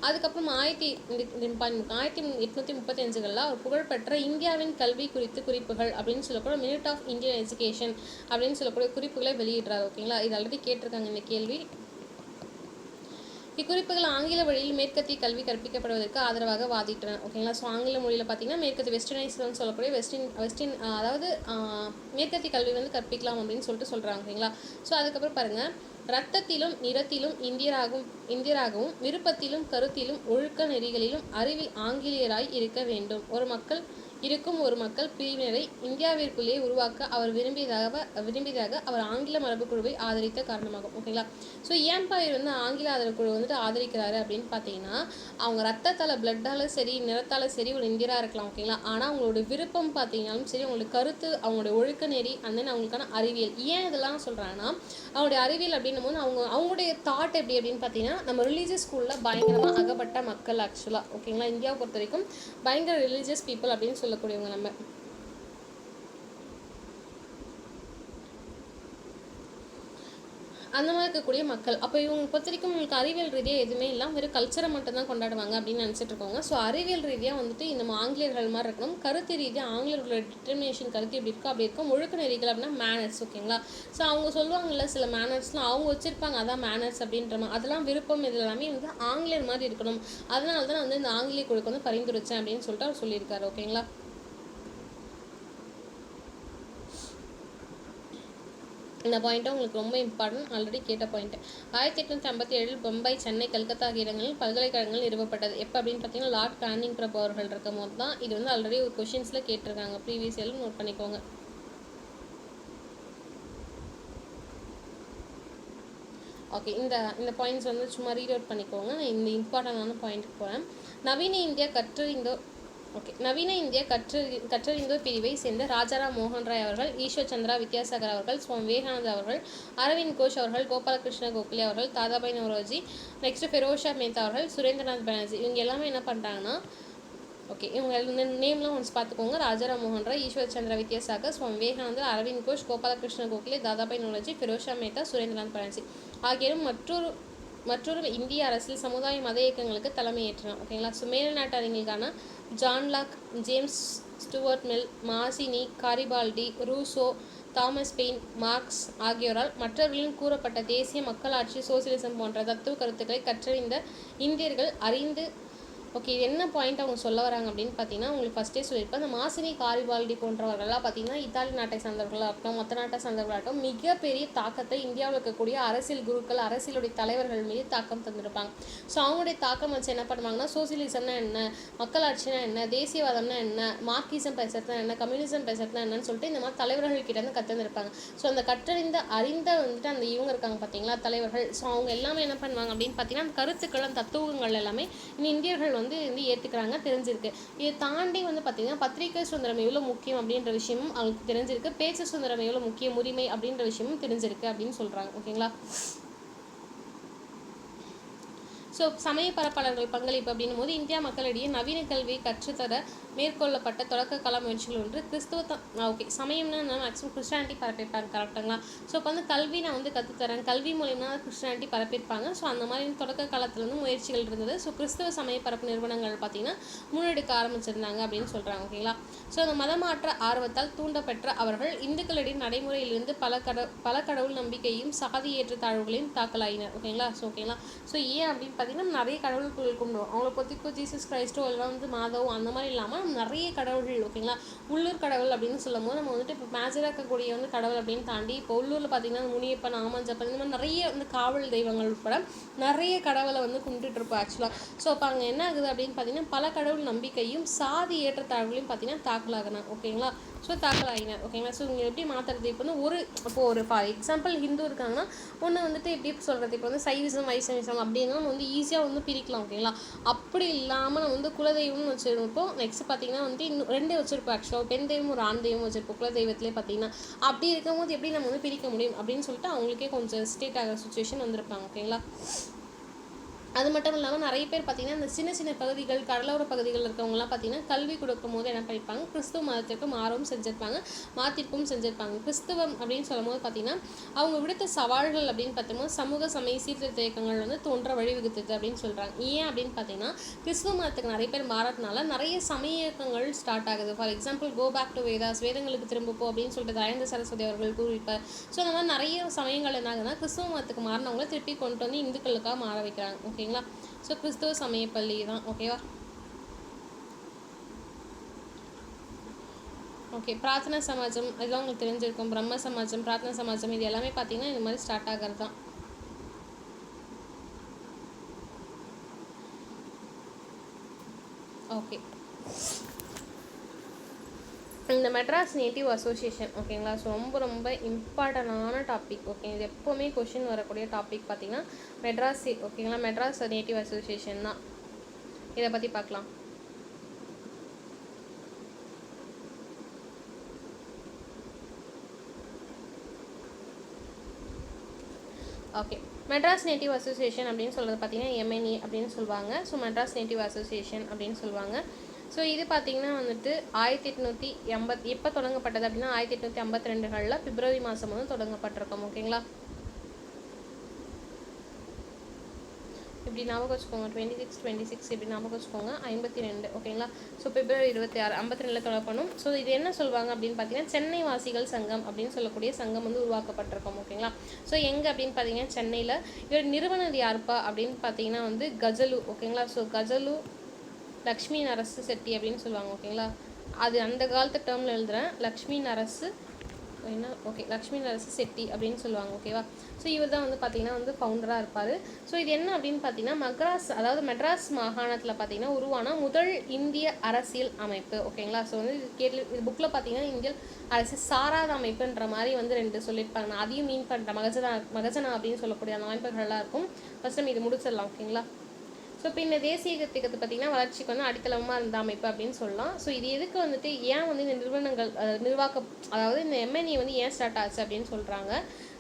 அதுக்கப்புறம் 1835 அவர் புகழ்பெற்ற இந்தியாவின் கல்வி குறித்து குறிப்புகள் அப்படின்னு சொல்லக்கூடிய மினிட் ஆஃப் இந்தியன் எஜுகேஷன் அப்படின்னு சொல்லக்கூடிய குறிப்புகளை வெளியிடுறாரு, ஓகேங்களா. இது ஆல்ரெடி கேட்டிருக்காங்க இந்த கேள்வி. இக்குறிப்புகள் ஆங்கில வழியில் மேற்கத்திய கல்வி கற்பிக்கப்படுவதற்கு ஆதரவாக வாதிட்டன, ஓகேங்களா. ஸோ ஆங்கில மொழியில் பார்த்தீங்கன்னா மேற்கத்திய வெஸ்டர்னைஸ்னு சொல்லக்கூடிய வெஸ்டின் அதாவது மேற்கத்திய கல்வி வந்து கற்பிக்கலாம் அப்படின்னு சொல்லிட்டு சொல்கிறாங்க, ஓகேங்களா. ஸோ அதுக்கப்புறம் பாருங்கள், இரத்தத்திலும் நிறத்திலும் இந்தியராகவும் விருப்பத்திலும் கருத்திலும் ஒழுக்க நெறிகளிலும் அறிவில் ஆங்கிலேயராய் இருக்க வேண்டும். ஒரு மக்கள் இருக்கும் ஒரு மக்கள் பிரிவினரை இந்தியாவிற்குள்ளேயே உருவாக்க அவர் விரும்பியதாக அவர் ஆங்கில மரபு குழுவை ஆதரித்த காரணமாகும். ஓகேங்களா. ஸோ ஏன்பா இவர் வந்து ஆங்கில ஆதரவு குழு வந்துட்டு ஆதரிக்கிறாரு அப்படின்னு பார்த்தீங்கன்னா, அவங்க ரத்தத்தால் பிளட்டால் சரி நிறத்தால் சரி ஒரு இந்தியராக இருக்கலாம். ஓகேங்களா. ஆனால் அவங்களோட விருப்பம் பார்த்தீங்கன்னாலும் சரி, அவங்களோட கருத்து, அவங்களோட ஒழுக்க நெறி, அந்த அவங்களுக்கான அறிவியல். ஏன் இதெல்லாம் சொல்கிறாங்கன்னா, அவங்களுடைய அறிவியல் அப்படின்னும் போது அவங்களுடைய தாட் எப்படி அப்படின்னு பார்த்தீங்கன்னா, நம்ம ரிலீஜியஸ் ஸ்கூலில் பயங்கரமாக அகப்பட்ட மக்கள் ஆக்சுவலாக. ஓகேங்களா. இந்தியாவை பொறுத்த வரைக்கும் பயங்கர ரிலீஜியஸ் பீப்புள் அப்படின்னு சொல்லக்கூடியவங்க நம்ம. அந்த மாதிரி இருக்கக்கூடிய மக்கள். அப்போ இவங்க பொறுத்த வரைக்கும் உங்களுக்கு அறிவியல் ரீதியாக எதுவுமே இல்லாமல் வெறும் கல்ச்சரை மட்டும் தான் கொண்டாடுவாங்க அப்படின்னு நினச்சிட்டு இருக்கோங்க. ஸோ அறிவியல் ரீதியாக வந்துட்டு நம்ம ஆங்கிலேயர்கள் மாதிரி இருக்கணும். கருத்து ரீதியாக ஆங்கிலேயர்களோட டிட்டர்மினேஷன் கருத்து எப்படி இருக்கோ அப்படி இருக்கும். ஒழுக்க நெறிகள் அப்படின்னா மேனர்ஸ். ஓகேங்களா. ஸோ அவங்க சொல்லுவாங்கள்ல சில மேனர்ஸ்லாம் அவங்க வச்சுருப்பாங்க, அதான் மேனர்ஸ் அப்படின்ற மாதிரி. அதெல்லாம் விருப்பம் இது எல்லாமே வந்து ஆங்கிலேயர் மாதிரி இருக்கணும். அதனால தான் வந்து இந்த ஆங்கிலேய குழுக்கு வந்து பரிந்துரைச்சேன் அப்படின்னு சொல்லிட்டு அவர் சொல்லியிருக்காரு. ஓகேங்களா. இந்த பாயிண்ட்டும் உங்களுக்கு ரொம்ப இம்பார்ட்டன்ட், ஆல்ரெடி கேட்ட பாயிண்ட். 1857 பம்பாய், சென்னை, கல்கத்தா ஆகிய இடங்களில் பல்கலைக்கழகங்கள் நிறுவப்பட்டது. எப்போ அப்படின்னு பார்த்தீங்கன்னா லார்ட் கேனிங் பிரபு அவர்கள் இருக்கும் போது தான். இது வந்து ஆல்ரெடி ஒரு கொஷின்ஸில் கேட்டிருக்காங்க, ப்ரீவியஸ் இயரில் நோட் பண்ணிக்கோங்க. ஓகே. இந்த பாயிண்ட்ஸ் வந்து சும்மா ரீட் அவுட் பண்ணிக்கோங்க. நான் இந்த இம்பார்ட்டண்டான பாயிண்ட்டுக்கு போகிறேன். நவீன இந்தியா கற்றறிந்தோர் நவீன இந்திய கற்றறிந்தோர் பிரிவை சேர்ந்த ராஜாராம் மோகன் ராய் அவர்கள், ஈஸ்வர் சந்திரா வித்யாசாகர் அவர்கள், சுவாமி விவேகானந்தா அவர்கள், அரவிந்த் கோஷ் அவர்கள், கோபாலகிருஷ்ண கோகலே அவர்கள், தாதாபாய் நவ்ரோஜி, நெக்ஸ்ட் ஃபெரோஷா மேத்தா அவர்கள், சுரேந்திரநாத் பானர்ஜி, இவங்க எல்லாமே என்ன பண்ணுறாங்கன்னா, ஓகே, இவங்க நேம்லாம் ஒன்ஸ் பார்த்துக்கோங்க. ராஜாராம் மோகன் ராய், ஈஸ்வர் சந்திரா வித்யாசாகர், சுவாமி விவேகானந்தர், அரவிந்த் கோஷ், கோபாலகிருஷ்ண கோகலே, தாதாபாய் நவ்ரோஜி, ஃபெரோஷா மேத்தா, சுரேந்திரநாத் பானர்ஜி ஆகியோரும் மற்றொரு இந்திய அரசியல் சமுதாய மத இயக்கங்களுக்கு தலைமையேற்றனர். ஓகேங்களா. ஸோ மேல்நாட்டு அறிஞர்களுக்கான John Locke, James Stuart Mill, Mazzini, Garibaldi, Rousseau, Thomas Paine, Marx ஆகியோரால் மற்றவர்களின் கூறப்பட்ட தேசிய மக்களாட்சி, சோசியலிசம் போன்ற தத்துவ கருத்துக்களை கற்றறிந்த இந்தியர்கள் அறிந்து. ஓகே, இது என்ன பாயிண்ட் அவங்க சொல்ல வராங்க அப்படின்னு பார்த்தீங்கன்னா, உங்களுக்கு ஃபஸ்ட்டே சொல்லியிருப்பேன். அந்த மாசினி, காரிபால்டி போன்றவர்கள்லாம் பார்த்தீங்கன்னா இத்தாலி நாட்டை சார்ந்தவர்களாக இருக்கட்டும், மற்ற நாட்டை சார்ந்தவர்களாகட்டும், மிகப்பெரிய தாக்கத்தை இந்தியாவில் இருக்கக்கூடிய அரசியல் குருக்கள், அரசியலுடைய தலைவர்கள் மீது தாக்கம் தந்திருப்பாங்க. ஸோ அவங்களுடைய தாக்கம் வச்சு என்ன பண்ணுவாங்கன்னா, சோசியலிசம்னா என்ன, மக்களாட்சினா என்ன, தேசியவாதம்னா என்ன, மார்க்சிசம் பேசுறதுனா என்ன, கம்யூனிசம் பேசுறதுனா என்னன்னு சொல்லிட்டு இந்த மாதிரி தலைவர்கள் கிட்ட இருந்து கற்றுருப்பாங்க. ஸோ அந்த அறிந்த வந்துட்டு அந்த இவங்க இருக்காங்க பார்த்தீங்களா, தலைவர்கள். ஸோ அவங்க எல்லாமே என்ன பண்ணுவாங்க அப்படின்னு பார்த்தீங்கன்னா, அந்த கருத்துக்கள், அந்த தத்துவங்கள் எல்லாமே இந்தியர்கள் வந்து ஏற்றுக்கிறாங்க, தெரிஞ்சிருக்கு. இதை தாண்டி வந்து பார்த்தீங்கன்னா பத்திரிகை சுதந்திரம் எவ்வளோ முக்கியம் அப்படின்ற விஷயமும் அவங்களுக்கு தெரிஞ்சிருக்கு. பேச்சு சுதந்திரம் எவ்வளோ முக்கிய உரிமை அப்படின்ற விஷயமும் தெரிஞ்சிருக்கு அப்படின்னு சொல்கிறாங்க. ஓகேங்களா. ஸோ சமய பரப்பாளர்கள் பங்களிப்பு அப்படின்னும் போது இந்தியா மக்களிடையே நவீன கல்வியை கற்றுத்தர மேற்கொள்ளப்பட்ட தொடக்க கால முயற்சிகள் ஒன்று கிறிஸ்துவ ஓகே, சமயம்னா மேக்ஸிமம் கிறிஸ்டானிட்டி பரப்பியிருப்பாங்க. கரெக்டுங்களா. ஸோ இப்போ வந்து கல்வி நான் வந்து கற்றுத்தரேன், கல்வி மூலியமாக கிறிஸ்டானிட்டி பரப்பியிருப்பாங்க. ஸோ அந்த மாதிரி தொடக்க காலத்தில் வந்து முயற்சிகள் இருந்தது. ஸோ கிறிஸ்துவ சமய பரப்பு நிறுவனங்கள் பார்த்திங்கன்னா முன்னெடுக்க ஆரம்பிச்சிருந்தாங்க அப்படின்னு சொல்கிறாங்க. ஓகேங்களா. ஸோ அந்த மதமாற்ற ஆர்வத்தால் தூண்டப்பெற்ற அவர்கள் இந்துக்களிடையே நடைமுறையிலிருந்து பல கடவுள் நம்பிக்கையும் சாதி ஏற்றத்தாழ்வுகளையும் தாக்கலாயினர். ஓகேங்களா. ஸோ ஓகேங்களா. ஸோ ஏன் அப்படின்னு பார்த்தீங்கன்னா நிறைய கடவுள்கள் கும்பிடுவோம். அவங்களை பொறுத்திக்கும் ஜீசஸ் கிரைஸ்டோ எல்லாம் வந்து மாதவ் அந்த மாதிரி இல்லாமல் நிறைய கடவுள்கள். ஓகேங்களா. உள்ளூர் கடவுள் அப்படின்னு சொல்லும் போது நம்ம வந்துட்டு இப்போ மேஜராக இருக்கக்கூடிய வந்து கடவுள் அப்படின்னு தாண்டி இப்போ உள்ளூரில் பார்த்தீங்கன்னா முனியப்பன், ஆமஞ்சப்பன், இந்த மாதிரி நிறைய வந்து காவல் தெய்வங்கள் உட்பட நிறைய கடவுளை வந்து கும்பிட்டுட்டு இருப்போம் ஆக்சுவலாக. ஸோ அப்போ அங்கே என்ன ஆகுது அப்படின்னு பார்த்தீங்கன்னா பல கடவுள் நம்பிக்கையும் சாதி ஏற்றத்தாழ்வுகளையும் பார்த்தீங்கன்னா தாக்கலாகணும். ஓகேங்களா. ஸோ தாக்கலாகினார். ஓகேங்களா. ஸோ இங்கே எப்படி மாற்றுறது, இப்போ வந்து ஒரு ஃபார் எக்ஸாம்பிள் ஹிந்து இருக்காங்கன்னா ஒன்று வந்துட்டு எப்படி சொல்கிறது, இப்போ வந்து சைவிசம் வைசவிசம் அப்படின்னா நம்ம வந்து ஈஸியாக வந்து பிரிக்கலாம். ஓகேங்களா. அப்படி இல்லாமல் நம்ம வந்து குலதெய்வம்னு வச்சுருப்போம். நெக்ஸ்ட் பார்த்தீங்கன்னா வந்து இன்னும் 2 வச்சுருப்போம் ஆக்சுவலாக, பெண் தெய்வம் ஒரு ஆண் தெய்வம் வச்சுருப்போம் குலதெய்வத்திலே பார்த்தீங்கன்னா. அப்படி இருக்கும்போது எப்படி நம்ம வந்து பிரிக்க முடியும் அப்படின்னு சொல்லிட்டு அவங்களுக்கே கொஞ்சம் ஸ்டேட் ஆகிற சுச்சுவேஷன் வந்திருப்பாங்க. ஓகேங்களா. அது மட்டும் இல்லாமல் நிறைய பேர் பார்த்திங்கன்னா இந்த சின்ன சின்ன பகுதிகள், கடலோர பகுதிகள் இருக்கவங்கலாம் பார்த்திங்கன்னா கல்வி கொடுக்கும் போது என்ன பண்ணியிருப்பாங்க, கிறிஸ்துவ மதத்திற்கு மாறவும் செஞ்சுருப்பாங்க, மாற்றிருக்கும் செஞ்சுருப்பாங்க. கிறிஸ்துவம் அப்படின்னு சொல்லும் போது பார்த்திங்கன்னா அவங்க விடுத்த சவால்கள் அப்படின்னு பார்த்தோம்னா சமூக சமய சீர்திருத்த இயக்கங்கள் வந்து தோன்ற வழிவகுத்தது அப்படின்னு சொல்கிறாங்க. ஏன் அப்படின்னு பார்த்தீங்கன்னா கிறிஸ்துவ மதத்துக்கு நிறைய பேர் மாறதுனால நிறைய சமய இயக்கங்கள் ஸ்டார்ட் ஆகுது. For example go back to Vedas, வேதங்களுக்கு திரும்பப்போ அப்படின்னு சொல்லிட்டு தயானந்த சரஸ்வதி அவர்கள் கூறியிருப்பார். ஸோ அந்த மாதிரி நிறைய சமயங்கள் என்ன ஆகுதுன்னா கிறிஸ்துவ மதத்துக்கு மாறினவங்கள திருப்பி கொண்டு வந்து இந்துக்களுக்காக மாற வைக்கிறாங்க. ஓகேங்களா. ஸோ கிறிஸ்துவ சமய பள்ளி தான். ஓகேவா. ஓகே. பிரார்த்தனா சமாஜம் இதெல்லாம் உங்களுக்கு தெரிஞ்சிருக்கும். பிரம்ம சமாஜம், பிரார்த்தனா சமாஜம் இது எல்லாமே பார்த்தீங்கன்னா இந்த மாதிரி ஸ்டார்ட் ஆகிறது தான். ஓகே. இந்த மெட்ராஸ் நேட்டிவ் அசோசியேஷன் ஓகேங்களா. ஸோ ரொம்ப ரொம்ப இம்பார்ட்டண்டான டாபிக். ஓகே, இது எப்போவுமே கொஷின் வரக்கூடிய டாபிக் பார்த்திங்கன்னா மெட்ராஸ் ஓகேங்களா. மெட்ராஸ் நேட்டிவ் அசோசியேஷன் தான். இதை பற்றி பார்க்கலாம். ஓகே, மெட்ராஸ் நேட்டிவ் அசோசியேஷன் அப்படின்னு சொல்கிறது பார்த்திங்கன்னா MNA அப்படின்னு சொல்லுவாங்க. ஸோ மெட்ராஸ் நேட்டிவ் அசோசியேஷன் அப்படின்னு சொல்லுவாங்க. ஸோ இது பார்த்திங்கன்னா வந்துட்டு 1880 எப்போ தொடங்கப்பட்டது அப்படின்னா 1852 பிப்ரவரி மாதம் வந்து தொடங்கப்பட்டிருக்கோம். ஓகேங்களா. இப்படி ஞாபகம் வச்சுக்கோங்க. 26 இப்படி ஞாபகம் வச்சுக்கோங்க. 52 ஓகேங்களா. ஸோ பிப்ரவரி 26 52 தொடங்கப்படும். ஸோ இது என்ன சொல்லுவாங்க அப்படின்னு பார்த்தீங்கன்னா சென்னை வாசிகள் சங்கம் அப்படின்னு சொல்லக்கூடிய சங்கம் வந்து உருவாக்கப்பட்டிருக்கோம். ஓகேங்களா. ஸோ எங்கே அப்படின்னு பார்த்தீங்கன்னா சென்னையில். இதோட நிறுவனர் யாருப்பா அப்படின்னு பார்த்தீங்கன்னா வந்து கஜலு. ஓகேங்களா. ஸோ கஜலு லக்ஷ்மி நரசு செட்டி அப்படின்னு சொல்லுவாங்க. ஓகேங்களா. அது அந்த காலத்து டேர்மில் எழுதுகிறேன். லக்ஷ்மி நரசு என்ன ஓகே லக்ஷ்மி நரசு செட்டி அப்படின்னு சொல்லுவாங்க. ஓகேவா. ஸோ இவர் தான் வந்து பார்த்திங்கன்னா வந்து ஃபவுண்டராக இருப்பார். ஸோ இது என்ன அப்படின்னு பார்த்தீங்கன்னா மெட்ராஸ் மாகாணத்தில் பார்த்திங்கன்னா உருவான முதல் இந்திய அரசியல் அமைப்பு. ஓகேங்களா. ஸோ வந்து இது புக்கில் பார்த்திங்கன்னா இந்திய அரசியல் சாராத அமைப்புன்ற மாதிரி வந்து 2 சொல்லியிருப்பாங்க. நான் அதையும் மீன் பண்ணுறேன். மகஜனா அப்படின்னு சொல்லக்கூடிய அந்த அமைப்புகள்லாம் இருக்கும். ஃபஸ்ட் நம்ம இது முடிச்சிடலாம். ஓகேங்களா. ஸோ இப்போ இந்த தேசிய திட்டத்தை பார்த்திங்கன்னா வளர்ச்சிக்கு வந்து அடித்தளமாக இருந்த அமைப்பு அப்படின்னு சொல்லலாம். ஸோ இது எதுக்கு வந்துட்டு ஏன் வந்து இந்த நிறுவனங்கள் அதாவது இந்த MNA வந்து ஏன் ஸ்டார்ட் ஆச்சு அப்படின்னு சொல்கிறாங்க.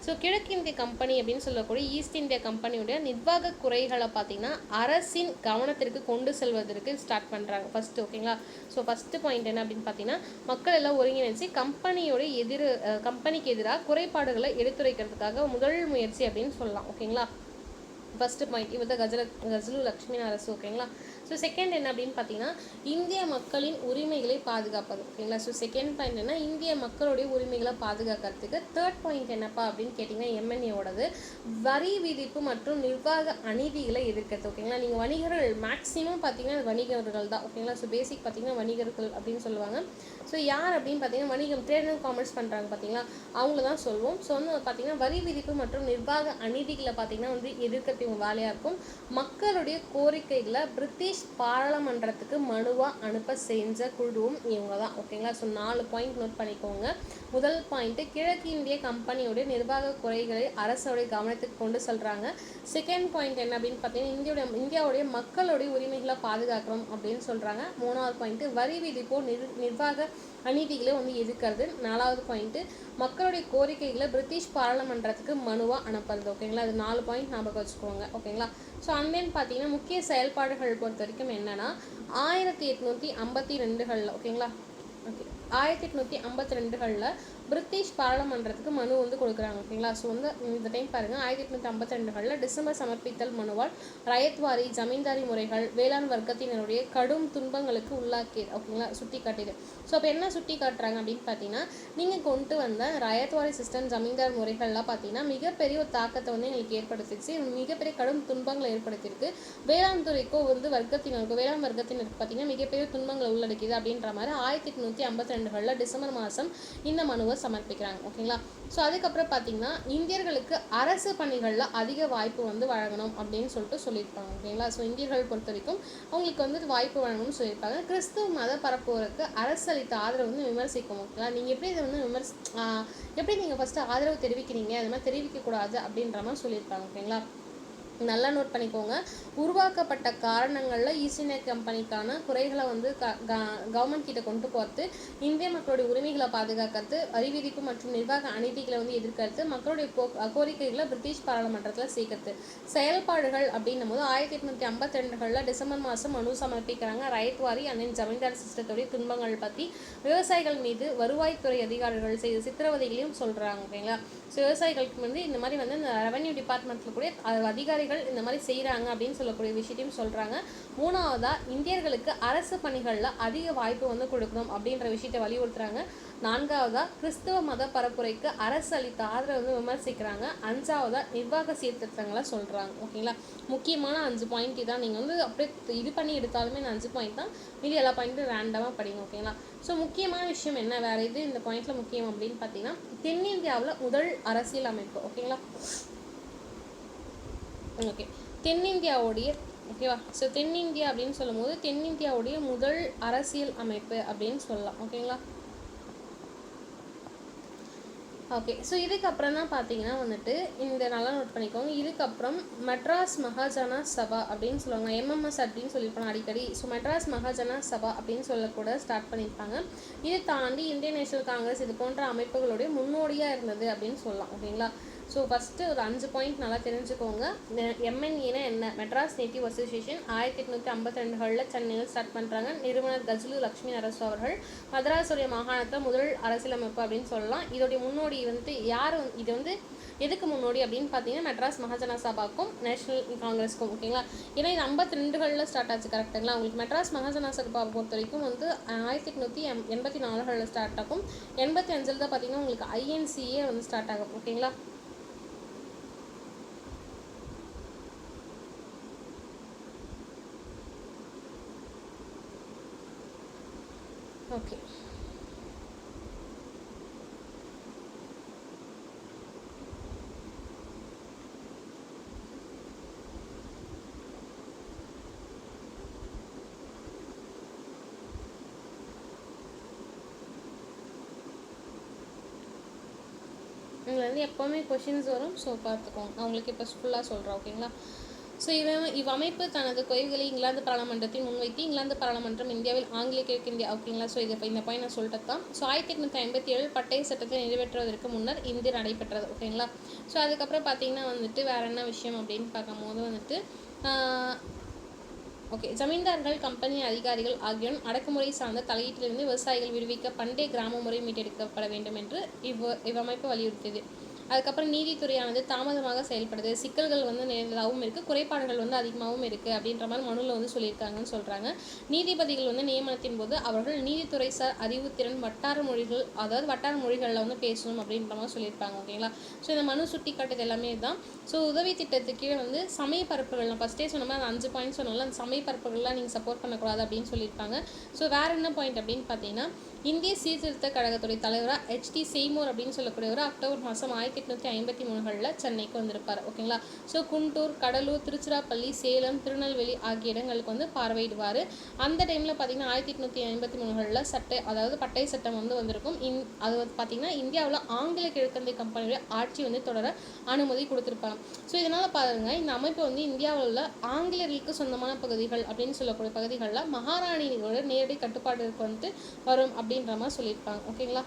ஸோ கிழக்கிந்திய கம்பெனி அப்படின்னு சொல்லக்கூடிய ஈஸ்ட் இந்தியா கம்பெனியுடைய நிர்வாக குறைகளை பார்த்திங்கன்னா அரசின் கவனத்திற்கு கொண்டு செல்வதற்கு ஸ்டார்ட் பண்ணுறாங்க ஃபஸ்ட்டு. ஓகேங்களா. ஸோ ஃபஸ்ட்டு பாயிண்ட் என்ன அப்படின்னு பார்த்தீங்கன்னா மக்கள் எல்லாம் ஒருங்கிணைச்சு கம்பெனிக்கு எதிராக குறைபாடுகளை எடுத்துரைக்கிறதுக்காக முதல் முயற்சி அப்படின்னு சொல்லலாம். ஓகேங்களா. ஃபஸ்ட்டு பாயிண்ட் இவர் தான் கஜலு லக்ஷ்மி நரசு. ஓகேங்களா. ஸோ செகண்ட் என்ன அப்படின்னு பார்த்தீங்கன்னா இந்திய மக்களின் உரிமைகளை பாதுகாப்பது. ஓகேங்களா. ஸோ செகண்ட் பாயிண்ட் என்ன இந்திய மக்களுடைய உரிமைகளை பாதுகாக்கிறதுக்கு. தேர்ட் பாயிண்ட் என்னப்பா அப்படின்னு கேட்டிங்கன்னா MNAவோடது வரி விதிப்பு மற்றும் நிர்வாக அநீதிகளை எதிர்க்கிறது. ஓகேங்களா. நீங்கள் வணிகர்கள் மேக்ஸிமம் பார்த்தீங்கன்னா வணிகர்கள் தான். ஓகேங்களா. ஸோ பேசிக் பார்த்தீங்கன்னா வணிகர்கள் அப்படின்னு சொல்லுவாங்க. ஸோ யார் அப்படின்னு பார்த்தீங்கன்னா வணிகம் ட்ரேட் அண்ட் காமர்ஸ் பண்ணுறாங்க பார்த்தீங்களா அவங்கள தான் சொல்லுவோம். ஸோ வந்து பார்த்தீங்கன்னா வரி விதிப்பு மற்றும் நிர்வாக அநீதிகளை பார்த்தீங்கன்னா வந்து எதிர்க்கிறது இவங்க வேலையாக இருக்கும். மக்களுடைய கோரிக்கைகளை பிரிட்டிஷ் பாராளுமன்றத்துக்கு மனுவாக அனுப்ப செஞ்ச குழுவும் இவங்க தான். ஓகேங்களா. ஸோ 4 பாயிண்ட் நோட் பண்ணிக்கோங்க. முதல் பாயிண்ட்டு கிழக்கிந்திய கம்பெனியோடைய நிர்வாக குறைகளை அரசோடைய கவனத்துக்கு கொண்டு செல்கிறாங்க. செகண்ட் பாயிண்ட் என்ன அப்படின்னு பார்த்தீங்கன்னா இந்தியாவுடைய மக்களுடைய உரிமைகளை பாதுகாக்கணும் அப்படின்னு சொல்கிறாங்க. 3வது பாயிண்ட்டு வரி விதிப்போ நிர்வாக அநீதிகளை வந்து எதிர்க்கிறது. 4வது பாயிண்ட்டு மக்களுடைய கோரிக்கைகளை பிரிட்டிஷ் பாராளுமன்றத்துக்கு மனுவாக அனுப்புறது. ஓகேங்களா. அது 4 பாயிண்ட் ஞாபகம் வச்சுக்கோங்க. ஓகேங்களா. ஸோ அண்ட் பார்த்தீங்கன்னா முக்கிய செயல்பாடுகள் பொறுத்த வரைக்கும் என்னென்னா 1852 ஓகேங்களா. ஓகே 1852 பிரிட்டிஷ் பாராளுமன்றத்துக்கு மனு வந்து கொடுக்குறாங்க. ஓகேங்களா. ஸோ வந்து இந்த டைம் பாருங்கள் 1852 டிசம்பர் சமர்ப்பித்தல் மனுவால் ரயத்வாரி ஜமீன்தாரி முறைகள் வேளாண் வர்க்கத்தினருடைய கடும் துன்பங்களுக்கு உள்ளாக்கியது. ஓகேங்களா. சுட்டி காட்டியது. ஸோ அப்போ என்ன சுட்டி காட்டுறாங்க அப்படின்னு பார்த்தீங்கன்னா நீங்கள் கொண்டு வந்த ரயத்வாரி சிஸ்டம் ஜமீன்தார் முறைகள்லாம் பார்த்தீங்கன்னா மிகப்பெரிய ஒரு தாக்கத்தை வந்து எங்களுக்கு ஏற்படுத்திடுச்சு. மிகப்பெரிய கடும் துன்பங்களை ஏற்படுத்தியிருக்கு. வேளாண் துறைக்கோ வந்து வேளாண் வர்க்கத்தினருக்கு பார்த்தீங்கன்னா மிகப்பெரிய துன்பங்களை உள்ளடக்கியது அப்படின்ற மாதிரி 1852 டிசம்பர் மாதம் இந்த மனுவை சமர்ப்பிக்கிறாங்க. ஓகேங்களா. ஸோ அதுக்கப்புறம் பார்த்தீங்கன்னா இந்தியர்களுக்கு அரசு பணிகளில் அதிக வாய்ப்பு வந்து வழங்கணும் அப்படின்னு சொல்லியிருப்பாங்க. ஓகேங்களா. ஸோ இந்தியர்கள் பொறுத்த வரைக்கும் அவங்களுக்கு வந்து வாய்ப்பு வழங்கணும்னு சொல்லியிருப்பாங்க. கிறிஸ்துவ மத பரப்புவதற்கு அரசு அளித்த ஆதரவு வந்து விமர்சிக்கும். ஓகேங்களா. நீங்கள் எப்படி இதை வந்து எப்படி நீங்கள் ஃபஸ்ட்டு ஆதரவு தெரிவிக்கிறீங்க அது மாதிரி தெரிவிக்கக்கூடாது அப்படின்ற மாதிரி சொல்லியிருப்பாங்க. ஓகேங்களா. நல்லா நோட் பண்ணிக்கோங்க. உருவாக்கப்பட்ட காரணங்களில் ஈஸ்ட் இந்தியா கம்பெனிக்கான குறைகளை வந்து கவர்மெண்ட் கிட்ட கொண்டு போகிறது, இந்திய மக்களுடைய உரிமைகளை பாதுகாக்கிறது, வரி விதிப்பு மற்றும் நிர்வாக அநீதிகளை வந்து எதிர்க்கிறது, மக்களுடைய கோரிக்கைகளை பிரிட்டிஷ் பாராளுமன்றத்தில் சேர்க்கறது. செயல்பாடுகள் அப்படின்னும் போது 1852 டிசம்பர் மாதம் மனு சமர்ப்பிக்கிறாங்க. ரயத்வாரி அண்ட் ஜமீன்தார் சிஸ்டத்துடைய துன்பங்கள் பற்றி விவசாயிகள் மீது வருவாய்த்துறை அதிகாரிகள் செய்த சித்திரவதைகளையும் சொல்கிறாங்க. ஓகேங்களா. ஸோ விவசாயிகளுக்கு வந்து இந்த மாதிரி வந்து இந்த ரெவன்யூ டிபார்ட்மெண்ட்டில் கூட அதிகாரிகள் இந்த மாதிரி செய்கிறாங்க அப்படின்னு சொல்லக்கூடிய விஷயத்தையும் சொல்கிறாங்க. 3வதாக இந்தியர்களுக்கு அரசு பணிகளில் அதிக வாய்ப்பு வந்து கொடுக்கணும் அப்படின்ற விஷயத்தை வலியுறுத்துறாங்க. 4வதாக கிறிஸ்துவ மத பரப்புரைக்கு அரசு அளித்த ஆதரவு வந்து விமர்சிக்கிறாங்க. 5வதாக நிர்வாக சீர்திருத்தங்களை சொல்கிறாங்க. ஓகேங்களா. முக்கியமான 5 பாயிண்ட் தான். நீங்கள் வந்து அப்படியே இது பண்ணி எடுத்தாலுமே இந்த 5 பாயிண்ட் தான். மீதி எல்லா பாயிண்ட்டும் ரேண்டமாக படிங்க. ஓகேங்களா. ஸோ முக்கியமான விஷயம் என்ன வேறு இது இந்த பாயிண்டில் முக்கியம் அப்படின்னு பார்த்தீங்கன்னா தென்னிந்தியாவில் முதல் அரசியல் அமைப்பு. ஓகேங்களா. ஓகே தென்னிந்தியாவுடைய ஓகேவா. ஸோ தென்னிந்தியா அப்படின்னு சொல்லும் போது தென்னிந்தியாவுடைய முதல் அரசியல் அமைப்பு அப்படின்னு சொல்லலாம். ஓகேங்களா. ஓகே. ஸோ இதுக்கப்புறம் தான் பார்த்தீங்கன்னா வந்துட்டு இந்த நல்லா நோட் பண்ணிக்கோங்க. இதுக்கப்புறம் மெட்ராஸ் மகாஜன சபா அப்படின்னு சொல்லுவாங்க. எம்எம்எஸ் அப்படின்னு சொல்லியிருப்பாங்க அடிக்கடி. ஸோ மெட்ராஸ் மகாஜன சபா அப்படின்னு சொல்லக்கூட ஸ்டார்ட் பண்ணியிருப்பாங்க. இதை தாண்டி இந்தியன் நேஷனல் காங்கிரஸ் இது போன்ற அமைப்புகளுடைய முன்னோடியாக இருந்தது அப்படின்னு சொல்லலாம். ஓகேங்களா. ஸோ ஃபஸ்ட்டு ஒரு 5 பாயிண்ட் நல்லா தெரிஞ்சுக்கோங்க. எம்என்ஏனா என்ன? மெட்ராஸ் நேட்டிவ் அசோசியேஷன் 1852 சென்னையில் ஸ்டார்ட் பண்ணுறாங்க. நிறுவனர் கஜ்லு லக்ஷ்மி நரசு அவர்கள். மதராஸுடைய மாகாணத்தில் முதல் அரசியலமைப்பு அப்படின்னு சொல்லலாம். இதோடைய முன்னோடி வந்துட்டு யார்? இது வந்து எதுக்கு முன்னோடி அப்படின்னு பார்த்தீங்கன்னா மெட்ராஸ் மகாஜன சபாக்கும் நேஷனல் காங்கிரஸ்க்கும். ஓகேங்களா. ஏன்னா இது 52 ஸ்டார்ட் ஆச்சு. கரெக்டுங்களா. உங்களுக்கு மெட்ராஸ் மகாஜன சபா பொறுத்த வரைக்கும் வந்து 1884 ஸ்டார்ட் ஆகும். 85 தான் பார்த்தீங்கன்னா உங்களுக்கு ஐஎன்சிஏ வந்து ஸ்டார்ட் ஆகும். ஓகேங்களா. ஓகே. இதில் வந்து எப்போவுமே கொஷின்ஸ் வரும். ஸோ பார்த்துக்கோங்க. நான் உங்களுக்கு இப்போ ஃபுல்லாக சொல்கிறேன். ஓகேங்களா. ஸோ இவ்வமைப்பு தனது கொள்கைகளை இங்கிலாந்து பாராளுமன்றத்தில் முன்வைத்து இங்கிலாந்து பாராளுமன்றம் இந்தியாவில் ஆங்கில கிழக்கிந்தியா. ஓகேங்களா. ஸோ இந்த பாயிண்ட் நான் சொல்லிட்டு தான். ஸோ 1857 பட்டய சட்டத்தை நிறைவேற்றுவதற்கு முன்னர் இந்திய நடைபெற்றது. ஓகேங்களா. ஸோ அதுக்கப்புறம் பார்த்தீங்கன்னா வந்துட்டு வேறு என்ன விஷயம் அப்படின்னு பார்க்கும்போது வந்துட்டு ஓகே. ஜமீன்தார்கள், கம்பெனி அதிகாரிகள் ஆகியோர் அடக்குமுறை சார்ந்த தலையீட்டிலிருந்து விவசாயிகள் விடுவிக்க பண்டைய கிராம முறை மீட்டெடுக்கப்பட வேண்டும் என்று இவ்வமைப்பு வலியுறுத்தியது. அதுக்கப்புறம் நீதித்துறையானது தாமதமாக செயல்படுது, சிக்கல்கள் வந்து நிறைந்ததாகவும் இருக்குது, குறைபாடுகள் வந்து அதிகமாகவும் இருக்குது அப்படின்ற மாதிரி மனுவில் வந்து சொல்லியிருக்காங்கன்னு சொல்கிறாங்க. நீதிபதிகள் வந்து நியமனத்தின் போது அவர்கள் நீதித்துறை சார் அறிவுத்திறன் வட்டார மொழிகள், அதாவது வட்டார மொழிகளில் வந்து பேசணும் அப்படின்ற மாதிரி சொல்லியிருப்பாங்க. ஓகேங்களா. ஸோ இந்த மனு சுட்டி காட்டுறது எல்லாமே தான். ஸோ உதவி திட்டத்துக்கு கீழே வந்து சமய பரப்புகள், நான் ஃபஸ்ட்டே சொன்ன மாதிரி அந்த 5 பாயிண்ட் சொன்னால அந்த சமய பரப்புகள்லாம் நீங்கள் சப்போர்ட் பண்ணக்கூடாது அப்படின்னு சொல்லியிருப்பாங்க. ஸோ வேறு என்ன பாயிண்ட் அப்படின்னு பார்த்தீங்கன்னா, இந்திய சீர்திருத்த கழகத்துடைய தலைவராக ஹெச்டி செய்மூர் அப்படின்னு சொல்லக்கூடியவர் அக்டோபர் மாதம் 1853 சென்னைக்கு வந்திருப்பார். ஓகேங்களா. ஸோ குண்டூர், கடலூர், திருச்சிராப்பள்ளி, சேலம், திருநெல்வேலி ஆகிய இடங்களுக்கு வந்து பார்வையிடுவார். அந்த டைமில் பார்த்தீங்கன்னா 1853 அதாவது பட்டய சட்டம் வந்து வந்திருக்கும். அது வந்து பார்த்தீங்கன்னா இந்தியாவில் ஆங்கில கிழக்கிந்திய கம்பெனியுடைய ஆட்சி வந்து தொடர அனுமதி கொடுத்துருப்பாங்க. ஸோ இதனால் பாருங்கள், இந்த அமைப்பு வந்து இந்தியாவில் உள்ள ஆங்கிலேயர்களுக்கு சொந்தமான பகுதிகள் அப்படின்னு சொல்லக்கூடிய பகுதிகளில் மகாராணியோட நேரடி கட்டுப்பாடுக்கு வந்துட்டு வரும் அப்படின்ற மாதிரி சொல்லியிருப்பாங்க. ஓகேங்களா.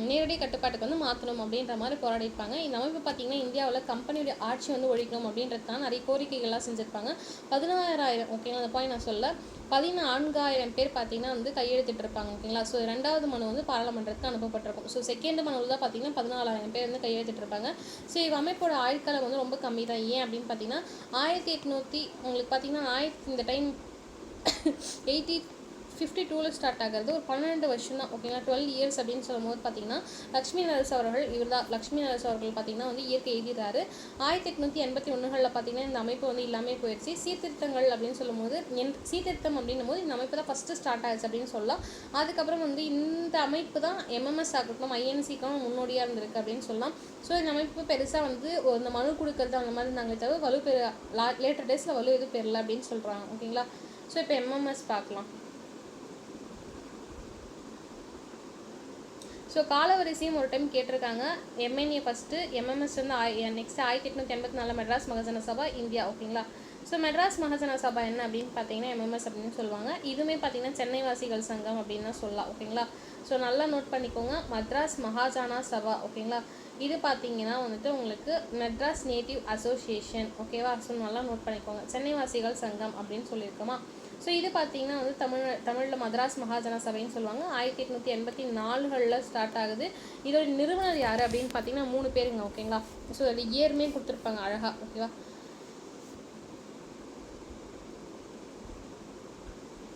நேரடி கட்டுப்பாட்டுக்கு வந்து மாற்றணும் அப்படின்ற மாதிரி போராடிருப்பாங்க. இந்த அமைப்பு பார்த்தீங்கன்னா இந்தியாவில் கம்பெனியுடைய ஆட்சி வந்து ஒழிக்கணும் அப்படின்றதுக்கான நிறைய கோரிக்கைகள்லாம் செஞ்சுருப்பாங்க. 16,000 ஓகேங்களா. அந்த பாயிண்ட் நான் சொல்ல 14,000 பேர் பார்த்தீங்கன்னா வந்து கையெழுத்திட்டிருப்பாங்க. ஓகேங்களா. ஸோ 2வது மனு வந்து பாராளுமன்றத்துக்கு அனுப்பப்பட்டிருக்கும். ஸோ செகண்ட் மனுவில் தான் பார்த்தீங்கன்னா 14,000 பேர் வந்து கையெழுத்திட்டிருப்பாங்க. ஸோ இவ் அமைப்போட ஆயுட்காலம் வந்து ரொம்ப கம்மி தான். ஏன் அப்படின்னு பார்த்தீங்கன்னா 1800 உங்களுக்கு பார்த்தீங்கன்னா இந்த டைம் 1852 ஸ்டார்ட் ஆகிறது. ஒரு 12 வருஷம் தான். ஓகேங்களா. 12 இயர்ஸ் அப்படின்னு சொல்லும்போது பார்த்தீங்கன்னா லக்ஷ்மி நரசு அவர்கள் லக்ஷ்மி நரசு அவர்கள் பார்த்தீங்கன்னா வந்து இயற்கை எழுதிறாரு. 1881 பார்த்தீங்கன்னா இந்த அமைப்பு வந்து இல்லாமல் போயிடுச்சு. சீர்திருத்தங்கள் அப்படின்னு சொல்லும்போது சீர்திருத்தம் அப்படின்னும் போது இந்த அமைப்பு தான் ஃபஸ்ட்டு ஸ்டார்ட் ஆயிடுச்சு அப்படின்னு சொல்லலாம். அதுக்கப்புறம் வந்து இந்த அமைப்பு தான் எம்எம்எஸ் ஆகட்டும் ஐஎன்சிக்கும் முன்னோடியாக இருந்திருக்கு அப்படின்னு சொல்லலாம். ஸோ இந்த அமைப்பு பெருசாக வந்து இந்த மனு கொடுக்கறது அந்த மாதிரி நாங்களே தவிர வலு லேட்டர் டேஸில் வலு எதுவும் பெறல அப்படின்னு சொல்கிறாங்க. ஓகேங்களா. ஸோ இப்போ எம்எம்எஸ் பார்க்கலாம். ஸோ காலவரிசையும் ஒரு டைம் கேட்டிருக்காங்க. எம்என்ஏ ஃபஸ்ட்டு, எம்எம்எஸ் வந்து நெக்ஸ்ட் 1884 மெட்ராஸ் மகாஜன சபா இந்தியா. ஓகேங்களா. ஸோ மெட்ராஸ் மகாஜன சபா என்ன அப்படின்னு பார்த்தீங்கன்னா எம்எம்எஸ் அப்படின்னு சொல்லுவாங்க. இதுவுமே பார்த்தீங்கன்னா சென்னை வாசிகள் சங்கம் அப்படின்னு தான் சொல்லலாம். ஓகேங்களா. ஸோ நல்லா நோட் பண்ணிக்கோங்க. மத்ராஸ் மகாஜன சபா. ஓகேங்களா. இது பார்த்தீங்கன்னா வந்துட்டு உங்களுக்கு மெட்ராஸ் நேட்டிவ் அசோசியேஷன். ஓகேவா. ஸோ நல்லா நோட் பண்ணிக்கோங்க. சென்னை வாசிகள் சங்கம் அப்படின்னு சொல்லியிருக்கோமா. ஸோ இது பார்த்தீங்கன்னா வந்து தமிழில் மദ്രാஸ் மகாஜன சபைன்னு சொல்லுவாங்க. 1884 ஸ்டார்ட் ஆகுது. இதோட நிறுவனர் யார் அப்படின்னு பார்த்தீங்கன்னா 3 பேருங்க. ஓகேங்களா. ஸோ அதோட இயருமே கொடுத்துருப்பாங்க அழகாக. ஓகேவா.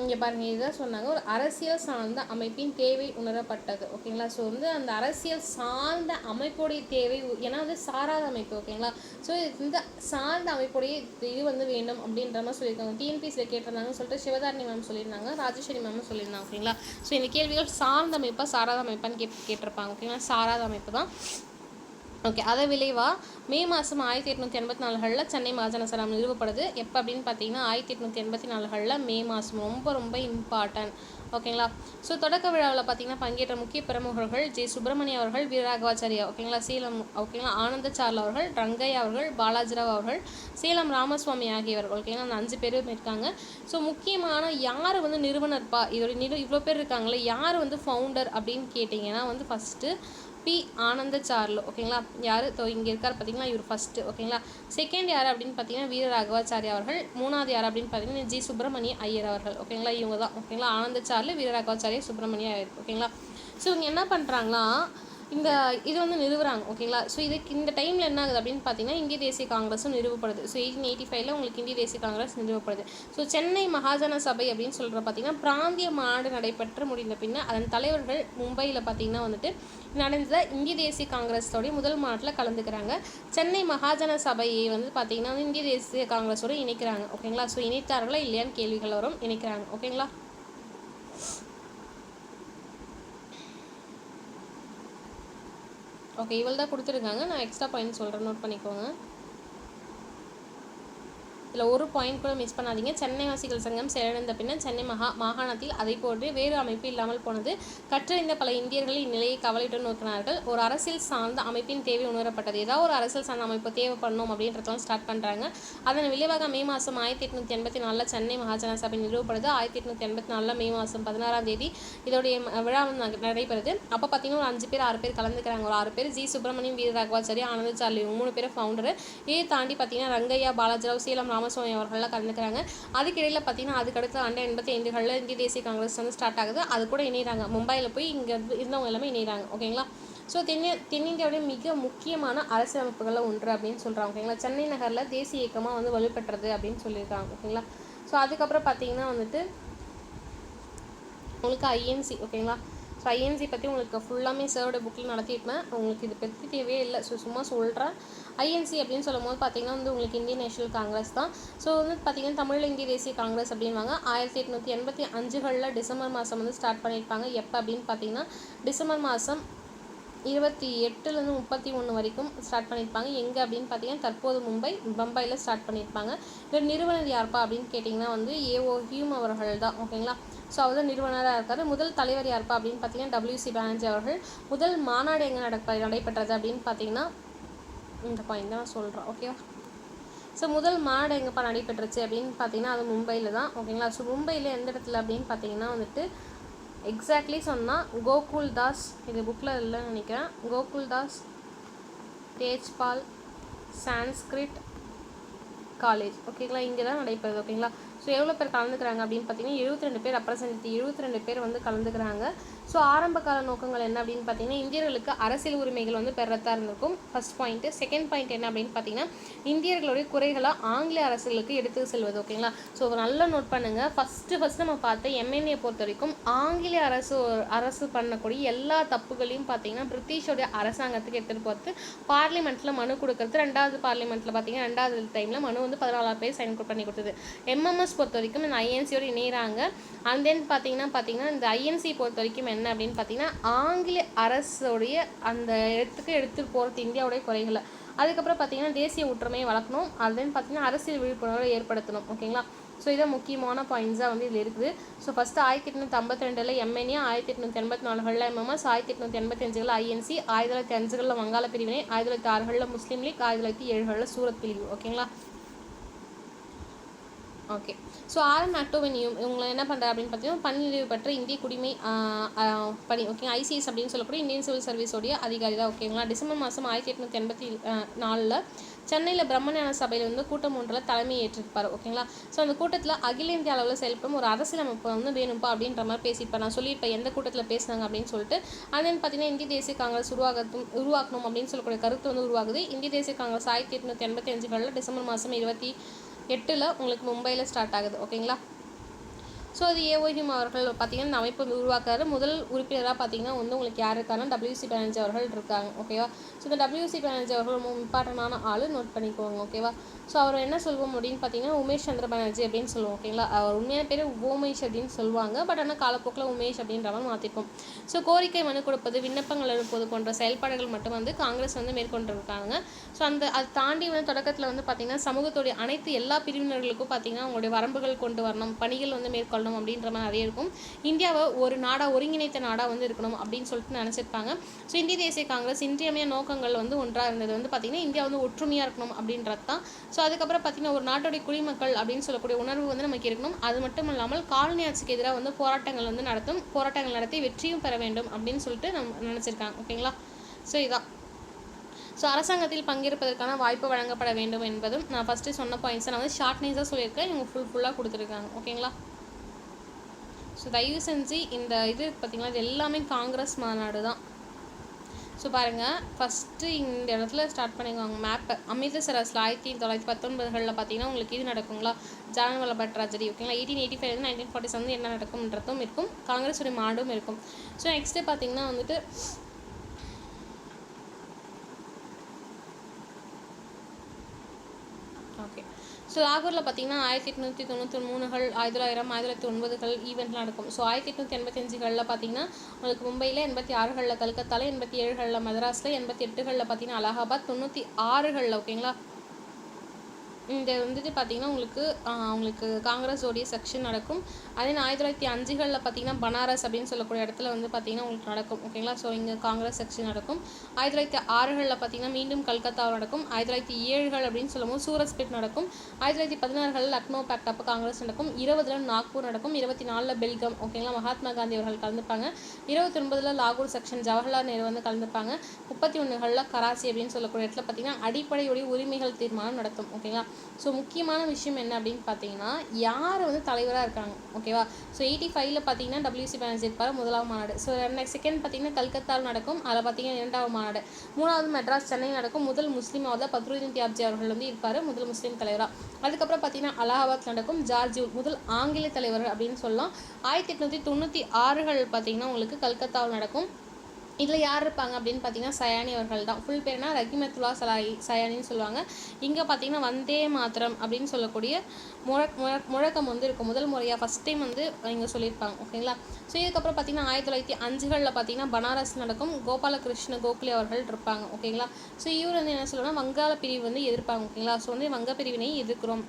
இங்கே பாருங்கள், இதுதான் சொன்னாங்க, ஒரு அரசியல் சார்ந்த அமைப்பின் தேவை உணரப்பட்டது. ஓகேங்களா. ஸோ வந்து அந்த அரசியல் சார்ந்த அமைப்புடைய தேவை, ஏன்னா வந்து சாராத அமைப்பு. ஓகேங்களா. ஸோ இந்த சார்ந்த அமைப்புடைய இது வந்து வேண்டும் அப்படின்ற மாதிரி சொல்லியிருக்காங்க. டிஎன்பிசியில் கேட்டிருந்தாங்கன்னு சொல்லிட்டு சிவதாரணி மேம் சொல்லியிருந்தாங்க, ராஜேஸ்வரி மேம் சொல்லியிருந்தாங்க. ஓகேங்களா. ஸோ இந்த கேள்விகள் சார்ந்த அமைப்பா சாராத அமைப்பான்னு கேட்டிருப்பாங்க. ஓகேங்களா. சாராத அமைப்பு தான். ஓகே. அதை விளைவாக மே மாதம் 1884களில் சென்னை மகாஜன சபை நிறுவப்படுது. எப்போ அப்படின்னு பார்த்தீங்கன்னா 1884களில் மே மாதம். ரொம்ப ரொம்ப இம்பார்ட்டன்ட். ஓகேங்களா. ஸோ தொடக்க விழாவில் பார்த்தீங்கன்னா பங்கேற்ற முக்கிய பிரமுகர்கள் ஜே சுப்பிரமணியம் அவர்கள், வீரராகவாச்சாரியா, ஓகேங்களா, சேலம், ஓகேங்களா, ஆனந்தச்சார்ல அவர்கள், ரங்கையா அவர்கள், பாலாஜிராவ் அவர்கள், சேலம் ராமசுவாமி ஆகியவர்கள், ஓகேங்களா, அந்த 5 பேரும் இருக்காங்க. ஸோ முக்கியமான யார் வந்து நிறுவனர்ப்பா, இதோட இவ்வளோ பேர் இருக்காங்களே, யார் வந்து ஃபவுண்டர் அப்படின்னு கேட்டிங்கன்னா வந்து ஃபஸ்ட்டு பி ஆனந்தச்சார்லு, ஓகேங்களா, யார் இங்கே இருக்கார் பார்த்தீங்களா, இவர் ஃபஸ்ட்டு. ஓகேங்களா. செகண்ட் யார் அப்படின்னு பார்த்தீங்கன்னா வீரராகவாச்சாரி அவர்கள். மூணாவது யார் அப்படின்னு பார்த்தீங்கன்னா ஜி சுப்பிரமணிய ஐயர் அவர்கள், ஓகேங்களா, இவங்க தான். ஓகேங்களா. ஆனந்தச்சார்லு, வீரராகவாச்சாரி, சுப்பிரமணிய ஐயர், ஓகேங்களா. ஸோ இவங்க என்ன பண்ணுறாங்களா, இது வந்து நிறுவுறாங்க. ஓகேங்களா. ஸோ இந்த டைமில் என்ன ஆகுது அப்படின்னு பார்த்தீங்கன்னா இந்திய தேசிய காங்கிரஸும் நிறுவப்படுது. ஸோ 1885 உங்களுக்கு இந்திய தேசிய காங்கிரஸ் நிறுவப்படுது. ஸோ சென்னை மகாஜன சபை அப்படின்னு சொல்கிற பார்த்தீங்கன்னா பிராந்திய மாநாடு நடைபெற்று முடிந்த பின்னர் அதன் தலைவர்கள் மும்பையில் பார்த்தீங்கன்னா வந்துட்டு நடந்த இந்திய தேசிய காங்கிரஸோடைய முதல் மாநாட்டில் கலந்துக்கிறாங்க. சென்னை மகாஜன சபையை வந்து பார்த்தீங்கன்னா இந்திய தேசிய காங்கிரஸோடு இணைக்கிறாங்க. ஓகேங்களா. ஸோ இணைத்தார்களா இல்லையான்னு கேள்விகள் வரும். இணைக்கிறாங்க. ஓகேங்களா. ஓகே. இவள் தான் கொடுத்துருக்காங்க. நான் எக்ஸ்ட்ரா பாயிண்ட் சொல்கிறேன், நோட் பண்ணிக்கோங்க. இதில் ஒரு பாயிண்ட் கூட மிஸ் பண்ணாதீங்க. சென்னை வாசிகள் சங்கம் செயலிழந்த பின்னர் சென்னை மாகாணத்தில் அதை போன்று வேறு அமைப்பு இல்லாமல் போனது. கற்றறிந்த பல இந்தியர்கள் இந்நிலையை கவலையுடன் நோக்கினார்கள். ஒரு அரசியல் சார்ந்த அமைப்பின் தேவை உணரப்பட்டது. ஏதாவது ஒரு அரசியல் சார்ந்த அமைப்பு தேவைப்படணும் அப்படின்றதெல்லாம் ஸ்டார்ட் பண்ணுறாங்க. அதன் விளைவாக மே மாதம் 1884 சென்னை மகாஜன சபை நிறுவப்படுது. 1884 மே மாதம் 16ஆம் தேதி இதோடைய விழா வந்து நடைபெறுது. அப்போ பார்த்தீங்கன்னா ஒரு 5 பேர் 6 பேர் கலந்துக்கிறாங்க. ஒரு 6 பேர் ஜி சுப்பிரமணியம், வீரராகவாச்சாரி, ஆனந்தச்சார்லு, இவங்க 3 பேர் ஃபவுண்டரு. இதை தாண்டி பார்த்தீங்கன்னா ரங்கையா, பாலாஜிராவ், சேலம் ராமசுவாமி அவர்கள்லாம் கலந்துக்கிறாங்க. அதுக்கிடையில் பார்த்தீங்கன்னா அதுக்கடுத்து 1985களில் இந்திய தேசிய காங்கிரஸ் வந்து ஸ்டார்ட் ஆகுது. அது கூட இணைகிறாங்க. மும்பையில் போய் இங்கே இருந்தவங்க எல்லாமே இணைகிறாங்க. ஓகேங்களா. ஸோ தென்னிந்தியாவுடைய மிக முக்கியமான அரசியலமைப்புகளில் ஒன்று அப்படின்னு சொல்கிறாங்க. ஓகேங்களா. சென்னை நகரில் தேசிய இயக்கமாக வந்து வலுப்பெற்றது அப்படின்னு சொல்லியிருக்காங்க. ஓகேங்களா. ஸோ அதுக்கப்புறம் பார்த்தீங்கன்னா வந்துட்டு உங்களுக்கு ஐஎன்சி, ஓகேங்களா. ஸோ ஐஎன்சி பற்றி உங்களுக்கு ஃபுல்லாமே சர்வோட புக்கில் நடத்தியிருப்பேன். உங்களுக்கு இது பற்றி தேவையே இல்லை. ஸோ சும்மா சொல்கிறேன். ஐஎன்சி அப்படின்னு சொல்லும் போது பார்த்தீங்கன்னா வந்து உங்களுக்கு இந்தியன் நேஷனல் காங்கிரஸ் தான். ஸோ வந்து பார்த்தீங்கன்னா தமிழில் இந்திய தேசிய காங்கிரஸ் அப்படின்வாங்க. 1885 டிசம்பர் மாதம் வந்து ஸ்டார்ட் பண்ணியிருப்பாங்க. எப்போ அப்படின்னு பார்த்தீங்கன்னா டிசம்பர் மாதம் 28லேருந்து 31 வரைக்கும் ஸ்டார்ட் பண்ணியிருப்பாங்க. எங்கே அப்படின்னு பார்த்தீங்கன்னா தற்போது பம்பாயில் ஸ்டார்ட் பண்ணியிருப்பாங்க. இதில் நிறுவனர் யார்ப்பா அப்படின்னு கேட்டிங்கன்னா வந்து ஏஓ ஹியூம் அவர்கள் தான். ஓகேங்களா. ஸோ அவர் தான் நிறுவனராக இருக்கார். முதல் தலைவர் யார்ப்பா அப்படின்னு பார்த்தீங்கன்னா WC பானர்ஜி அவர்கள். முதல் மாநாடு எங்கே நடைபெற்றது அப்படின்னு பார்த்தீங்கன்னா இந்த பாயிண்ட் தான் நான் சொல்கிறேன். ஓகேவா. ஸோ முதல் மாநாடு எங்கேப்பா நடைபெற்றுச்சு அப்படின்னு பார்த்தீங்கன்னா அது மும்பையில் தான். ஓகேங்களா. ஸோ மும்பையில் எந்த இடத்துல அப்படின்னு பார்த்தீங்கன்னா வந்துட்டு எக்ஸாக்ட்லி சொன்னால் கோகுல்தாஸ், இது புக்கில் இல்லைன்னு நினைக்கிறேன், கோகுல்தாஸ் தேஜ்பால் சான்ஸ்கிரிட் காலேஜ், ஓகேங்களா, இங்கே தான் நடைபெறுது. ஓகேங்களா. ஸோ எவ்வளோ பேர் கலந்துக்கிறாங்க அப்படின்னு பார்த்தீங்கன்னா 72 பேர், ரெப்ரசன்டேட்டிவ் 72 பேர் வந்து கலந்துக்கிறாங்க. ஸோ ஆரம்ப கால நோக்கங்கள் என்ன அப்படின்னு பார்த்தீங்கன்னா இந்தியர்களுக்கு அரசியல் உரிமைகள் வந்து பெறத்தான் இருந்திருக்கும். First point. செகண்ட் பாயிண்ட் என்ன அப்படின்னு பார்த்தீங்கன்னா இந்தியர்களுடைய குறைகளாக ஆங்கில அரசுகளுக்கு எடுத்து செல்வது. ஓகேங்களா. ஸோ நல்லா நோட் பண்ணுங்கள். ஃபஸ்ட்டு நம்ம பார்த்த எம்என்ஏ பொறுத்த வரைக்கும் ஆங்கில அரசு பண்ணக்கூடிய எல்லா தப்புகளையும் பார்த்தீங்கன்னா பிரிட்டிஷோடைய அரசாங்கத்துக்கு எடுத்துகிட்டு போகிறது, பார்லிமெண்ட்டில் மனு கொடுக்கறது. 2வது பார்லிமெண்ட்டில் பார்த்தீங்கன்னா 2வது டைமில் மனு வந்து 14 பேர் சைன் பண்ணி கொடுத்தது. எம்எம்எஸ் பொறுத்த வரைக்கும் இந்த ஐஎன்சியோடு இணைகிறாங்க. அண்ட் தென் பார்த்தீங்கன்னா இந்த ஐஎன்சி பொறுத்த வரைக்கும் என்ன அப்படின்னு பார்த்தீங்கன்னா ஆங்கில அரசுடைய அந்த எடுத்துகிட்டு போகிறது இந்தியாவுடைய குறைகளை. அதுக்கப்புறம் பார்த்தீங்கன்னா தேசிய ஒற்றுமையை வளர்க்கணும். அது தென் பார்த்தீங்கன்னா அரசியல் விழிப்புணர்வை ஏற்படுத்தணும். ஓகேங்களா. ஸோ இதை முக்கியமான பாயிண்ட்ஸாக வந்து இதில் இருக்குது. So first 1852 MNA, 1884 MMS, 1885 INC, 1905 வங்காள பிரிவினை, 1906 முஸ்லீம் லீக், 1907 சூரத் பிரிவு. ஓகேங்களா. ஓகே. ஸோ ஆக்டோவெனியும் இவங்களை என்ன பண்ணுறாரு அப்படின்னு பார்த்தீங்கன்னா பணிநிறைவு பெற்ற இந்திய குடிமை பணி, ஓகே, ஐசிஎஸ் அப்படின்னு சொல்லக்கூடிய இந்தியன் சிவில் சர்வீஸோடைய அதிகாரி தான். ஓகேங்களா. டிசம்பர் மாதம் 1884 சென்னையில் பிரம்மஞான சபையில் வந்து கூட்டம் ஒன்றில் தலைமை ஏற்றிருப்பார். ஓகேங்களா. ஸோ அந்த கூட்டத்தில் அகில இந்திய அளவில் செயல்படும் ஒரு அரசியலமைப்பு வந்து வேணும்ப்பா அப்படின்ற மாதிரி பேசியிருப்பேன். நான் சொல்லியிருப்பேன் எந்த கூட்டத்தில் பேசினாங்க அப்படின்னு சொல்லிட்டு. அதுன்னு பார்த்தீங்கன்னா இந்திய தேசிய காங்கிரஸ் உருவாக்கணும் அப்படின்னு சொல்லக்கூடிய கருத்து வந்து உருவாகுது. இந்திய தேசிய காங்கிரஸ் 1885 டிசம்பர் மாதம் 28 உங்களுக்கு மும்பையில் ஸ்டார்ட் ஆகுது. ஓகேங்களா. ஸோ அது ஏஓஹிம் அவர்கள் பார்த்திங்கன்னா இந்த அமைப்பு வந்து உருவாக்குறாரு. முதல் உறுப்பினராக பார்த்திங்கன்னா வந்து உங்களுக்கு யார் இருக்காங்கன்னா டபிள்யூசி பானர்ஜி அவர்கள் இருக்காங்க. ஓகேவா. ஸோ இந்த டபிள்யூசி பானர்ஜி அவர்கள் ரொம்ப இம்பார்ட்டண்டான ஆள், நோட் பண்ணிக்கோங்க. ஓகேவா. ஸோ அவர் என்ன சொல்வோம் அப்படின்னு பார்த்தீங்கன்னா உமேஷ் சந்திர பானர்ஜி அப்படின்னு சொல்லுவோம். ஓகேங்களா. அவர் உண்மையான பேர் உமேஷ் அப்படின்னு சொல்லுவாங்க. பட் ஆனால் காலப்போக்கில் உமேஷ் அப்படின்ற மாதிரி மாற்றிப்போம். ஸோ கோரிக்கை மனு கொடுப்பது, விண்ணப்பங்கள் அனுப்புவது போன்ற செயல்பாடுகள் மட்டும் வந்து காங்கிரஸ் வந்து மேற்கொண்டிருக்காங்க. ஸோ அது தாண்டி வந்து தொடக்கத்தில் வந்து பார்த்திங்கன்னா சமூகத்துடைய அனைத்து எல்லா பிரிவினர்களுக்கும் பார்த்திங்கன்னா அவங்களுடைய வரம்புகள் கொண்டு வரணும், பணிகள் வந்து மேற்கொள்ளணும் அப்படின்ற மாதிரி நிறைய இருக்கும். இந்தியாவை ஒரு நாடாக, ஒருங்கிணைத்த நாடாக வந்து இருக்கணும் அப்படின்னு சொல்லிட்டு நினச்சிருப்பாங்க. ஸோ இந்திய தேசிய காங்கிரஸ் இன்றியமைய நோக்கங்கள் வந்து ஒன்றாக இருந்தது வந்து பார்த்திங்கன்னா இந்தியா வந்து ஒற்றுமையாக இருக்கணும் அப்படின்றது தான். ஸோ அதுக்கப்புறம் பார்த்திங்கன்னா ஒரு நாட்டுடைய குடிமக்கள் அப்படின்னு சொல்லக்கூடிய உணர்வு வந்து நமக்கு இருக்கணும். அது மட்டும் இல்லாமல் காலனி ஆட்சிக்கு எதிராக வந்து போராட்டங்கள் நடத்தி வெற்றியும் பெற வேண்டும் அப்படின்னு சொல்லிட்டு நம்ம நினச்சிருக்காங்க. ஓகேங்களா. ஸோ இதான். ஸோ அரசாங்கத்தில் பங்கேற்பதற்கான வாய்ப்பு வழங்கப்பட வேண்டும் என்பதும் நான் ஃபஸ்ட்டு சொன்ன பாயிண்ட்ஸை நான் வந்து ஷார்ட் நைஸாக சொல்லியிருக்கேன். இவங்க ஃபுல்லாக கொடுத்துருக்காங்க. ஓகேங்களா. ஸோ தயவு செஞ்சு இந்த இது பார்த்திங்கன்னா இது எல்லாமே காங்கிரஸ் மாநாடு தான். ஸோ பாருங்கள், ஃபஸ்ட்டு இந்த இடத்துல ஸ்டார்ட் பண்ணிக்குவாங்க மேப்பை. அமிர்தசரஸில் 1919 பார்த்திங்கன்னா உங்களுக்கு இது நடக்குங்களா, ஜாலியன் வாலாபாக் ட்ராஜடி. ஓகேங்களா. 1885 1947 என்ன நடக்கும்ன்றதும் இருக்கும், காங்கிரஸுடைய மாடும் இருக்கும். ஸோ நெக்ஸ்ட்டு பார்த்திங்கன்னா வந்துட்டு ஓகே. ஸோ லாகூரில் பார்த்திங்கன்னா 1893 1900 1909 ஈவெண்ட்லாம் நடக்கும். ஸோ 1885 பார்த்திங்கன்னா உங்களுக்கு மும்பையில், 86 கல்கத்தாவில், 87 மதராஸில், 88 பார்த்திங்கன்னா அலகாபாத், 96 ஓகேங்களா. இந்த வந்துட்டு பார்த்திங்கன்னா உங்களுக்கு காங்கிரஸோடைய செக்ஷன் நடக்கும். அதே 1905 பார்த்திங்கன்னா பனாரஸ் அப்படின்னு சொல்லக்கூடிய இடத்துல வந்து பார்த்திங்கன்னா உங்களுக்கு நடக்கும். ஓகேங்களா. ஸோ இங்கே காங்கிரஸ் செக்ஷன் நடக்கும். 1906 பார்த்திங்கன்னா மீண்டும் கல்கத்தாவில் நடக்கும். 1907 அப்படின்னு சொல்லும்போது சூரத் ஸ்பிளிட் நடக்கும். 1916 லக்னோ பேக்ட் அப்போ காங்கிரஸ் நடக்கும். 20 நாக்பூர் நடக்கும். 24 பெல்கம். ஓகேங்களா. மகாத்மா காந்தி அவர்கள் கலந்துப்பாங்க. 29 லாகூர் செக்ஷன் ஜவஹர்லால் நேரு வந்து கலந்துப்பாங்க. 31 கராச்சி அப்படின்னு சொல்லக்கூடிய இடத்துல பார்த்திங்கன்னா அடிப்படையுடைய உரிமைகள் தீர்மானம் நடத்தும். ஓகேங்களா. ஸோ முக்கியமான விஷயம் என்ன அப்படின்னு பார்த்தீங்கன்னா யார் வந்து தலைவராக இருக்காங்க. ஓகேவா. ஸோ 85 பார்த்தீங்கன்னா டபிள்யூசி பானர்ஜி இருப்பார், முதலாவது மாநாடு. ஸோ செகண்ட் பார்த்தீங்கன்னா கல்கத்தாவில் நடக்கும், அதில் பார்த்தீங்கன்னா 2வது மாநாடு. 3வது மெட்ராஸ் சென்னையில் நடக்கும். முதல் முஸ்லீமாவது பத்ருதீன் தியாப்ஜி அவர்கள் வந்து இருப்பார், முதல் முஸ்லீம் தலைவராக. அதுக்கப்புறம் பார்த்தீங்கன்னா அலகாபாத் நடக்கும். ஜார்ஜ் முதல் ஆங்கில தலைவர் அப்படின்னு சொல்லலாம். 1896 பார்த்தீங்கன்னா உங்களுக்கு கல்கத்தாவில் நடக்கும். இதில் யார் இருப்பாங்க அப்படின்னு பார்த்தீங்கன்னா சயானி அவர்கள் தான். ஃபுல் பேர்னா ரஹிமத்துல்லா சயானின்னு சொல்லுவாங்க. இங்கே பார்த்தீங்கன்னா வந்தே மாத்திரம் அப்படின்னு சொல்லக்கூடிய முழக்கம் வந்து இருக்கும். முதல் முறையாக ஃபஸ்ட் டைம் வந்து இங்கே சொல்லியிருப்பாங்க. ஓகேங்களா. ஸோ இதுக்கப்புறம் பார்த்தீங்கன்னா 1905 பார்த்தீங்கன்னா பனாரஸ் நடக்கும். கோபாலகிருஷ்ண கோகலே அவர்கள் இருப்பாங்க. ஓகேங்களா. ஸோ இவர் வந்து என்ன சொல்லுவாங்கன்னா வங்காள பிரிவு வந்து எதிர்ப்பாங்க. ஓகேங்களா. ஸோ வந்து வங்க பிரிவினை எதிர்க்கிறோம்,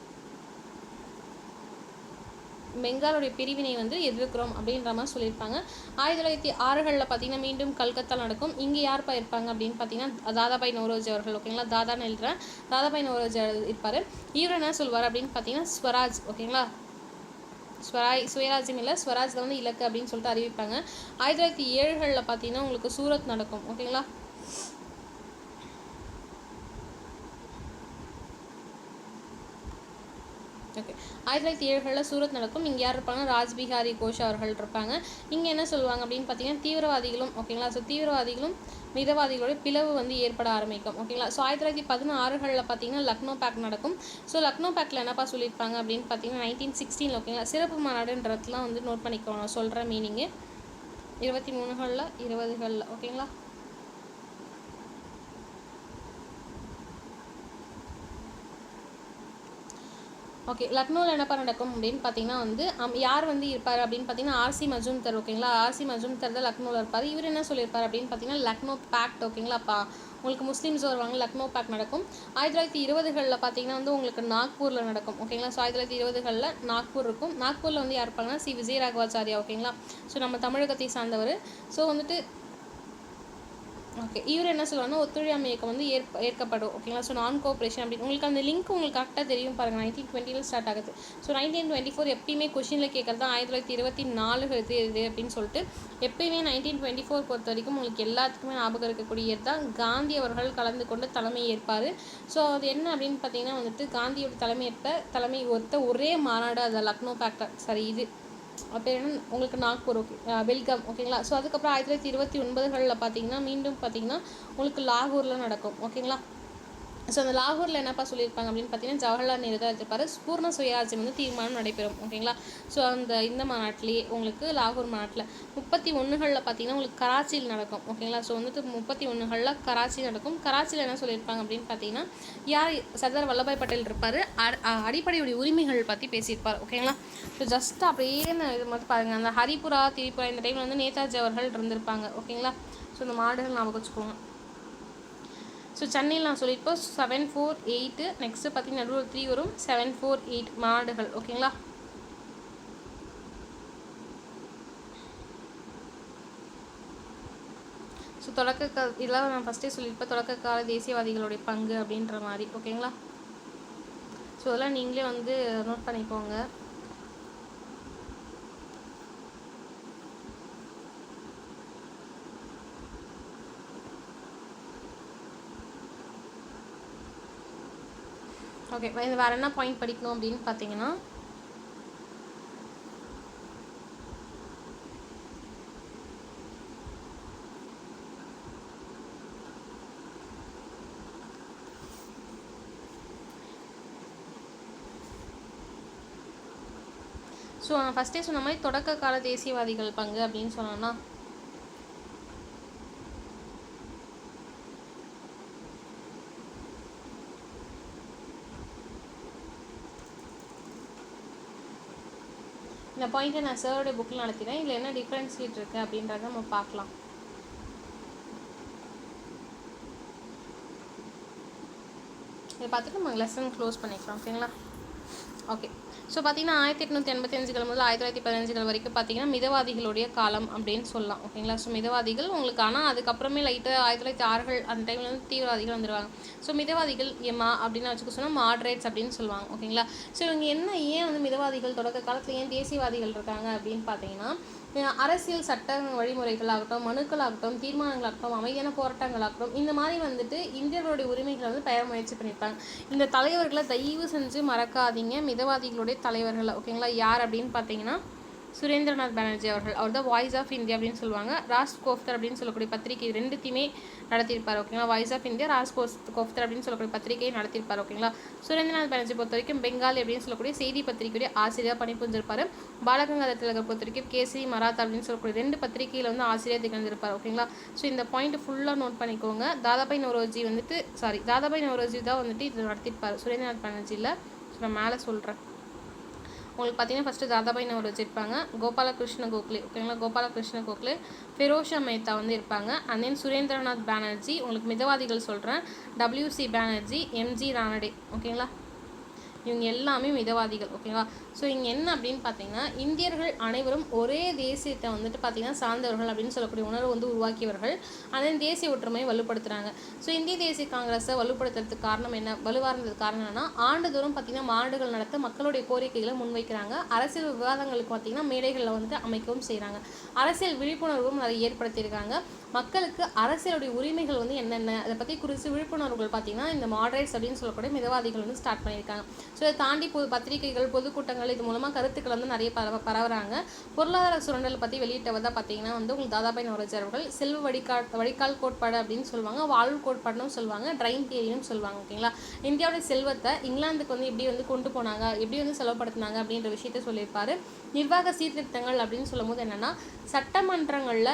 பெங்காலுடைய பிரிவினை வந்து எதிர்க்கிறோம் அப்படின்ற மாதிரி சொல்லியிருப்பாங்க. 1906 பார்த்தீங்கன்னா மீண்டும் கல்கத்தா நடக்கும். இங்கே யார்ப்பா இருப்பாங்க அப்படின்னு பார்த்தீங்கன்னா தாதாபாய் நௌரோஜி அவர்கள். ஓகேங்களா. தாதான்னு எழுதுறேன், தாதாபாய் நௌரோஜி இருப்பார். இவர் என்ன சொல்வார் அப்படின்னு பார்த்தீங்கன்னா ஸ்வராஜ். ஓகேங்களா. சுயராஜ்யம் இல்லை, ஸ்வராஜ் வந்து இலக்கு அப்படின்னு சொல்லிட்டு அறிவிப்பாங்க. 1907 பார்த்தீங்கன்னா உங்களுக்கு சூரத் நடக்கும். ஓகேங்களா. ஓகே. 1907 சூரத் நடக்கும். இங்கே யார் இருப்பாங்க, ராஜ்பிஹாரி கோஷ் அவர்கள் இருப்பாங்க. இங்கே என்ன சொல்லுவாங்க அப்படின்னு பார்த்தீங்கன்னா தீவிரவாதிகளும். ஓகேங்களா. ஸோ தீவிரவாதிகளும் மிதவாதிகளோட பிளவு வந்து ஏற்பட ஆரம்பிக்கும். ஓகேங்களா. ஸோ 1916 பார்த்தீங்கன்னா லக்னோ பேக்ட் நடக்கும். ஸோ லக்னோ பேக்டில் என்னப்பா சொல்லியிருப்பாங்க அப்படின்னு பார்த்தீங்கன்னா 1916. ஓகேங்களா. சிறப்பு மாநாடுன்றதுலாம் வந்து நோட் பண்ணிக்கோங்க, நான் சொல்கிற மீனிங்கு. 23 20 ஓகேங்களா. ஓகே. லக்னோவில் என்னப்பா நடக்கும் அப்படின்னு பார்த்தீங்கன்னா வந்து யார் வந்து இருப்பார் அப்படின்னு பார்த்தீங்கன்னா ஆர்சி மஜூம்தர். ஓகேங்களா. ஆர்சி மஜூம்தர் தான் லக்னோவில் இருப்பார். இவர் என்ன சொல்லியிருப்பார் அப்படின்னு பார்த்தீங்கன்னா லக்னோ பேக்ட். ஓகேங்களா. உங்களுக்கு முஸ்லீம்ஸ் வருவாங்க, லக்னோ பேக்ட் நடக்கும். 1920 பார்த்தீங்கன்னா வந்து உங்களுக்கு நாக்பூரில் நடக்கும். ஓகேங்களா. ஸோ 1920 நாக்பூர் இருக்கும். நாக்பூரில் வந்து யார் இருப்பாங்கன்னா சி விஜயராகவாச்சாரியா. ஓகேங்களா. ஸோ நம்ம தமிழகத்தை சார்ந்தவர். ஸோ வந்துட்டு ஓகே. இவர் என்ன சொல்லுவாங்கன்னா ஒத்துழையாமை இயக்கம் வந்து ஏற்கப்படும். ஓகேங்களா. ஸோ நான் கோஆப்ரேஷன் அப்படின்னு உங்களுக்கு அந்த லிங்க் உங்களுக்கு கரெக்டாக தெரியும் பாருங்கள். 1920 ஸ்டார்ட் ஆகுது. ஸோ 1924 எப்பயுமே கொஷினில் கேட்குறது தான் 1924 இது அப்படின்னு சொல்லிட்டு எப்பயுமே 1924 பொறுத்த வரைக்கும் உங்களுக்கு எல்லாத்துக்குமே ஞாபகம் இருக்கக்கூடிய தான் காந்தி அவர்கள் கலந்து கொண்டு தலைமை ஏற்பார். ஸோ அது என்ன அப்படின்னு பார்த்தீங்கன்னா வந்துட்டு காந்தியோட தலைமை ஒருத்த ஒரே மாநாடு அது லக்னோ பேக்ட். சரி, இது அப்போ என்ன உங்களுக்கு நாக்பூர். ஓகே. பெல்காம். ஓகேங்களா. ஸோ அதுக்கப்புறம் 1929 பார்த்தீங்கன்னா மீண்டும் பார்த்தீங்கன்னா உங்களுக்கு லாகூரில் நடக்கும். ஓகேங்களா. ஸோ அந்த லாகூரில் என்னப்பா சொல்லியிருப்பாங்க அப்படின்னு பார்த்தீங்கன்னா ஜவஹர்லால் நேரு தான் இருப்பார். பூர்ண சுயராஜ்யம் வந்து தீர்மானம் நடைபெறும். ஓகேங்களா. ஸோ இந்த மாநாட்டிலேயே உங்களுக்கு லாகூர் மாநாட்டில் 31களில் பார்த்தீங்கன்னா உங்களுக்கு கராச்சியில் நடக்கும். ஓகேங்களா. ஸோ வந்துட்டு 31களில் கராச்சி நடக்கும். கராச்சியில் என்ன சொல்லியிருப்பாங்க அப்படின்னு பார்த்தீங்கன்னா யார் சர்தார் வல்லபாய் பட்டேல் இருப்பார். அடிப்படையுடைய உரிமைகள் பற்றி பேசியிருப்பார். ஓகேங்களா. ஸோ ஜஸ்ட் அப்படியே இது மாதிரி பாருங்கள். அந்த ஹரிபுரா திரிபுரா இந்த டைமில் வந்து நேதாஜி அவர்கள் இருந்திருப்பாங்க. ஓகேங்களா. ஸோ இந்த மாடுகள் ஞாபகம் வச்சுக்கோங்க. ஸோ சென்னையில் நான் சொல்லியிருப்போம் 748. நெக்ஸ்ட்டு பார்த்தீங்கன்னா நடுவில் 3 வரும். 748 மாடுகள். ஓகேங்களா. ஸோ இதெல்லாம் நான் ஃபஸ்ட்டே சொல்லியிருப்பேன் தொடக்க கால தேசியவாதிகளுடைய பங்கு அப்படின்ற மாதிரி. ஓகேங்களா. ஸோ அதெல்லாம் நீங்களே வந்து நோட் பண்ணிக்கோங்க. ஓகே. இது வேறு என்ன பாயிண்ட் படிக்கணும் அப்படின்னு பார்த்தீங்கன்னா ஸோ நான் ஃபஸ்ட்டே சொன்ன மாதிரி தொடக்க கால தேசியவாதிகள் பங்கு அப்படின்னு சொன்னோன்னா இந்த பாயிண்ட்டை நான் சாரோடைய புக்கில் நடத்தினேன். இதில் என்ன டிஃப்ரென்ஷியேட் இருக்குது அப்படின்றத நம்ம பார்க்கலாம். இதை பார்த்துட்டு நம்ம லெசன் க்ளோஸ் பண்ணிக்கலாம். ஓகேங்களா. ஓகே. ஸோ பார்த்தீங்கன்னா 1885 முதல் 1915 வரைக்கும் பார்த்தீங்கன்னா மிதவாதிகளுடைய காலம் அப்படின்னு சொல்லலாம். ஓகேங்களா. ஸோ மிதவாதிகள் உங்களுக்கு ஆனால் அதுக்கப்புறமே லைட்டாக 1906 அந்த டைமில் வந்து தீவிரவாதிகள் வந்துடுவாங்க. ஸோ மிதவாதிகள் எம்மா அப்படின்னு வச்சுக்க சொன்னால் மாட்ரேட்ஸ் அப்படின்னு சொல்லுவாங்க. ஓகேங்களா. ஸோ இவங்க ஏன் வந்து மிதவாதிகள் தொடக்க காலத்தில் ஏன் தேசியவாதிகள் இருக்காங்க அப்படின்னு பார்த்தீங்கன்னா அரசியல் சட்ட வழிமுறைகளாகட்டும், மனுக்களாகட்டும், தீர்மானங்களாகட்டும், அமைதியான போராட்டங்களாகட்டும், இந்த மாதிரி வந்துட்டு இந்தியர்களுடைய உரிமைகளை வந்து பெற முயற்சி பண்ணியிருப்பாங்க. இந்த தலைவர்களை தயவு செஞ்சு மறக்காதீங்க, மிதவாதிகளுடைய தலைவர்கள். ஓகேங்களா. யார் அப்படின்னு பார்த்தீங்கன்னா சுரேந்திரநாத் பானர்ஜி அவர்கள். அவர் தான் வாய்ஸ் ஆஃப் இந்தியா அப்படின்னு சொல்லுவாங்க. ராஜ் கோஃப்தர் அப்படின்னு சொல்லக்கூடிய பத்திரிகை ரெண்டுத்தையுமே நடத்தியிருப்பார். ஓகேங்களா. வாய்ஸ் ஆஃப் இந்தியா, ராஜ் கோஃப்தர் அப்படின்னு சொல்லக்கூடிய பத்திரிகையை நடத்தியிருப்பார். ஓகேங்களா. சுரேந்திரநாத் பானர்ஜி பொறுத்த வரைக்கும் பெங்காலி அப்படின்னு சொல்லக்கூடிய செய்தி பத்திரிகையுடைய ஆசிரியர் பணிபுரிஞ்சிருப்பார். பாலகங்காதர் திலகர் பொறுத்த வரைக்கும் கேசரி மராத்தா அப்படின்னு சொல்லக்கூடிய 2 பத்திரிகையில் வந்து ஆசிரியர் திகழ்ந்திருப்பார். ஓகேங்களா. ஸோ இந்த பாயிண்ட் ஃபுல்லாக நோட் பண்ணிக்கோங்க. தாதாபாய் நௌரோஜி தான் வந்துட்டு இது நடத்தியிருப்பார் சுரேந்திரநாத் பானர்ஜியில். ஸோ நான் மேலே சொல்கிறேன். உங்களுக்கு பார்த்தீங்கன்னா ஃபஸ்ட்டு தாதாபாய் நௌரோஜி இருப்பாங்க, கோபாலகிருஷ்ண கோகலே. ஓகேங்களா. கோபாலகிருஷ்ண கோகலே, ஃபெரோஷா மேத்தா வந்து இருப்பாங்க. And then Surendranath Banerjee. உங்களுக்கு மிதவாதிகள் சொல்கிறேன், WC பானர்ஜி, MG ரானடே. ஓகேங்களா. இவங்க எல்லாமே மிதவாதிகள். ஓகேவா. ஸோ இங்கே என்ன அப்படின்னு பார்த்தீங்கன்னா இந்தியர்கள் அனைவரும் ஒரே தேசியத்தை வந்துட்டு பார்த்தீங்கன்னா சார்ந்தவர்கள் அப்படின்னு சொல்லக்கூடிய உணர்வு வந்து உருவாக்கியவர்கள். அதன் தேசிய ஒற்றுமையை வலுப்படுத்துகிறாங்க. ஸோ இந்திய தேசிய காங்கிரஸை வலுப்படுத்துறதுக்கு காரணம் என்ன, வலுவார்ந்தது காரணம் என்னன்னா ஆண்டுதோறும் பார்த்தீங்கன்னா மாநாடுகள் நடத்த மக்களுடைய கோரிக்கைகளை முன்வைக்கிறாங்க. அரசியல் விவாதங்களுக்கு பார்த்தீங்கன்னா மேடைகளில் வந்துட்டு அமைக்கவும் செய்கிறாங்க. அரசியல் விழிப்புணர்வும் அதை ஏற்படுத்தியிருக்காங்க. மக்களுக்கு அரசியலுடைய உரிமைகள் வந்து என்னென்ன அதை பற்றி குறித்து விழிப்புணர்வுகள் பார்த்தீங்கன்னா இந்த மாடரேட்ஸ் அப்படின்னு சொல்லக்கூடிய மிதவாதிகள் வந்து ஸ்டார்ட் பண்ணியிருக்காங்க. ஸோ இதை தாண்டி பத்திரிகைகள், பொதுக்கூட்டங்கள் இது மூலமாக கருத்துக்கள் வந்து நிறைய பரவுறாங்க. பொருளாதார சுரண்டல் பற்றி வெளியிட்டவர் தான் பார்த்தீங்கன்னா வந்து உங்களுக்கு தாதாபாய் நௌரோஜி அவர்கள். செல்வ வடிகால் கோட்பாடு அப்படின்னு சொல்லுவாங்க, வாழ்வு கோட்பாடுன்னு சொல்லுவாங்க, ட்ரைன் தியரின்னு சொல்லுவாங்க. ஓகேங்களா. இந்தியாவுடைய செல்வத்தை இங்கிலாந்துக்கு வந்து எப்படி வந்து கொண்டு போனாங்க, எப்படி வந்து செலவுப்படுத்தினாங்க அப்படின்ற விஷயத்த சொல்லியிருப்பாரு. நிர்வாக சீர்திருத்தங்கள் அப்படின்னு சொல்லும் போது என்னென்னா சட்டமன்றங்களில்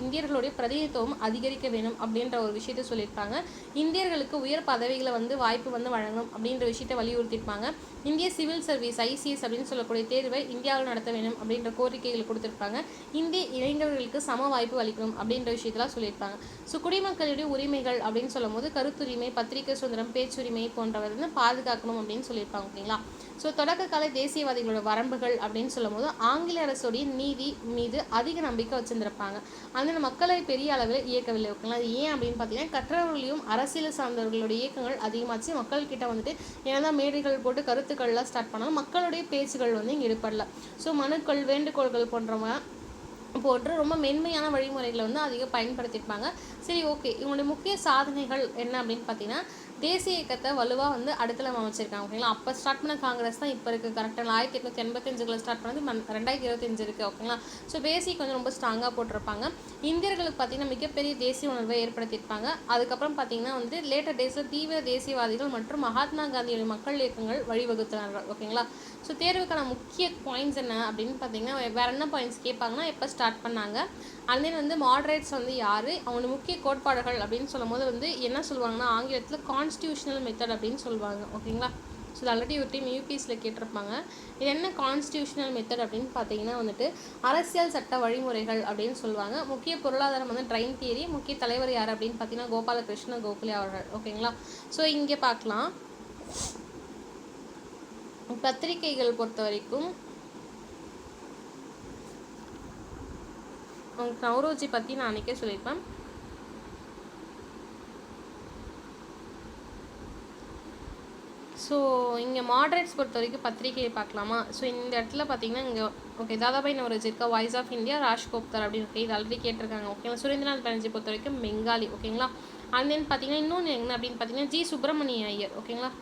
இந்தியர்களுடைய பிரதிநிதித்துவம் அதிகரிக்க வேணும் அப்படின்ற ஒரு விஷயத்த சொல்லியிருப்பாங்க. இந்தியர்களுக்கு உயர் பதவிகளை வந்து வாய்ப்பு வந்து வழங்கணும் அப்படின்ற விஷயத்தை வலியுறுத்தியிருப்பாங்க. இந்திய சிவில் சர்வீஸ் ICS அப்படின்னு சொல்லக்கூடிய தேர்வை இந்தியாவில் நடத்த வேணும் அப்படின்ற கோரிக்கைகள் கொடுத்துருப்பாங்க. இந்திய இளைஞர்களுக்கு சம வாய்ப்பு அளிக்கணும் அப்படின்ற விஷயத்தெல்லாம் சொல்லியிருப்பாங்க. ஸோ குடிமக்களுடைய உரிமைகள் அப்படின்னு சொல்லும் போது கருத்துரிமை, பத்திரிகை சுதந்திரம், பேச்சுரிமை போன்றவை வந்து பாதுகாக்கணும் அப்படின்னு சொல்லியிருப்பாங்க. ஓகேங்களா. ஸோ தொடக்க கால தேசியவாதிகளோட வரம்புகள் அப்படின்னு சொல்லும் போது ஆங்கில அரசுடைய நீதி மீது அதிக நம்பிக்கை வச்சுருந்துருப்பாங்க. அந்த மக்களை பெரிய அளவில் இயக்கவில்லை. ஓகேங்களா. அது ஏன் அப்படின்னு பார்த்தீங்கன்னா கற்றவர்களையும் அரசியல் சார்ந்தவர்களுடைய இயக்கங்கள் அதிகமாச்சு. மக்கள்கிட்ட வந்துட்டு என்னதான் மேடைகள் போட்டு கருத்துக்கள்லாம் ஸ்டார்ட் பண்ணாலும் மக்களுடைய பேச்சுகள் வந்து இங்கே ஈடுபடல. ஸோ மனுக்கள், வேண்டுகோள்கள் போன்றவங்க போன்று ரொம்ப மென்மையான வழிமுறைகளை வந்து அதிகம் பயன்படுத்தியிருப்பாங்க. சரி, ஓகே. இவங்களுடைய முக்கிய சாதனைகள் என்ன அப்படின்னு பார்த்தீங்கன்னா, தேசிய இயக்கத்தை வலுவாக வந்து அடித்தளம் அமைச்சிருக்காங்க. ஓகேங்களா. அப்போ ஸ்டார்ட் பண்ண காங்கிரஸ் தான் இப்போ இருக்குது. கரெக்டாக 1885 ஸ்டார்ட் பண்ணது 2025 இருக்குது. ஓகேங்களா. ஸோ பேசிக் கொஞ்சம் ரொம்ப ஸ்ட்ராங்காக போட்டிருப்பாங்க. இந்தியர்களுக்கு பார்த்தீங்கன்னா மிகப்பெரிய தேசிய உணர்வை ஏற்படுத்தியிருப்பாங்க. அதுக்கப்புறம் பார்த்தீங்கன்னா வந்து லேட்டர் டேஸில் தீவிர தேசியவாதிகள் மற்றும் மகாத்மா காந்தியுடைய மக்கள் இயக்கங்கள் வழிவகுத்தார்கள். ஓகேங்களா. ஸோ தேர்வுக்கான முக்கிய பாயிண்ட்ஸ் என்ன அப்படின்னு பார்த்தீங்கன்னா, வேறு என்ன பாயிண்ட்ஸ் கேட்பாங்கன்னா, எப்போ ஸ்டார்ட் பண்ணாங்க, அண்ட் தென் வந்து மாடரேட்ஸ் வந்து யார், அவங்களோட முக்கிய கோட்பாடுகள் அப்படின்னு சொல்லும் போது வந்து என்ன சொல்லுவாங்கன்னா, ஆங்கிலத்தில் கான்ஸ்டியூஷனல் மெத்தட் அப்படின்னு சொல்லுவாங்க. ஓகேங்களா. ஸோ இது ஆல்ரெடி ஒரு டைம் யூபிஎஸ்சியில் கேட்டிருப்பாங்க. இது என்ன கான்ஸ்டியூஷனல் மெத்தட் அப்படின்னு பார்த்தீங்கன்னா வந்துட்டு அரசியல் சட்ட வழிமுறைகள் அப்படின்னு சொல்லுவாங்க. முக்கிய பொருளாதாரம் வந்து ட்ரைன் தியரி. முக்கிய தலைவர் யார் அப்படின்னு பார்த்தீங்கன்னா கோபாலகிருஷ்ண கோகலே அவர்கள். ஓகேங்களா. ஸோ இங்கே பார்க்கலாம், பத்திரிகைகள் பொறுத்த வரைக்கும் நவ்ரோஜி பற்றி நான் அன்றைக்கே சொல்லியிருப்பேன். ஸோ இங்கே மாடரேட்ஸ் பொறுத்த வரைக்கும் பத்திரிகையை பார்க்கலாமா. ஸோ இந்த இடத்துல பார்த்தீங்கன்னா இங்கே ஓகே தாதாபாய் நவ்ரோஜி இருக்கா, வாய்ஸ் ஆஃப் இந்தியா, ராஜ்கோப்தர் அப்படின்னு இருக்கு. இது ஆல்ரெடி கேட்டிருக்காங்க. ஓகேங்களா. சுரேந்திரநாத் பானர்ஜி பொறுத்த வரைக்கும் பெங்காலி. ஓகேங்களா. அண்ட் தென் பார்த்தீங்கன்னா இன்னொன்று என்ன அப்படின்னு பார்த்தீங்கன்னா ஜி சுப்பிரமணிய ஐயர். ஓகேங்களா.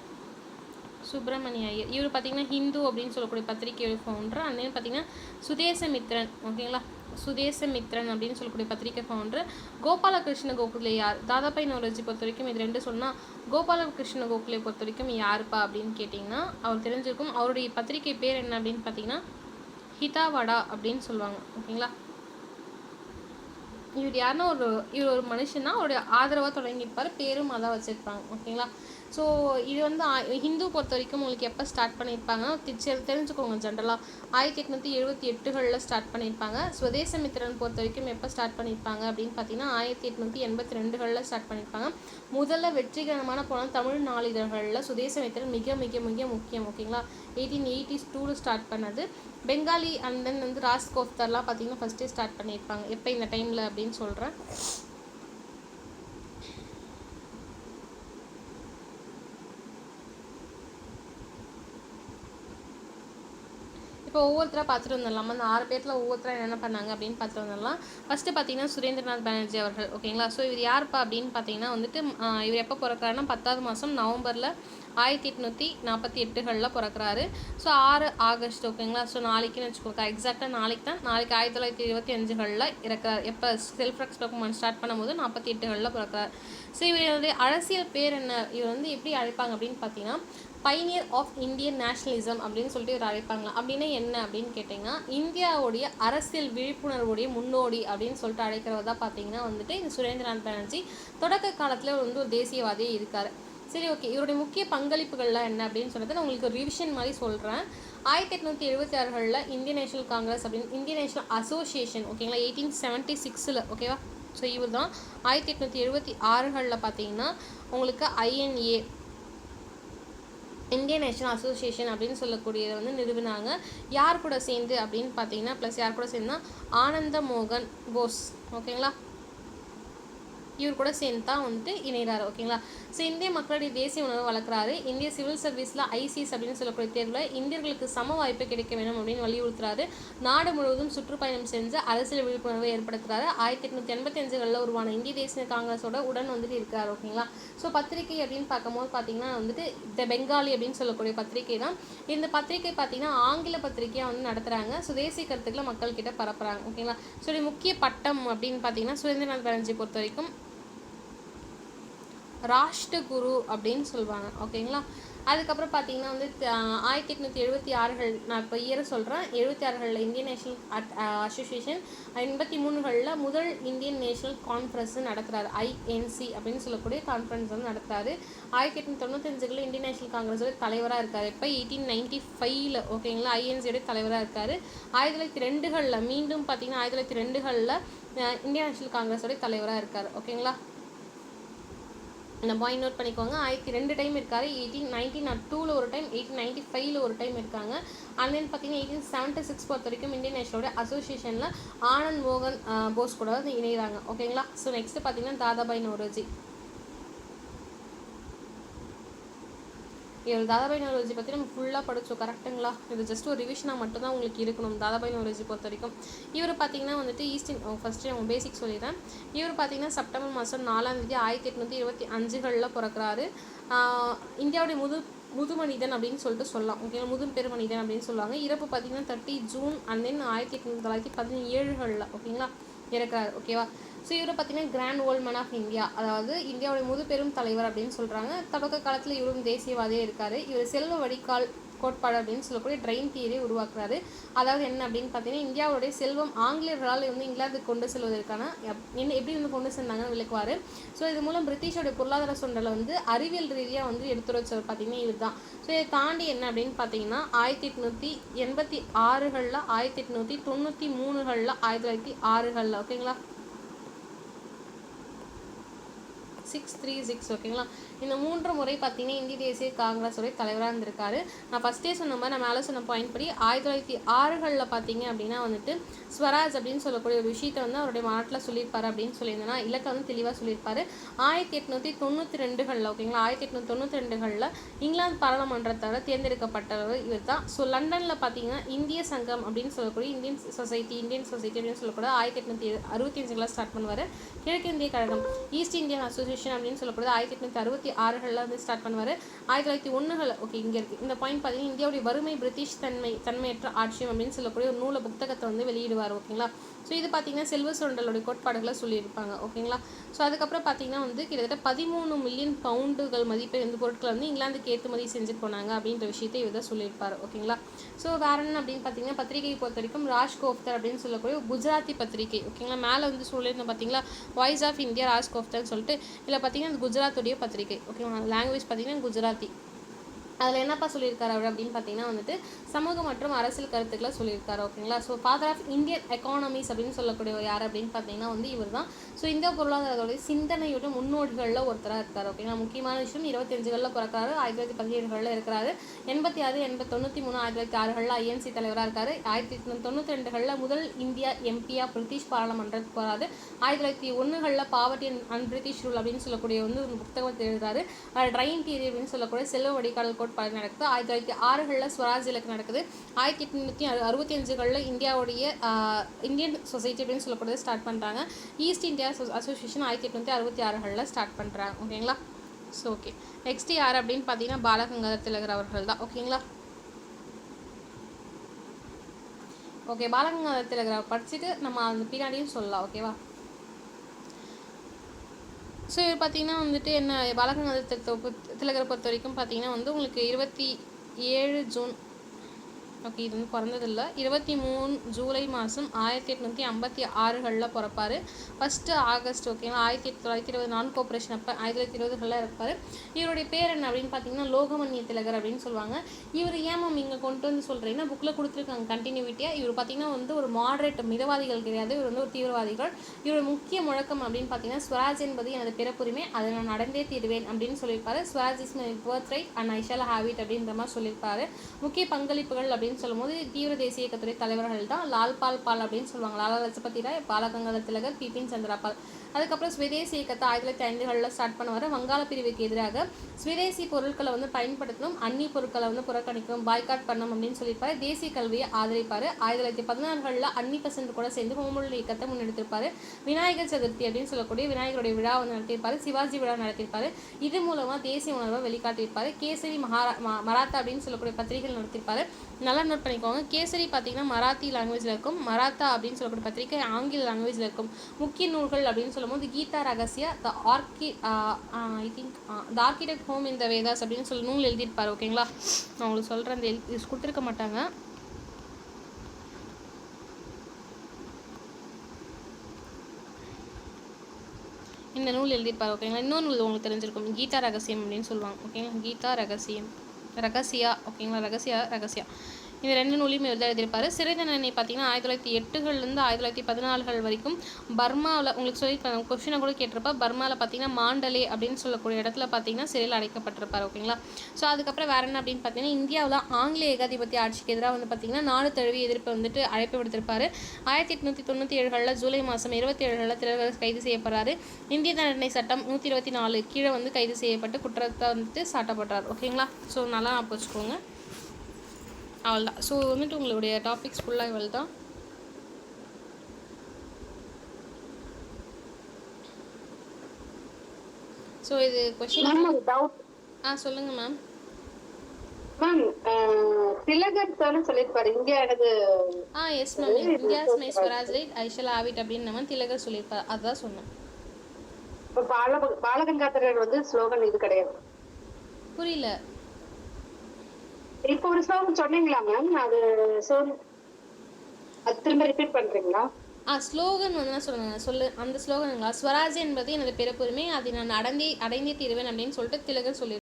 சுப்பிரமணிய ஐயர் இவர் பார்த்தீங்கன்னா ஹிந்து அப்படின்னு சொல்லக்கூடிய பத்திரிகையோட ஃபவுண்டர். அண்ட் தென் பார்த்தீங்கன்னா சுதேசமித்ரன். ஓகேங்களா. சுதேசமித்ரன் அப்படின்னு சொல்லக்கூடிய பத்திரிகை ஃபவுண்டர். கோபாலகிருஷ்ண கோகலே யார், தாதாபாய் நவ்ரோஜி பொறுத்த வரைக்கும் இது ரெண்டு சொன்னால், கோபாலகிருஷ்ண கோகலே பொறுத்த வரைக்கும் யாருப்பா அப்படின்னு கேட்டிங்கன்னா அவர் தெரிஞ்சிருக்கும். அவருடைய பத்திரிகை பேர் என்ன அப்படின்னு பார்த்தீங்கன்னா ஹிதாவடா அப்படின்னு சொல்லுவாங்க. ஓகேங்களா. இவர் யாருன்னா இவர் ஒரு மனுஷன்னா அவருடைய ஆதரவாக தொடங்கியிருப்பார். பேரும் அதான் வச்சுருப்பாங்க. ஓகேங்களா. ஸோ இது வந்து ஹிந்து பொறுத்த வரைக்கும் உங்களுக்கு எப்போ ஸ்டார்ட் பண்ணியிருப்பாங்கன்னா தெரிஞ்சுக்கோங்க. ஜென்ரலாக 1878 ஸ்டார்ட் பண்ணியிருப்பாங்க. சுதேசமித்திரன் பொறுத்த வரைக்கும் எப்போ ஸ்டார்ட் பண்ணியிருப்பாங்க அப்படின்னு பார்த்தீங்கன்னா 1882 ஸ்டார்ட் பண்ணியிருப்பாங்க. முதல்ல வெற்றிகரமான போனால் தமிழ் நாளிதழ்களில் சுதேசமித்திரன் மிக மிக மிக முக்கியம். ஓகேங்களா. 1882 ஸ்டார்ட் பண்ணது. பெங்காலி அண்ட் தென் வந்து ராஜ்கோப்தர்லாம் பார்த்தீங்கன்னா ஃபஸ்ட்டே ஸ்டார்ட் பண்ணியிருப்பாங்க. எப்போ இந்த டைமில் அப்படின்னு சொல்கிறேன். இப்போ ஒவ்வொருத்தராக பார்த்துட்டு வந்துடலாம். அந்த 6 பேரில் ஒவ்வொருத்தராக என்னென்ன பண்ணாங்க அப்படின்னு பார்த்துட்டு வந்துடலாம். ஃபஸ்ட்டு பார்த்தீங்கன்னா சுரேந்திரநாத் பானர்ஜி அவர்கள். ஓகேங்களா. ஸோ இவர் யாருப்பா அப்படின்னு பார்த்தீங்கன்னா வந்துட்டு இவர் எப்போ பிறக்கிறாருன்னா 10வது மாதம் நவம்பரில் 1848 பிறக்கிறாரு. So 6 August. ஓகேங்களா. ஸோ நாளைக்குன்னு வச்சுக்கோங்க. எக்ஸாக்டாக நாளைக்கு தான். நாளைக்கு 1925 இருக்கிறார். எப்போ செல்ஃப் ரெஸ்பெக்ட் ஸ்டார்ட் பண்ணும்போது 48 பிறக்கிறார். ஸோ இவருடைய அரசியல் பேர் என்ன, இவர் வந்து எப்படி அழைப்பாங்க அப்படின்னு பார்த்தீங்கன்னா பைனியர் ஆஃப் இந்தியன் நேஷனலிசம் அப்படின்னு சொல்லிட்டு இவர் அழைப்பாங்களா. அப்படின்னா என்ன அப்படின்னு கேட்டிங்கன்னா இந்தியாவுடைய அரசியல் விழிப்புணர்வுடைய முன்னோடி அப்படின்னு சொல்லிட்டு அழைக்கிறதா பார்த்தீங்கன்னா வந்துட்டு இந்த சுரேந்திரநாத் பானர்ஜி தொடக்க காலத்தில் வந்து ஒரு தேசியவாதியே இருக்கார். சரி, ஓகே. இவருடைய முக்கிய பங்களிப்புகள்லாம் என்ன அப்படின்னு சொல்லிட்டு நான் உங்களுக்கு ஒரு ரிவிஷன் மாதிரி சொல்கிறேன். 1876 இந்தியன் நேஷனல் காங்கிரஸ் அப்படின்னு இந்தியன் நேஷனல் அசோசியேஷன். ஓகேங்களா. 1876 ஓகேவா. ஸோ இவர் தான் 1876 பார்த்தீங்கன்னா உங்களுக்கு INA இந்தியன் நேஷனல் அசோசியேஷன் அப்படின்னு சொல்லக்கூடியதை வந்து நிறுவினாங்க. யார் கூட சேர்ந்து அப்படின்னு பார்த்தீங்கன்னா ப்ளஸ் யார் கூட சேர்ந்துனா ஆனந்த மோகன் போஸ். ஓகேங்களா. இவர் கூட சேர்ந்து தான் வந்துட்டு இணைகிறார். ஓகேங்களா. ஸோ இந்திய மக்களுடைய தேசிய உணர்வை வளர்க்குறாரு. இந்திய சிவில் சர்வீஸில் ICS அப்படின்னு சொல்லக்கூடிய தேர்வில் இந்தியர்களுக்கு சம வாய்ப்பு கிடைக்க வேணும் அப்படின்னு வலியுறுத்துறாரு. நாடு முழுவதும் சுற்றுப்பயணம் செஞ்சு அரசியல் விழிப்புணர்வை ஏற்படுத்துறாரு. 1885 உருவான இந்திய தேசிய காங்கிரஸோட உடன் வந்துட்டு இருக்கிறார். ஓகேங்களா. ஸோ பத்திரிகை அப்படின்னு பார்க்கும்போது பார்த்தீங்கன்னா வந்துட்டு த பெங்காலி அப்படின்னு சொல்லக்கூடிய பத்திரிகை தான். இந்த பத்திரிகை பார்த்தீங்கன்னா ஆங்கில பத்திரிகையாக வந்து நடத்துகிறாங்க. சுதேசி கருத்துக்களை மக்கள்கிட்ட பரப்புகிறாங்க. ஓகேங்களா. ஸோ முக்கிய பட்டம் அப்படின்னு பார்த்தீங்கன்னா சுரேந்திரநாத் பானர்ஜி பொறுத்த வரைக்கும் ராஷ்டிரகுரு அப்படின்னு சொல்லுவாங்க. ஓகேங்களா. அதுக்கப்புறம் பார்த்தீங்கன்னா வந்து 1876 நான் இப்போ இயரை சொல்கிறேன். 76 இந்தியன் நேஷனல் அசோசியேஷன், 83 முதல் இந்தியன் நேஷனல் கான்ஃபரன்ஸ் நடத்துகிறாரு. INC அப்படின்னு சொல்லக்கூடிய கான்ஃபரன்ஸ் வந்து நடத்துகிறாரு. 1895 இந்தியன் நேஷனல் காங்கிரஸோட தலைவராக இருக்கார். இப்போ 1895 ஓகேங்களா INCயோட தலைவராக இருக்கார். 1902 மீண்டும் பார்த்தீங்கன்னா 1902 இந்தியன் நேஷனல் காங்கிரஸோட தலைவராக இருக்கார். ஓகேங்களா. இந்த பாயிண்ட் நோட் பண்ணிக்கோங்க. 2 டைம் இருக்காரு. 1902 ஒரு டைம், 1895 ஒரு டைம் இருக்காங்க. அண்ட் தென் பார்த்தீங்கன்னா 1876 பொறுத்த வரைக்கும் இந்தியன் நேஷனலோட அசோசியேஷனில் ஆனந்த் மோகன் போஸ் கூட வந்து இணைகிறாங்க. ஓகேங்களா. ஸோ நெக்ஸ்ட் பார்த்தீங்கன்னா தாதாபாய் நவ்ரோஜி. இவர் தாதாபாய் நவரோஜி பற்றி நம்ம ஃபுல்லாக படித்தோம் கரெக்டுங்களா. இது ஜஸ்ட் ஒரு ரிவிஷனாக மட்டும்தான் உங்களுக்கு இருக்கணும் தாதாபாய் நவரோஜி பொறுத்த வரைக்கும். இவர் பார்த்தீங்கன்னா வந்துட்டு ஃபஸ்ட்டு அவங்க பேசிக் சொல்லிடுறேன். இவர் பார்த்தீங்கன்னா செப்டம்பர் மாதம் 4ஆம் தேதி 1825 பிறக்கிறாரு. இந்தியாவுடைய முதுமனிதன் அப்படின்னு சொல்லிட்டு சொல்லலாம். ஓகேங்களா, பெருமனிதன் அப்படின்னு சொல்லுவாங்க. இறப்பு பார்த்தீங்கன்னா 30 ஜூன் அண்ட் தென் 1817 ஓகேங்களா இருக்கிறார். ஓகேவா. ஸோ இவரை பார்த்தீங்கன்னா grand old man of India, அதாவது இந்தியாவுடைய பெரும் தலைவர் அப்படின்னு சொல்கிறாங்க. தொடக்க காலத்தில் இவரும் தேசியவாதியாக இருக்கார். இவர் செல்வ வடிகால் கோட்பாடு அப்படின்னு சொல்லக்கூடிய ட்ரெயின் தியரியை உருவாக்குறாரு. அதாவது என்ன அப்படின்னு பார்த்தீங்கன்னா, இந்தியாவுடைய செல்வம் ஆங்கிலேயர்களால் இங்கிலாந்துக்கு கொண்டு செல்வதற்கான எப்படி கொண்டு சென்றாங்கன்னு விளக்குவார். ஸோ இது மூலம் பிரிட்டிஷோடைய பொருளாதார சுண்டலை அறிவியல் ரீதியாக எடுத்துரைச்சவர் பார்த்தீங்கன்னா இவர் தான். ஸோ இதை தாண்டி என்ன அப்படின்னு பார்த்தீங்கன்னா 1886 1893 1906 ஓகேங்களா 636 ஓகேங்களா. இந்த 3 முறை பார்த்தீங்கன்னா இந்திய தேசிய காங்கிரஸோடைய தலைவராக இருந்திருக்காரு. நான் ஃபஸ்ட்டே சொன்ன மாதிரி நான் மேலே சொன்ன பாயிண்ட் படி 1906 பார்த்தீங்க அப்படின்னா ஸ்வராஜ் அப்படின்னு சொல்லக்கூடிய ஒரு விஷயத்தை அவருடைய மாநாட்டில் சொல்லியிருப்பாரு அப்படின்னு சொல்லியிருந்தேன்னா இலக்கை தெளிவாக சொல்லியிருப்பாரு. 1892 ஓகேங்களா 1892 இங்கிலாந்து பாராளுமன்றத்தால் தேர்ந்தெடுக்கப்பட்டவர் இவர் தான். ஸோ லண்டனில் பார்த்தீங்கன்னா இந்திய சங்கம் அப்படின்னு சொல்லக்கூடிய இந்தியன் சொசைட்டி அப்படின்னு சொல்லக்கூடாது 1865 ஸ்டார்ட் பண்ணுவார். கிழக்கிந்திய கழகம் ஈஸ்ட் இந்தியன் அசோசியேஷன் அப்படின்னு சொல்லக்கூடாது 1866 ஸ்டார்ட் பண்ணுவார். 1901 ஓகே இங்கே இருக்குது இந்த பாயிண்ட் பார்த்தீங்கன்னா இந்தியாவுடைய வறுமை பிரிட்டிஷ் தன்மையற்ற ஆட்சியம் அப்படின்னு சொல்லக்கூடிய ஒரு நூலை புத்தகத்தை வெளியிடுவார். ஓகேங்களா. ஸோ இது பார்த்தீங்கன்னா செல்வ சுரண்டலுடைய கோட்பாடுகளை சொல்லியிருப்பாங்க. ஓகேங்களா. ஸோ அதுக்கப்புறம் பார்த்தீங்கன்னா கிட்டத்தட்ட 13 மில்லியன் பவுண்டுகள் மதிப்பை பொருட்களை இங்கிலாந்துக்கு ஏற்றுமதி செஞ்சுட்டு போனாங்க அப்படின்ற விஷயத்தை இவர் தான் சொல்லியிருப்பார். ஓகேங்களா. ஸோ வேற என்ன அப்படின்னு பார்த்தீங்கன்னா பத்திரிகையை பொறுத்த வரைக்கும் ராஜ்கோஃப்தர் அப்படின்னு சொல்லக்கூடிய குஜராத்தி பத்திரிகை. ஓகேங்களா. மேலே சொல்லியிருந்தோம் பார்த்தீங்களா வாய்ஸ் ஆஃப் இந்தியா ராஜ்கோஃப்தர்னு சொல்லிட்டு. இதில் பார்த்தீங்கன்னா குஜராத்துடைய பத்திரிகை. ஓகேங்களா. லாங்குவேஜ் பார்த்தீங்கன்னா குஜராத்தி. அதில் என்னப்பா சொல்லியிருக்காரு அவர் அப்படின்னு பார்த்தீங்கன்னா சமூக மற்றும் அரசியல் கருத்துக்களை சொல்லியிருக்காரு. ஓகேங்களா. So father of Indian economics அப்படின்னு சொல்லக்கூடிய யார் அப்படின்னு பார்த்தீங்கன்னா இவர் தான். ஸோ இந்திய பொருளாதாரத்தோடைய சிந்தனையோட முன்னோடிகளில் ஒருத்தராக இருக்கார். ஓகேங்களா. முக்கியமான விஷயம் 25 பிறக்கிறாரு. 1917 இருக்கிறாரு. 86 93 1906 ஐஎன்சி தலைவராக இருக்காரு. 1992 முதல் இந்தியா எம்பியா பிரிட்டிஷ் பாராளுமன்றத்துக்கு போகிறாரு. 1901 பாவர்ட்டி அண்ட் பிரிட்டிஷ் ரூல் அப்படின்னு சொல்லக்கூடிய ஒரு புத்தகத்தை எழுதுறாரு. ட்ரெயின் தியரி அப்படின்னு சொல்லக்கூடிய செல்வ வடிகால் கோட்பாடு நடக்குது. 1906 ஸ்வராஜ் இலக்கு நடக்குது. 1865 இந்தியாவுடைய இந்தியன் சொசைட்டி அப்படின்னு சொல்லக்கூடியது ஸ்டார்ட் பண்ணுறாங்க. ஈஸ்ட் இந்தியா அசோசியேஷன் 1866 ஸ்டார்ட் பண்ணுறாங்க. ஓகேங்களா. ஸோ ஓகே நெக்ஸ்ட் யார் அப்படின்னு பார்த்தீங்கன்னா பாலகங்காதர திலகர் அவர்கள் தான். ஓகேங்களா. ஓகே பாலகங்காதர திலகரை படிச்சுட்டு நம்ம அந்த பின்னாடியும் சொல்லலாம். ஓகேவா. ஸோ இவர் பார்த்தீங்கன்னா என்ன பாலகங்காதர திலகரை பொறுத்த வரைக்கும் பார்த்தீங்கன்னா உங்களுக்கு 27 ஜூன் ஓகே இது பிறந்ததில்லை 23 ஜூலை மாதம் 1856 பிறப்பார். 1 ஆகஸ்ட் ஓகேங்களா 1920 நான் கோஆப்ரேஷன் அப்போ 1920 இருப்பார். இவருடைய பேர் என்ன அப்படின்னு பார்த்தீங்கன்னா லோகமன்ய திலகர் அப்படின்னு சொல்லுவாங்க. இவர் ஏன் இங்கே கொண்டு சொல்கிறீங்கன்னா புக்கில் கொடுத்துருக்காங்க கண்டினியூட்டியாக. இவர் பார்த்தீங்கன்னா ஒரு மாடரேட் மிதவாதிகள் கிடையாது. இவர் ஒரு தீவிரவாதிகள். இவருடைய முக்கிய முழக்கம் அப்படின்னு பார்த்தீங்கன்னா ஸ்வராஜ் என்பது எனது பிறப்புரிமை, அதை நான் நடந்தே தீர்வேன் அப்படின்னு சொல்லியிருப்பாரு. Swaraj is my birth right and I shall have it அப்படின்ற மாதிரி சொல்லியிருப்பாரு. முக்கிய பங்களிப்புகள் அப்படின்னு சொல்லும்போது தீவிர தேசிய இயக்கத்துறை தலைவர்கள் தான் லால்பால் பால் அப்படின்னு சொல்லுவாங்க. லாலா லஜபதி ராய், பாலகங்காதர திலகர், பிபின் சந்திரபால். அதுக்கப்புறம் ஸ்வதேசி இயக்கத்தை 1905 ஸ்டார்ட் பண்ணுவார். வங்காள பிரிவுக்கு எதிராக ஸ்வதேசி பொருட்களை பயன்படுத்தணும், அந்நிய பொருட்களை புறக்கணிக்கணும், பாய்காட் பண்ணணும் அப்படின்னு சொல்லியிருப்பாரு. தேசிய கல்வியை ஆதரிப்பார். 1916 அன்னி பெசன்ட் கூட சேர்ந்து ஹோமொழி இயக்கத்தை முன்னெடுத்திருப்பாரு. விநாயகர் சதுர்த்தி அப்படின்னு சொல்லக்கூடிய விநாயகருடைய விழா நடத்தியிருப்பாரு. சிவாஜி விழா நடத்தியிருப்பாரு. இது மூலமாக தேசிய உணர்வை வெளிக்காட்டியிருப்பாரு. கேசரி மராத்தா அப்படின்னு சொல்லக்கூடிய பத்திரிகைகள் நடத்தியிருப்பாரு. நல்லா நோட் பண்ணிக்கோங்க. கேசரி பார்த்தீங்கன்னா மராத்தி லாங்குவேஜில் இருக்கும். மராத்தா அப்படின்னு சொல்லக்கூடிய பத்திரிகை ஆங்கில லாங்குவேஜில் இருக்கும். முக்கிய நூல்கள் அப்படின்னு சொல்லும்போது கீதா ரகசியா, த ஆர்கிடெக்ட் ஹோம் இந்த வேதாஸ் அப்படின்னு சொல்லி நூல் எழுதியிருப்பார். ஓகேங்களா. நான் உங்களுக்கு சொல்கிறேன், அந்த கொடுத்துருக்க மாட்டாங்க. இந்த நூல் எழுதியிருப்பார். ஓகேங்களா. இன்னொரு நூல் உங்களுக்கு தெரிஞ்சிருக்கும், கீதா ரகசியம் அப்படின்னு சொல்லுவாங்க. ஓகேங்களா. கீதா ரகசியா ஓகேங்களா. ரகசியா இந்த 2 நூலையும் இவர் தான் எழுதியிருப்பார். சிறை தண்டனை பார்த்தீங்கன்னா 1908லேருந்து 1914 வரைக்கும் பர்மாவில், உங்களுக்கு சொல்லியிருப்பாங்க, கொஷினை கூட கேட்டிருப்பா, பர்மாவில் பார்த்தீங்கன்னா மாண்டலே அப்படின்னு சொல்லக்கூடிய இடத்துல பார்த்தீங்கன்னா சிறையில் அடைக்கப்பட்டிருப்பார். ஓகேங்களா. ஸோ அதுக்கப்புறம் வேறு என்ன அப்படின்னு பார்த்தீங்கன்னா, இந்தியாவில் ஆங்கிலேய ஏகாதிபத்திய ஆட்சிக்கு எதிராக வந்து பார்த்தீங்கன்னா நாடு தழுவிய எதிர்ப்பை வந்துட்டு அழைப்பு விடுத்திருப்பார். 1897 ஜூலை மாதம் 27 திலகர் கைது செய்யப்படுறாரு. இந்திய தண்டனை சட்டம் 124 கீழே வந்து கைது செய்யப்பட்டு குற்றத்தை வந்துட்டு சாட்டப்படுறார். ஓகேங்களா. ஸோ நல்லா ஞாபகம் வச்சுக்கோங்க. அவ்வளோதான். ஸோ வந்துட்டு உங்களுடைய டாபிக்ஸ் ஃபுல்லாக இவ்வளோ தான். ஸோ இது கொஸ்டின் சொல்லுங்கள் மேம். மேம் திலகர் தானே சொல்லியிருப்பாரு இந்தியானது. Yes ma'am, India's my swaraj right I shall have it அப்படின்னு நம்ம திலகர் சொல்லியிருப்பார். அதுதான் சொன்னேன். இப்போ பாலகங்காதரர் வந்து ஸ்லோகன் இது கிடையாது. புரியல. இப்போ ஒரு ஸ்லோகன் சொன்னீங்களா மேம், அது திரும்ப ரிப்பீட் பண்றீங்களா? ஸ்லோகன் வந்து நான் சொல்லுங்க அந்த ஸ்லோகனுங்களா, ஸ்வராஜ் என்பது எனது பிறப்புரிமை, அதை நான் அடைந்தே தீருவேன் அப்படின்னு சொல்லிட்டு திலகர் சொல்லியிருப்பார்.